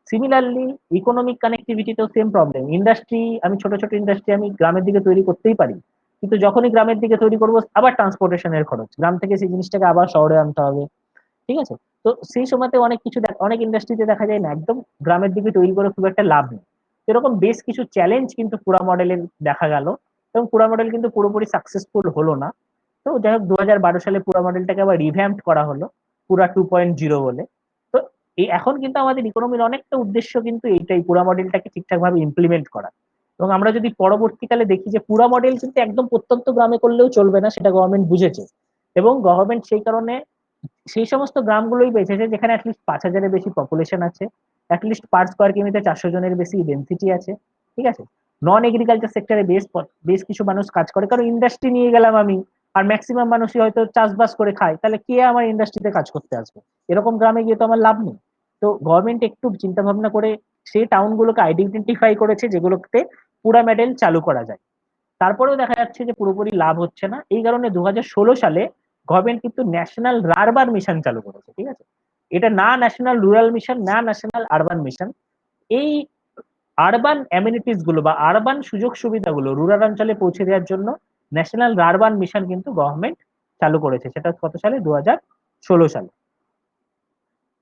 সিমিলারলি ইকোনমিক কানেক্টিভিটিতেও সেম প্রবলেম। ইন্ডাস্ট্রি, আমি ছোট ছোট ইন্ডাস্ট্রি আমি গ্রামের দিকে তৈরি করতেই পারি, কিন্তু যখনই গ্রামের দিকে তৈরি করবো আবার ট্রান্সপোর্টেশনের খরচ, গ্রাম থেকে সেই জিনিসটাকে আবার শহরে আনতে হবে, ঠিক আছে। তো সেই সময়তে অনেক কিছু অনেক ইন্ডাস্ট্রিতে দেখা যায় না একদম গ্রামের দিকে তৈরি করে খুব একটা লাভ নেই। এরকম বেশ কিছু চ্যালেঞ্জ কিন্তু পুরা মডেলের দেখা গেল, এবং পুরা মডেল কিন্তু পুরোপুরি সাকসেসফুল হলো না। তো যাই হোক, 2012 সালে পুরা মডেলটাকে আবার রিভ্যাম্প করা হলো, পুরা 2.0 বলে। তো এই এখন কিন্তু আমাদের ইকোনমির অনেকটা উদ্দেশ্য কিন্তু এইটাই, পুরা মডেলটাকে ঠিকঠাক ভাবে ইমপ্লিমেন্ট করা। এবং আমরা যদি পরবর্তীকালে দেখি যে পুরা মডেল কিন্তু একদম প্রত্যন্ত গ্রামে করলেও চলবে না, সেটা গভর্নমেন্ট বুঝেছে। এবং গভর্নমেন্ট সেই কারণে সেই সমস্ত গ্রামগুলোই বেঁচেছে যেখানে অ্যাটলিস্ট 5,000-এর বেশি পপুলেশন আছে, অ্যাটলিস্ট পার স্কোয়ার কিলোমিটার 400 জনের বেশি ডেন্সিটি আছে, ঠিক আছে। নন এগ্রিকালচার সেক্টরে বেশ বেশ কিছু মানুষ কাজ করে, কারণ ইন্ডাস্ট্রি নিয়ে গেলাম আমি, আর ম্যাক্সিমাম মানুষই হয়তো চাষবাস করে খায়, তাহলে কে আমার ইন্ডাস্ট্রিতে কাজ করতে আসবে? এরকম গ্রামে গিয়ে তো আমার লাভ নেই। তো গভর্নমেন্ট একটু চিন্তা ভাবনা করে সেই টাউন গুলোকে আইডেন্টিফাই করেছে যেগুলোতে পুরা মডেল চালু করা যায়। তারপরেও দেখা যাচ্ছে যে পুরোপুরি লাভ হচ্ছে না, এই কারণে 2016 সালে গভর্নমেন্ট কিন্তু ন্যাশনাল রারবান মিশন চালু করেছে, ঠিক আছে। এটা না ন্যাশনাল রুরাল মিশন, না ন্যাশনাল আরবান মিশন। এই আরবান অ্যামিনিটিস গুলো বা আরবান সুযোগ সুবিধাগুলো রুরাল অঞ্চলে পৌঁছে দেওয়ার জন্য ন্যাশনাল রারবান মিশন কিন্তু গভর্নমেন্ট চালু করেছে, সেটা কত সালে, 2016 সালে।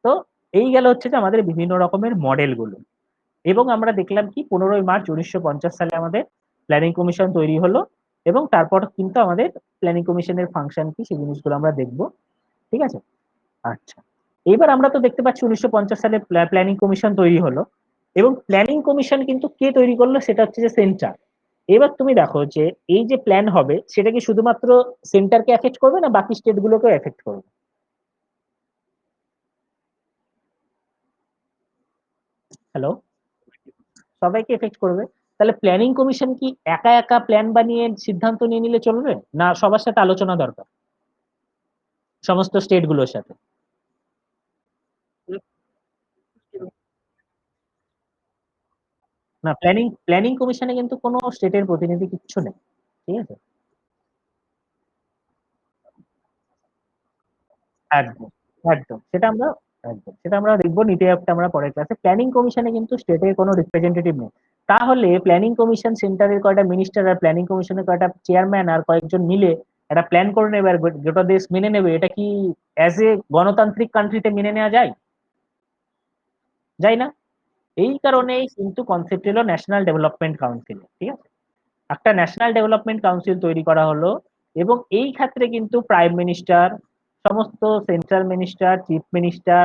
তো এই গেল হচ্ছে যে আমাদের বিভিন্ন রকমের মডেল গুলো। এবং আমরা দেখলাম কি 15ই মার্চ 1950 সালে আমাদের প্ল্যানিং কমিশন তৈরি হলো, এবং তারপর কিন্তু আমাদের প্ল্যানিং কমিশনের ফাংশন কি সেই জিনিসগুলো আমরা দেখবো, ঠিক আছে। আচ্ছা, এইবার আমরা তো দেখতে পাচ্ছি 1950 সালে প্ল্যানিং কমিশন তৈরি হলো, এবং প্ল্যানিং কমিশন কিন্তু কে তৈরি করলো, সেটা হচ্ছে যে সেন্টার। এবার তুমি দেখো যে এই যে প্ল্যান হবে সেটা কি শুধুমাত্র সেন্টারকে এফেক্ট করবে না বাকি স্টেট গুলোকেও এফেক্ট করবে? হ্যালো, সবাইকে এফেক্ট করবে। তাহলে প্ল্যানিং কমিশন কি একা একা প্ল্যান বানিয়ে সিদ্ধান্ত নিয়ে নিলে চলবে, না সবার সাথে আলোচনা দরকার, সমস্ত স্টেট গুলোর সাথে? না, প্ল্যানিং প্ল্যানিং কমিশনে কিন্তু কোনো স্টেটের প্রতিনিধি কিচ্ছু নেই, ঠিক আছে? একদম, একদম সেটা আমরা, একদম সেটা আমরা দেখবো নীতি আয়োগটা আমরা পরের ক্লাসে। প্ল্যানিং কমিশনে কিন্তু স্টেটের কোনো রিপ্রেজেন্টেটিভ নেই। তাহলে প্ল্যানিং কমিশন সেন্টারের কয়টা মিনিস্টার আর প্ল্যানিং কমিশনের কয়টা চেয়ারম্যান আর কয়েকজন মিলে একটা প্ল্যান করে নেবে আর গোটা দেশ মেনে নেবে, এটা কি অ্যাজ এ গণতান্ত্রিক কান্ট্রিতে মেনে নেওয়া যায়? যায় না। এই কারণেই কিন্তু কনসেপ্ট এলো ন্যাশনাল ডেভেলপমেন্ট কাউন্সিল, ঠিক আছে? একটা ন্যাশনাল ডেভেলপমেন্ট কাউন্সিল তৈরি করা হলো এবং এই ক্ষেত্রে কিন্তু প্রাইম মিনিস্টার, সমস্ত central minister, chief minister,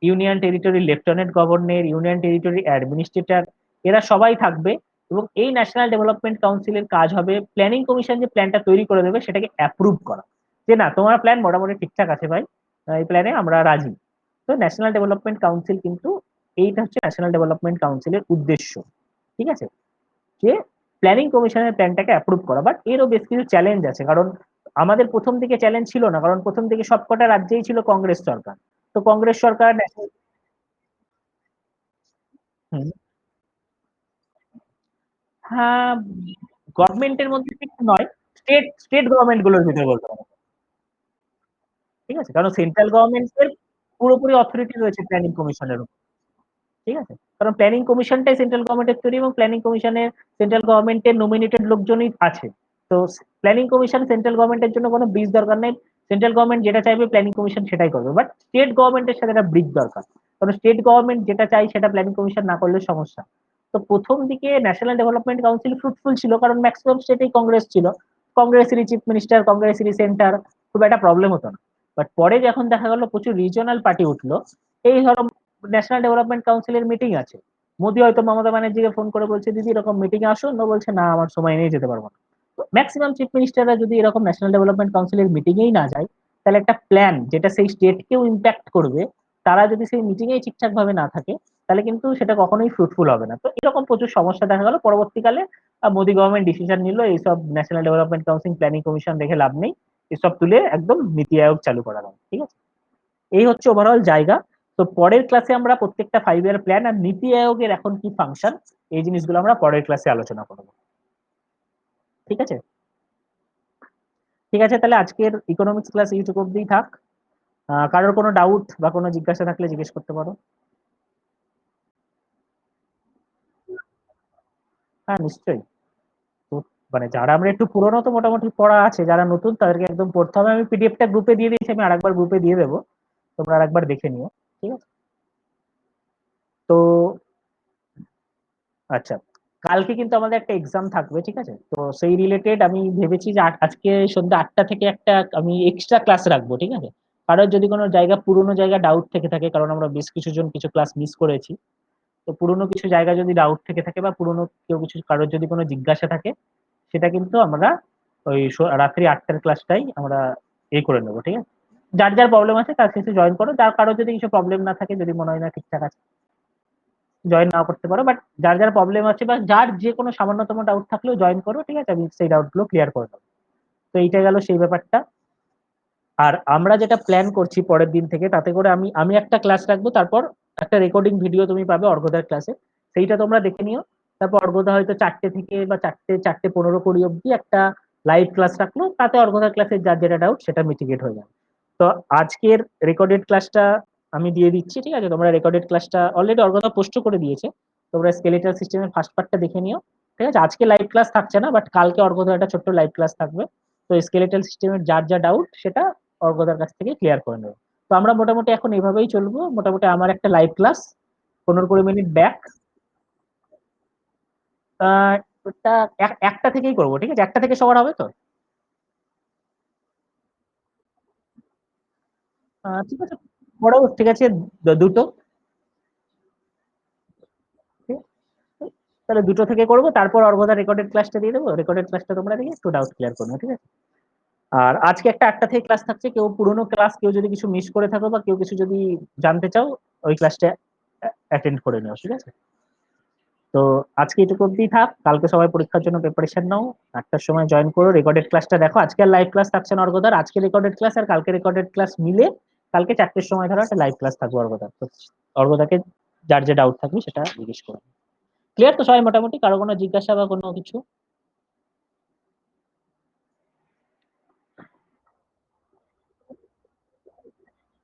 union territory lieutenant governor, union territory administrator, এরা সবাই থাকবে। এবং এই ন্যাশনাল ডেভেলপমেন্ট কাউন্সিলের কাজ হবে প্ল্যানিং কমিশন যে প্ল্যানটা তৈরি করে দেবে সেটাকে অ্যাপ্রুভ করা, যে না তোমার প্ল্যান মোটামুটি ঠিকঠাক আছে ভাই, এই প্ল্যানে আমরা রাজি। তো ন্যাশনাল ডেভেলপমেন্ট কাউন্সিল কিন্তু, এইটা হচ্ছে ন্যাশনাল ডেভেলপমেন্ট কাউন্সিলের উদ্দেশ্য, ঠিক আছে? যে প্ল্যানিং কমিশনের প্ল্যানটাকে অ্যাপ্রুভ করা। বাট এরও বেশ কিছু চ্যালেঞ্জ আছে, কারণ আমাদের প্রথম দিকে চ্যালেঞ্জ ছিল না, কারণ প্রথম দিকে সবকটা রাজ্যেই ছিল কংগ্রেস সরকার। তো কংগ্রেস সরকার হুম, হ্যাঁ, গভর্নমেন্টের মধ্যে ঠিক নয়, স্টেট স্টেট গভর্নমেন্ট গুলোর ভিতরে বলতে পারো, ঠিক আছে? কারণ সেন্ট্রাল গভর্নমেন্টের পুরোপুরি অথরিটি রয়েছে প্ল্যানিং কমিশনের উপর, ঠিক আছে? কারণ প্ল্যানিং কমিশনটাই সেন্ট্রাল গভর্নমেন্টের তৈরি এবং প্ল্যানিং কমিশনে সেন্ট্রাল গভর্নমেন্টের নমিনেটেড লোকজনই আছে। তো প্ল্যানিং কমিশন সেন্ট্রাল গভর্নমেন্টের জন্য কোনো ব্রিজ দরকার নেই। সেন্ট্রাল গভর্নমেন্ট যেটা চাইবে প্ল্যানিং কমিশন সেটাই করবে। বাট স্টেট গভর্নমেন্টের সাথে একটা ব্রিজ দরকার। কারণ স্টেট গভর্নমেন্ট যেটা চাই সেটা প্ল্যানিং কমিশন না করলে সমস্যা। তো প্রথম দিকে ন্যাশনাল ডেভেলপমেন্ট কাউন্সিল ফ্রুটফুল ছিল, কারণ ম্যাক্সিমাম স্টেটেই কংগ্রেস ছিল। কংগ্রেসেরই চিফ মিনিস্টার, কংগ্রেসেরই সেন্টার, খুব একটা প্রবলেম হতো না। বাট পরে যখন দেখা গেল প্রচুর রিজিওনাল পার্টি উঠলো, এই ধরো ন্যাশনাল ডেভেলপমেন্ট কাউন্সিলের মিটিং আছে, মোদী হয়তো মমতা ব্যানার্জিকে ফোন করে বলছে দিদি এরকম মিটিং আসুন, ও বলছে না আমার সময় নেই, যেতে পারবো না। তো ম্যাক্সিমাম চিফ মিনিস্টাররা যদি এরকম ন্যাশনাল ডেভেলপমেন্ট কাউন্সিলের মিটিং এই না যায়, তাহলে একটা প্ল্যান যেটা সেই স্টেটকেও ইম্প্যাক্ট করবে, তারা যদি সেই মিটিং এই ঠিকঠাক ভাবে না থাকে, তাহলে কিন্তু সেটা কখনোই ফ্রুটফুল হবে না। তো এরকম প্রচুর সমস্যা দেখা গেল পরবর্তীকালে। মোদী গভর্নমেন্ট ডিসিশন নিল এইসব national development council planning commission দেখে লাভ নেই, এসব তুলে একদম নীতি আয়োগ চালু করা গেল, ঠিক আছে? এই হচ্ছে ওভারঅল জায়গা। তো পরের ক্লাসে আমরা প্রত্যেকটা 5 ইয়ার প্ল্যান আর নীতি আয়োগের এখন কি ফাংশন, এই জিনিসগুলো আমরা পরের ক্লাসে আলোচনা করবো, ঠিক আছে? ঠিক আছে, তাহলে আজকের ইকোনমিক্স ক্লাস ইউটিউব অব্দিই থাক। কারোর কোনো ডাউট বা কোনো জিজ্ঞাসা থাকলে জিজ্ঞেস করতে পারো। হ্যাঁ, নিশ্চয়ই। তো মানে যারা আমরা একটু পুরোনো তো মোটামুটি পড়া আছে, যারা নতুন তাদেরকে একদম পড়তে হবে। আমি পিডিএফটা গ্রুপে দিয়ে দিয়েছি, আমি আরেকবার গ্রুপে দিয়ে দেবো, তোমরা আরেকবার দেখে নিও, ঠিক আছে? তো আচ্ছা, কালকে কিন্তু আমাদের একটা এক্সাম থাকবে, ঠিক আছে? তো সেই রিলেটেড আমি ভেবেছি যে আজকে সন্ধ্যা 8টা থেকে একটা আমি এক্সট্রা ক্লাস রাখবো, ঠিক আছে? কারোর যদি কোনো জায়গা পুরোনো জায়গা ডাউট থেকে থাকে, কারণ আমরা বেশ কিছু জন কিছু ক্লাস মিস করেছি, তো পুরোনো কিছু জায়গা যদি ডাউট থেকে থাকে বা পুরোনো কেউ কিছু কারোর যদি কোনো জিজ্ঞাসা থাকে, সেটা কিন্তু আমরা ওই রাত্রি 8টার ক্লাসটাই আমরা করে নেবো, ঠিক আছে? যার যার প্রবলেম আছে তার শেষে জয়েন করো, যার কারোর যদি কিছু প্রবলেম না থাকে, যদি মনে হয় না ঠিকঠাক আছে, জয়েন নাও করতে পারো। বাট যার যার প্রবলেম আছে বা যার যে কোনো সামান্যতম ডাউট থাকলেও জয়েন করো, ঠিক আছে? আমি সেই ডাউট গুলো ক্লিয়ার করে দেবো। তো এইটা গেল সেই ব্যাপারটা। আর আমরা যেটা প্ল্যান করছি পরের দিন থেকে, তাতে করে আমি আমি একটা ক্লাস রাখবো, তারপর একটা রেকর্ডিং ভিডিও তুমি পাবে অর্ঘদার ক্লাসে, সেইটা তোমরা দেখে নিও। তারপর অর্ঘদা হয়তো 4টে থেকে বা 4টে 15 20 অব্দি একটা লাইভ ক্লাস রাখলো, তাতে অর্ঘদার ক্লাসে যার যেটা ডাউট সেটা মিটিগেট হয়ে যাবে। তো আজকের রেকর্ডেড ক্লাসটা আমি দিয়ে দিচ্ছি, ঠিক আছে? তোমরা রেকর্ডেড ক্লাসটা অলরেডি অর্ঘদা পোস্ট করে দিয়েছে, তোমরা স্কেলেটাল সিস্টেমের ফার্স্ট পার্টটা দেখে নিও, ঠিক আছে? আজকে লাইভ ক্লাস থাকছে না, বাট কালকে অর্ঘদা একটা ছোট্ট লাইভ ক্লাস থাকবে। তো স্কেলেটাল সিস্টেমের যার যা ডাউট সেটা অর্ঘদার কাছ থেকে ক্লিয়ার করে নেবো। তো আমরা মোটামুটি এখন এভাবেই চলবো। মোটামুটি আমার একটা লাইভ ক্লাস 15 20 মিনিট ব্যাক, ওটা একটা থেকেই করবো, ঠিক আছে? একটা থেকে সবার হবে তো? ঠিক আছে, বড় ঠিক আছে, দুটো, ঠিক আছে? তাহলে দুটো থেকে করবো, তারপর অর্ঘদা রেকর্ডেড ক্লাসটা দিয়ে দেবো, রেকর্ডেড ক্লাসটা তোমরা দেখে একটু ডাউট ক্লিয়ার করবে, ঠিক আছে? আর আজকে একটা 8টা থেকে ক্লাস থাকছে, কেউ পুরোনো ক্লাস কেউ যদি কিছু মিস করে থাকো বা কেউ কিছু যদি জানতে চাও, ওই ক্লাসটা অ্যাটেন্ড করে নিও, ঠিক আছে? তো আজকে এটুকু অব্দি থাক, কালকে সবাই পরীক্ষার জন্য প্রিপারেশন নাও, 8টার সময় জয়েন করো, রেকর্ডেড ক্লাসটা দেখো। আজকে আর লাইভ ক্লাস থাকছে না অর্গদার, আজকে রেকর্ডেড ক্লাস আর কালকে রেকর্ডেড ক্লাস মিলে কালকে 4টের সময় ধরো একটা লাইভ ক্লাস থাকবে অর্গদার। তো অর্গদাকে যার যে ডাউট থাকবে সেটা জিজ্ঞেস করো। ক্লিয়ার তো সবাই মোটামুটি? কারো কোনো জিজ্ঞাসা বা কোনো কিছু?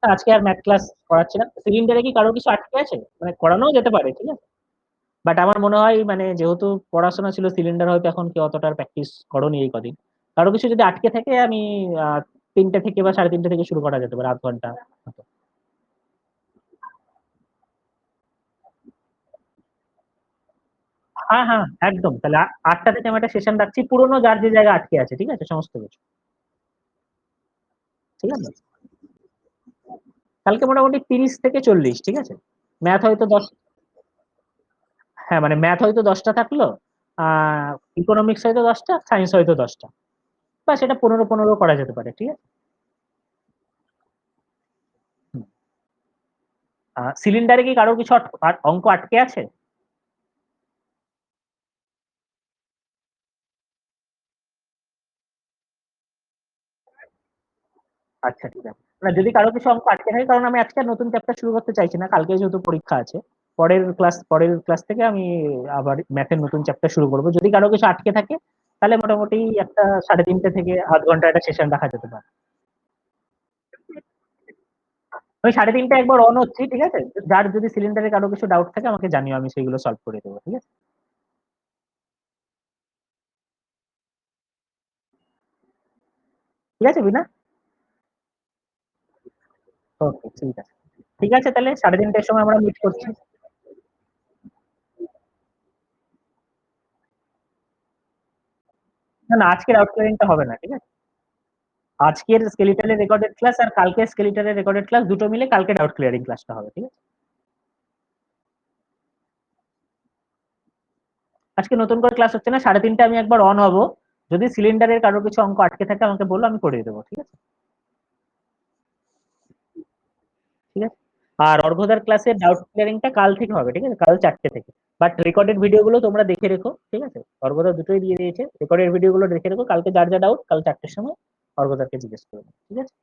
আজকে আর ম্যাথ ক্লাস করাচ্ছি না। সিলিন্ডারে কি কারো কিছু আটকে আছে? মানে করানোও যেতে পারে, ঠিক আছে, বাট আমার মনে হয় মানে যেহেতু পড়াশোনা ছিল, সিলিন্ডার হয়তো এখন কেউ অতটার প্র্যাকটিস করোনি এই কদিন। কারো কিছু যদি আটকে থাকে, আমি 3টে থেকে বা 3:30 থেকে শুরু করা যেতে পারে, আধ ঘন্টা মতো। হ্যাঁ হ্যাঁ, একদম। তাহলে 8টা থেকে আমি একটা সেশন রাখছি, পুরোনো যার যে জায়গা আটকে আছে, ঠিক আছে, সমস্ত কিছু। ঠিক আছে, কালকে মোটামুটি 30 থেকে 40, ঠিক আছে। ম্যাথ হয়তো 10। হ্যাঁ, মানে ম্যাথ হয়তো 10টা থাকলো, ইকোনমিক্স হয়তো 10টা, সায়েন্স হয়তো 10টা, বা সেটা 15-15 করা যেতে পারে, ঠিক আছে। সিলিন্ডারে কি কারো কিছু অঙ্ক আটকে আছে? আচ্ছা, ঠিক আছে। না, যদি কারো কিছু অঙ্ক আটকে থাকে, কারণ আমি আজকে আর নতুন চ্যাপ্টার শুরু করতে চাইছি না, কালকে যেহেতু পরীক্ষা আছে, পরের ক্লাস থেকে আমি আবার ম্যাথের নতুন চ্যাপ্টার শুরু করবো। যদি কারো কিছু আটকে থাকে, তাহলে মোটামুটি একটা 3:30 থেকে আধ ঘন্টা একটা সেশন রাখা যেতে পারে। আমি 3:30 একবার অন হচ্ছি, ঠিক আছে। যার যদি সিলিন্ডারে কারো কিছু ডাউট থাকে আমাকে জানিও, আমি সেগুলো সলভ করে দেবো, ঠিক আছে। ঠিক আছে বিনা? ওকে, ঠিক আছে। ঠিক আছে, তাহলে 3:30টার সময় আমরা মিট করছি। না না, আজকের আউট ক্লিয়ারিংটা হবে না, ঠিক আছে। আজকের স্কেলিটালের রেকর্ডেড ক্লাস আর কালকে স্কেলিটালের রেকর্ডেড ক্লাস দুটো মিলে কালকে ডাউট ক্লিয়ারিং ক্লাসটা হবে, ঠিক আছে। আজকে নতুন করে ক্লাস হচ্ছে না, 3:30 আমি একবার অন হব। যদি সিলিন্ডারের কারো কিছু অঙ্ক আটকে থাকে আমাকে বললো, আমি করিয়ে দেবো, ঠিক আছে। ঠিক আছে। আর অর্ঘদার ক্লাসের ডাউট ক্লিয়ারিংটা কাল থেকে হবে, ঠিক আছে, কাল 4টে থেকে। বাট রেকর্ডেড ভিডিও গুলো তোমরা দেখে রেখো, ঠিক আছে। অর্ঘদা দুটোই দিয়ে দিয়েছে, রেকর্ডেড ভিডিও গুলো দেখে রেখো, কালকে যার যা ডাউট কাল 4টের সময় অর্ঘদাকে জিজ্ঞেস করবে, ঠিক আছে।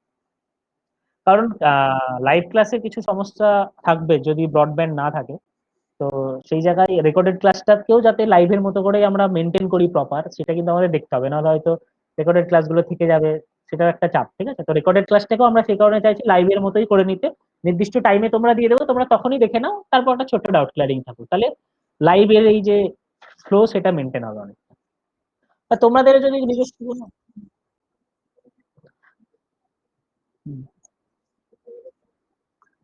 কারণ লাইভ ক্লাসে কিছু সমস্যা থাকবে যদি ব্রডব্যান্ড না থাকে। তো সেই জায়গায় রেকর্ডেড ক্লাসটাকেও যাতে লাইভের মতো করে আমরা মেনটেন করি প্রপার, সেটা কিন্তু আমাদের দেখতে হবে, নাহলে হয়তো রেকর্ডেড ক্লাসগুলো থেকে যাবে, সেটাও একটা চাপ, ঠিক আছে। তো রেকর্ডেড ক্লাসটাকেও আমরা সেই কারণে চাইছি লাইভের মতোই করে নিতে। নির্দিষ্ট টাইমে তোমরা দিয়ে দেবো, তোমরা তখনই দেখে নাও, তারপর একটা ছোট্ট ডাউট ক্লিয়ারিং থাকুক, তাহলে লাইভের এই যে ফ্লো সেটা মেনটেন হবে অনেক। আর তোমাদের যদি জিজ্ঞেস করো না। হুম।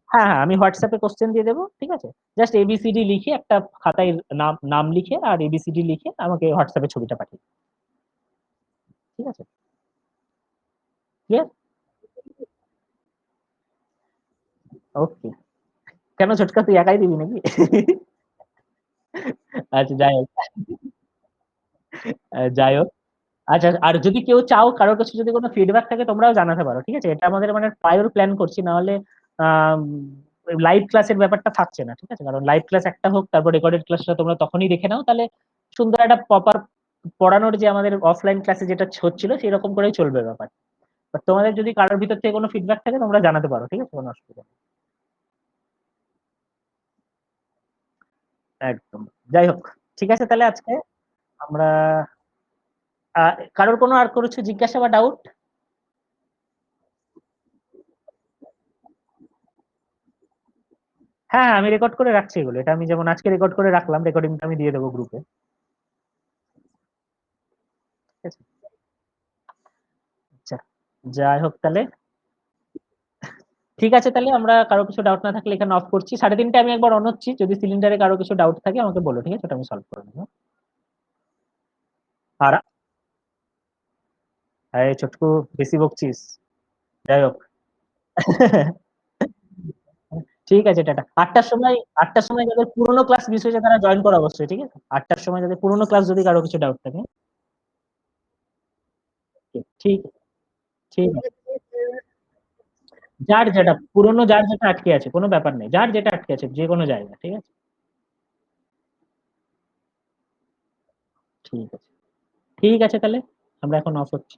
হ্যাঁ হ্যাঁ, আমি হোয়াটসঅ্যাপে কোশ্চেন দিয়ে দেবো, ঠিক আছে। জাস্ট এবিসিডি লিখে একটা খাতায় নাম নাম লিখে আর এবিসিডি লিখে আমাকে হোয়াটসঅ্যাপে ছবিটা পাঠিয়ে দিও, ঠিক আছে। ক্লিয়ার? ওকে। কেন ছোটকা, তুই একাই দিবি নাকি? আচ্ছা, যাই হোক। যাই হোক। আচ্ছা, আর যদি কেউ চাও, কারোর কাছে যদি কোনো ফিডব্যাক থাকে তোমরাও জানাতে পারো, ঠিক আছে। এটা আমাদের মানে প্রায়র প্ল্যান করছি, না হলে লাইভ ক্লাসের ব্যাপারটা থাকছে না, ঠিক আছে। কারণ লাইভ ক্লাস একটা হোক, তারপর রেকর্ডেড ক্লাসটা তোমরা তখনই দেখে নাও, তাহলে সুন্দর একটা প্রপার পড়ানোর যে আমাদের অফলাইন ক্লাসে যেটা হচ্ছিল সেই রকম করেই চলবে ব্যাপার। বাট তোমাদের যদি কারোর ভিতর থেকে কোনো ফিডব্যাক থাকে তোমরা জানাতে পারো, ঠিক আছে, কোনো অসুবিধা নেই। একদম। যাই হোক, ঠিক আছে, তাহলে আজকে আমরা কারোর কোনো আর কিছু জিজ্ঞাসা বা ডাউট? হ্যাঁ হ্যাঁ, আমি রেকর্ড করে রাখছি এগুলো, এটা আমি যেমন আজকে রেকর্ড করে রাখলাম, রেকর্ডিংটা আমি দিয়ে দেবো গ্রুপে, ঠিক আছে। আচ্ছা, যাই হোক তাহলে। ঠিক আছে, তাহলে আমরা কারো কিছু ডাউট না থাকলে এখানে অফ করছি। 3:30 আমি একবার অন হচ্ছি, যদি সিলিন্ডারে কারো কিছু ডাউট থাকে আমাকে বলো, ঠিক আছে, ওটা আমি সলভ করে নেবো। আর এই ছোটকু, বেশি বকছিস। যাই হোক। ঠিক আছে, টাটা। ৮টার সময় যাদের পুরোনো ক্লাস মিস হয়েছে তারা জয়েন করো অবশ্যই, ঠিক আছে? ৮টার সময় যাদের পুরোনো ক্লাস যদি কারো কিছু ডাউট থাকে। ঠিক ঠিক আছে। যার যেটা আটকে আছে কোনো ব্যাপার নেই। যার যেটা আটকে আছে যেকোনো জায়গায়, ঠিক আছে? ঠিক আছে। ঠিক আছে তাহলে আমরা এখন অফ হচ্ছি।